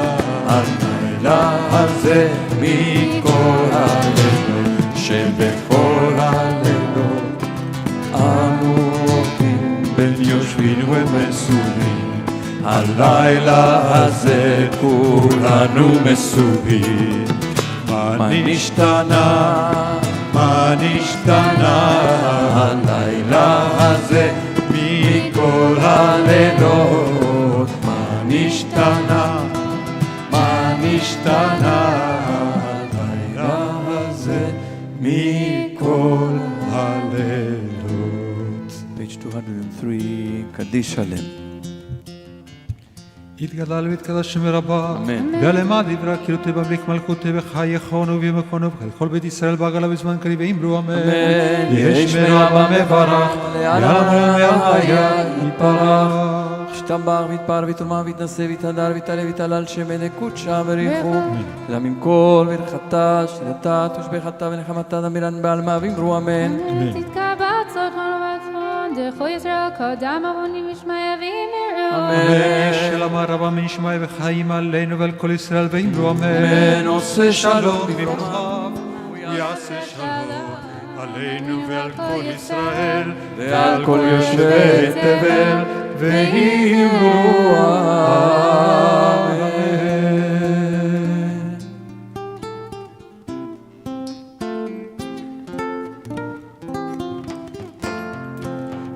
S2: הלילה הזה מכל הלילות? שבכל הלילות אנו עובדים בין יושבים ומסורים, הלילה הזה כולנו מסורים. מה נשתנה הלילה הזה מכל הלילות? מה נשתנה הלילה הזה מכל הלילות?
S1: Page 203, קדיש שלם.
S2: יתגדל ויתקדש שם רבה,
S1: אמן.
S2: ולמד דברי קהילותי בבליק מלכותי וחייכונו וימכונו כל בית ישראל בעגלה בזמן קריב ואמרו אמן. יש מרבה מברך, לעולם היה יתברך.
S1: ישתבח ויתפאר ויתרומה ויתנשא ויתהדר ויתעלה ויתהלל שמי קודשה בריחו. גם עם כל ברכתה, שתילתה, תושבחתה ונחמתה דמירן בעלמה ואמרו אמן.
S4: תתקבץ עוד חלום דרכו ישראל קדם אבונים ישמעיה וימרו
S2: אמן. שלמה רבה מנשמעיה וחיים עלינו ועל כל ישראל ואמרו אמן.
S1: עושה שלום
S2: במקומך יעשה שלום עלינו ועל כל ישראל
S1: ועל כל יושבי תבל ואמרו אמן.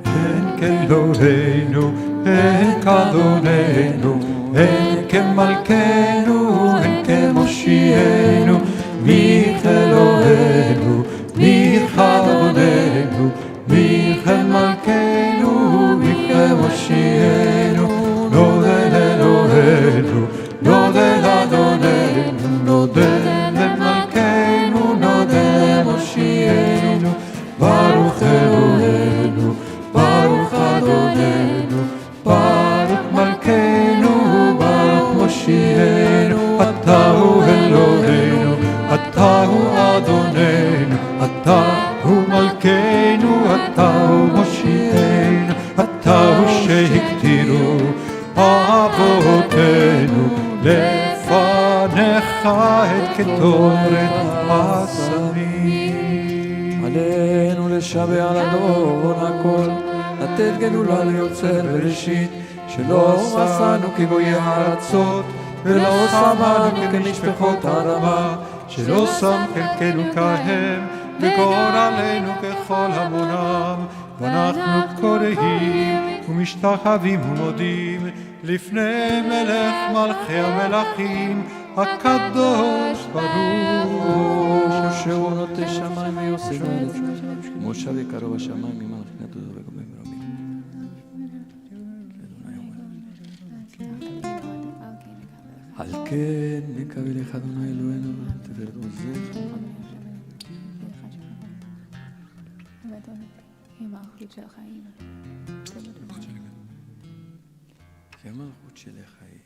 S2: אין כאלוהינו, אין כאדוננו, אין כמלכנו, אין כמושיענו, מי כאלוהינו, מי כאדוננו, מי כמלכנו, מי כמושיענו, נודה לאלוהינו, נודה לאדוננו, נודה למלכנו, נודה למושיענו, ברוך אלוהינו, ברוך אדוננו, ברוך מלכנו, ברוך מושיענו. אתה הוא אלוהינו, אתה הוא אדוננו, אתה הוא מלכנו, אתה הוא מושיענו, אתה הוא שהקטירו אבותינו לפניך את קטורת השמים.
S1: עלינו לשבח לדור הכל, לתת גדולה ליוצר בראשית, שלא עשנו כגויי הארצות, ולא שמנו כמשפחות הרמה,
S2: שלא שם חלקנו כהם, וגורלנו ככל המונם. ואנחנו קוראים ומשתחווים ומודים לפני מלך מלכי המלכים, הקדוש ברוך
S1: שהוא נוטה שמיים ויוסף הארץ, כמו שווה קרוב השמיים ממלך נתודו וגובה מרבים. על כן נקווה לך אדוני אלוהינו תפארת עוזך. כמלכות שלך היא.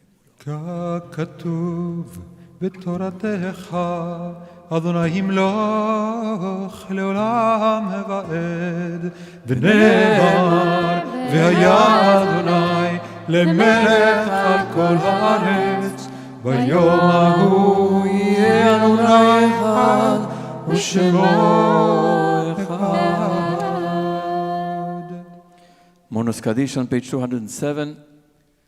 S2: ככתוב בתורתך, אדוני ימלוך לעולם ועד, ונאמר והיה אדוני למלך על כל הארץ, ביום ההוא יהיה אדוני אחד ושמו אחד.
S1: Monos Kaddish on page 207.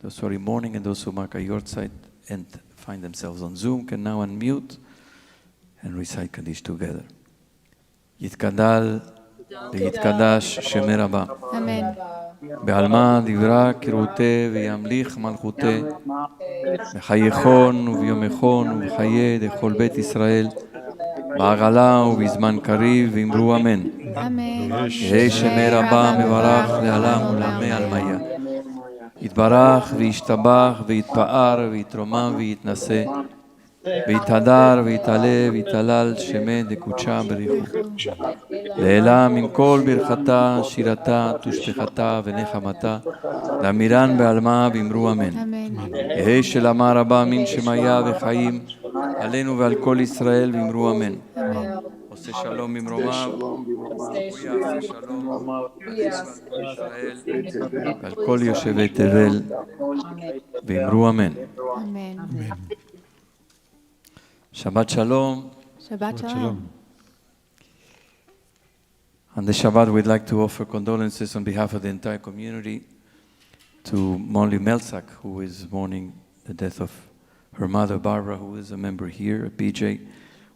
S1: Those who are in mourning and those who mark a yortzeit and find themselves on Zoom can now unmute and recite Kaddish together. יתגדל ויתקדש שמי רבה.
S4: אמן.
S1: בעלמא דברה קראותי וימליך מלכותי, בחייכון וביומכון ובחיי דכל בית ישראל, בעגלה ובזמן קריב ואמרו אמן.
S4: אמן.
S1: יהי שמי רבה מברך לעולם ולעמי עלמיה. יתברך וישתבח ויתפאר ויתרומם ויתנשא, ויתהדר ויתעלה ויתהלל שמי דקודשה בריחו. לעילם עם כל ברכתה, שירתה, תושבחתה ונחמתה, לאמירן בעלמה ואמרו אמן. יהי שלמה רבה מן שמיה וחיים, עלינו ועל כל ישראל ואמרו אמן. עושה שלום במרומיו, ויעשה שלום עלינו ועל כל ישראל ועל כל יושבי תבל ואמרו אמן.
S4: Amen.
S1: Shabbat Shalom.
S4: Shabbat Shalom.
S1: On the Shabbat, we'd like to offer condolences on behalf of the entire community to Molly Melzak, who is mourning the death of her mother, Barbara, who is a member here at BJ.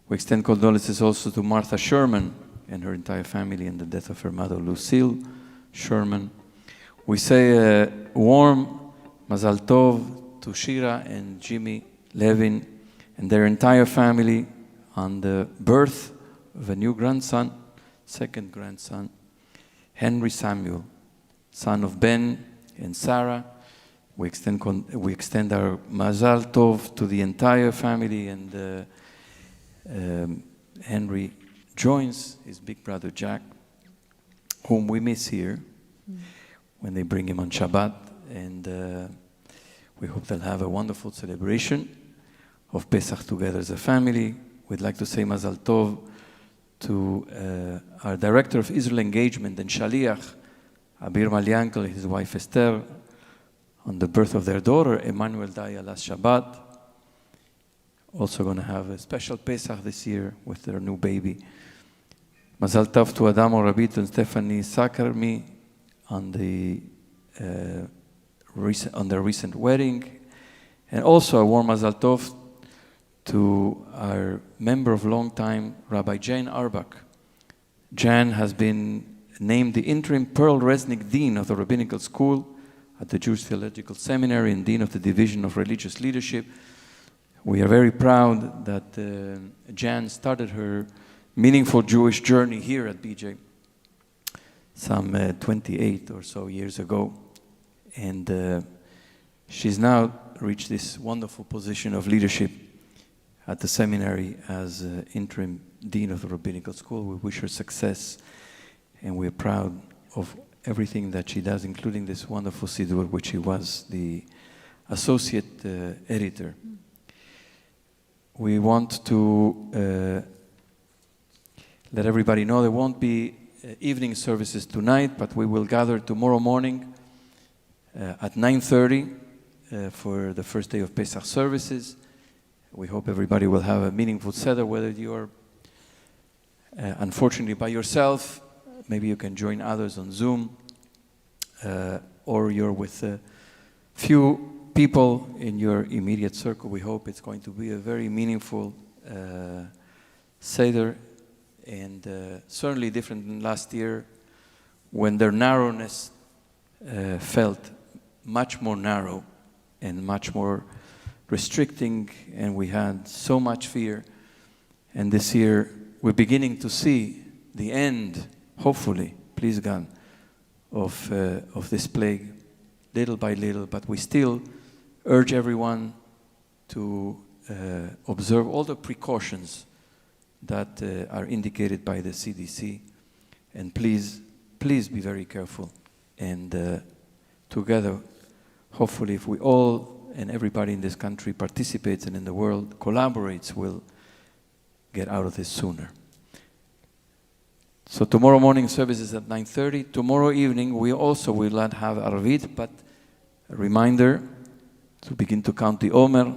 S1: We extend condolences also to Martha Sherman and her entire family in the death of her mother, Lucille Sherman. We say a warm Mazal Tov to Shira and Jimmy Levin and their entire family on the birth of a new grandson, second grandson, Henry Samuel, son of Ben and Sarah. We extend our Mazal Tov to the entire family, and Henry joins his big brother Jack, whom we miss here when they bring him on Shabbat, and we hope they'll have a wonderful celebration of Pesach together as a family. We'd like to say Mazal Tov to our Director of Israel Engagement and Shaliach, Abir Malyankel, and his wife Esther, on the birth of their daughter, Emmanuel Daya, last Shabbat. Also going to have a special Pesach this year with their new baby. Mazal Tov to Adamo Rabit and Stephanie Sakarmi on their recent wedding. And also a warm Mazal Tov to our member of long time, Rabbi Jan Arbach. Jan has been named the interim Pearl Resnick Dean of the Rabbinical School at the Jewish Theological Seminary and Dean of the Division of Religious Leadership. We are very proud that Jan started her meaningful Jewish journey here at BJ some 28 or so years ago. And she's now reached this wonderful position of leadership at the seminary as interim dean of the Rabbinical School. We wish her success, and we're proud of everything that she does, including this wonderful Siddur, which she was the associate editor. We want to let everybody know there won't be evening services tonight, but we will gather tomorrow morning at 9:30 for the first day of Pesach services. We hope everybody will have a meaningful seder, whether you're unfortunately by yourself, maybe you can join others on Zoom, or you're with a few people in your immediate circle. We hope it's going to be a very meaningful seder, and certainly different than last year, when their narrowness felt much more narrow and much more restricting, and we had so much fear. And this year we're beginning to see the end, hopefully, please God, of this plague, little by little. But we still urge everyone to observe all the precautions that are indicated by the CDC, and please be very careful. And together, hopefully, if we all and everybody in this country participates and in the world collaborates, we'll get out of this sooner. So tomorrow morning service is at 9:30. Tomorrow evening we also will not have Arvit, but a reminder to begin to count the Omer.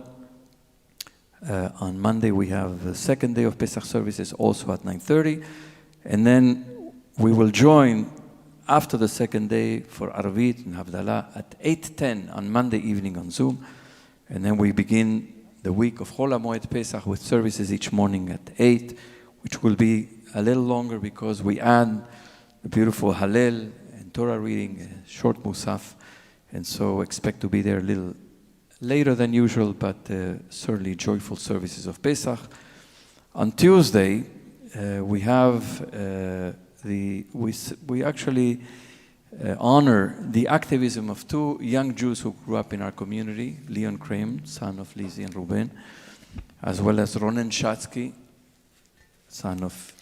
S1: On Monday we have the second day of Pesach services also at 9:30. And then we will join after the second day for Arvit and Havdalah at 8:10 on Monday evening on Zoom. And then we begin the week of Chol HaMoed Pesach with services each morning at 8, which will be a little longer because we add the beautiful Hallel and Torah reading, a short Musaf. And so expect to be there a little later than usual, but certainly joyful services of Pesach. On Tuesday, we have we actually honor the activism of two young Jews who grew up in our community, Leon Krem, son of Lizzie and Ruben, as well as Ronen Shatsky, son of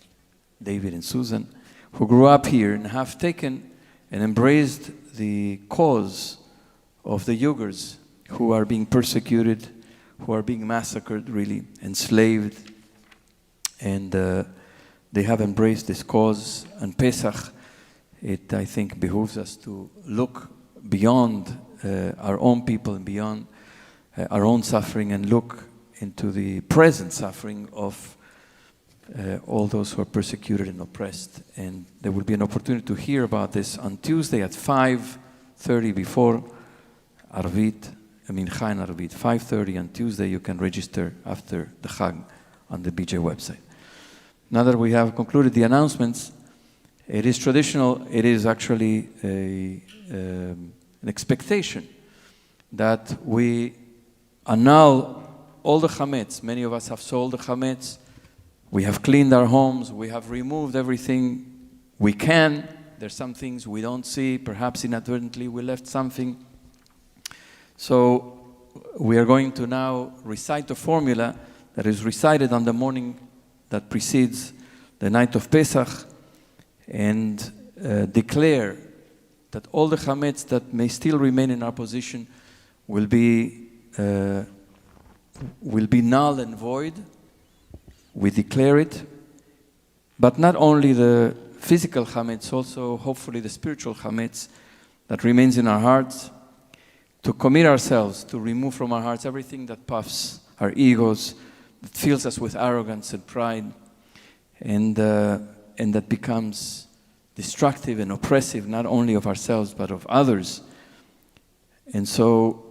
S1: David and Susan, who grew up here and have taken and embraced the cause of the Uyghurs who are being persecuted, who are being massacred, really, enslaved. And they have embraced this cause. And Pesach, it, I think, behooves us to look beyond our own people and beyond our own suffering and look into the present suffering of all those who are persecuted and oppressed. And there will be an opportunity to hear about this on Tuesday at 5:30 before Arvit, Mincha and Arvit. 5:30 on Tuesday. You can register after the Chag on the BJ website. Now that we have concluded the announcements, it is traditional, it is actually an expectation that we annul all the chametz. Many of us have sold the chametz. We have cleaned our homes. We have removed everything we can. There's some things we don't see. Perhaps inadvertently we left something. So we are going to now recite the formula that is recited on the morning that precedes the night of Pesach and declare that all the chametz that may still remain in our possession will be null and void. We declare it, but not only the physical chametz, also hopefully the spiritual chametz that remains in our hearts, to commit ourselves to remove from our hearts everything that puffs our egos, that fills us with arrogance and pride, and that becomes destructive and oppressive not only of ourselves but of others. And so,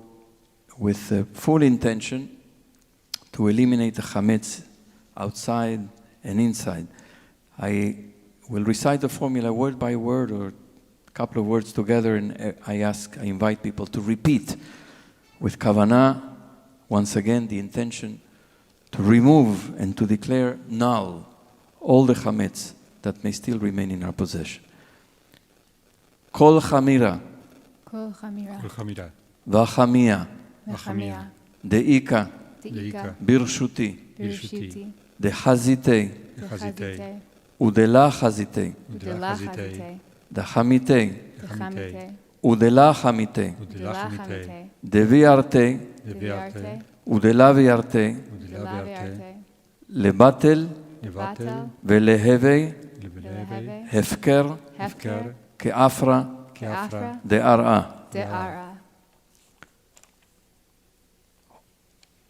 S1: with the full intention to eliminate the chametz outside and inside, I will recite the formula word by word or a couple of words together, and I invite people to repeat with kavanah, once again, the intention to remove and to declare null all the chametz that may still remain in our possession. Kol chamira,
S4: Kol chamira,
S1: v'chamia,
S4: v'chamia,
S1: de'ika, birshuti,
S4: birshiti,
S1: dechazitei,
S4: v'chazitei,
S1: udelachazitei,
S4: udelachazitei,
S1: dechamitei,
S4: v'chamitei,
S1: udelachamitei,
S4: udelachamite,
S1: deviartei,
S4: deviarte,
S1: udelaviartei,
S4: udelaviarte,
S1: lebatel,
S4: batel,
S1: velehevei,
S4: veleheve,
S1: hefker,
S4: hefker,
S1: keafra,
S4: keafra,
S1: de'ara.
S4: de'ara.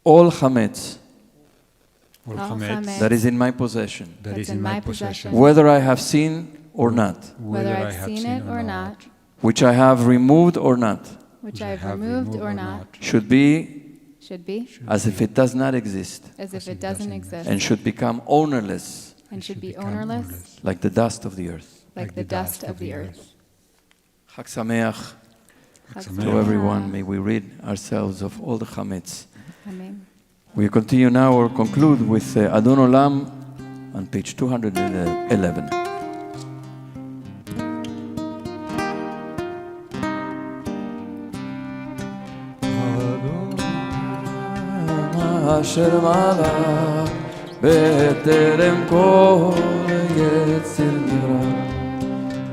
S1: All chametz
S4: All chametz
S1: that is in my possession,
S4: that's in my possession,
S1: whether I have seen or not,
S4: whether I've seen it or not,
S1: which I have removed or not,
S4: which I've removed or not,
S1: should be
S4: as
S1: if it does not exist,
S4: as if it doesn't exist,
S1: and should become ownerless,
S4: and should be ownerless,
S1: like the dust of the earth.
S4: like the dust of the earth.
S1: Chag Sameach to everyone. May we rid ourselves of all the chametz.
S4: Amen.
S1: We continue now or conclude with Adon Olam on page 211. אשר מלך בטרם כל יציר נברא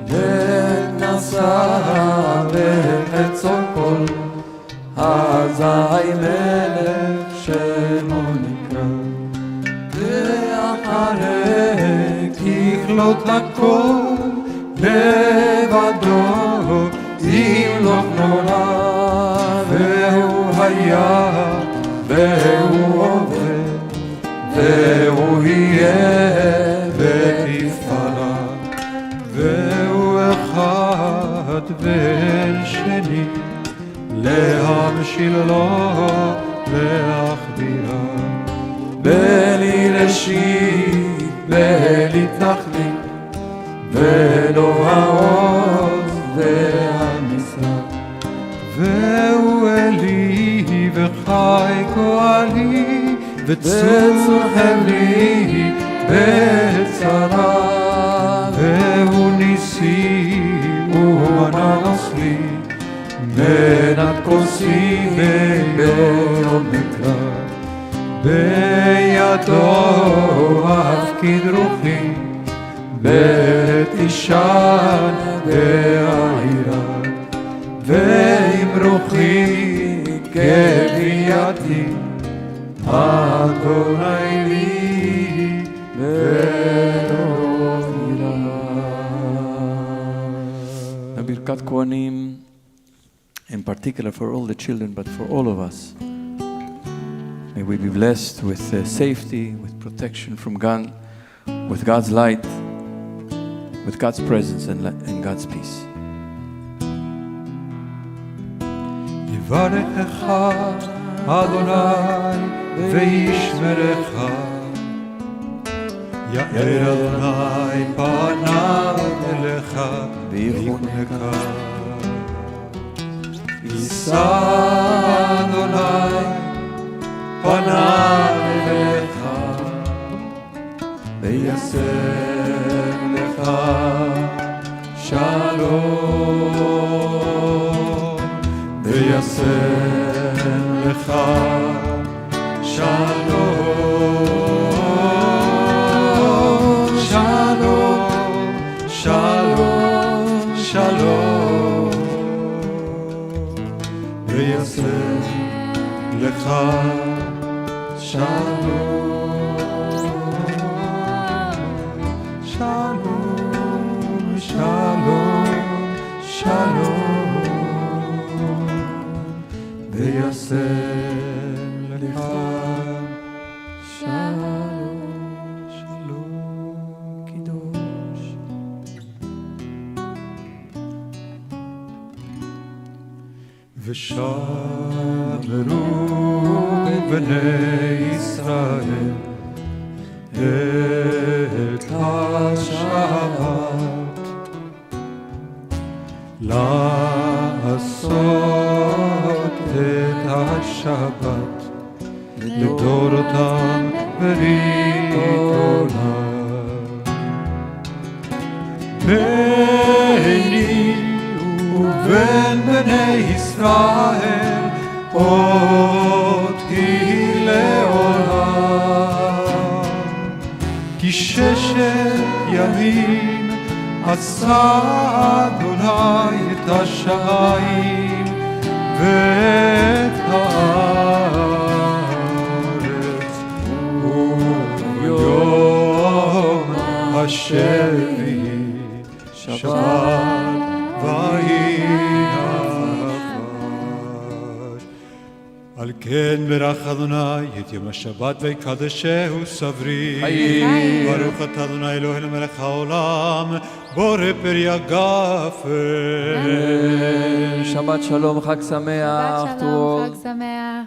S1: ונשא בחצו כל אזי מלך שמו נקרא ואחרי ככלות הכל לבדו ימלוך נורא והוא היה והוא עובד, והוא יהיה ותפארה, והוא אחד ואין שני, להמשיל לו להכבירה. בלי ראשית, בלי תכלית, ולא העוז והמשרה. והוא אלי וחי גואלי וצור חבלי בצרה והוא ניסי ומנוס לי מנת כוסי ביום מקרא בידו הפקיד רוחי בתישן בעירה ועם רוחי כביאתי Birkat Kohanim, in particular for all the children, but for all of us. May we be blessed with safety, with protection from God, with God's light, with God's presence and God's peace.
S2: יברכך אדוני וישמרך, יאר אדוני פניו אליך ויחונך, יישא אדוני פניו אליך וישם לך שלום, וישם לך שלום, שלום, שלום, שלום, וישם לך שלום, שלום, שלום, שלום, וישם לך שלום, שלום, קידוש. ושמרו בני ישראל את השבת, לעשות את השבת לדורותם ברית עולם. ביני ובין בני ישראל עוד היא לעולם, כי 6 ימים עשה אדוני את השמיים ואת הארץ, וביום השביעי שבת ויהי נחש. על כן ברך אדוני את יום השבת ויקדשהו סברי. ברוך אתה אדוני אלוהינו מלך העולם, בורא פרי הגפן.
S1: שבת שלום, חג שמח.
S4: שבת שלום, חג שמח.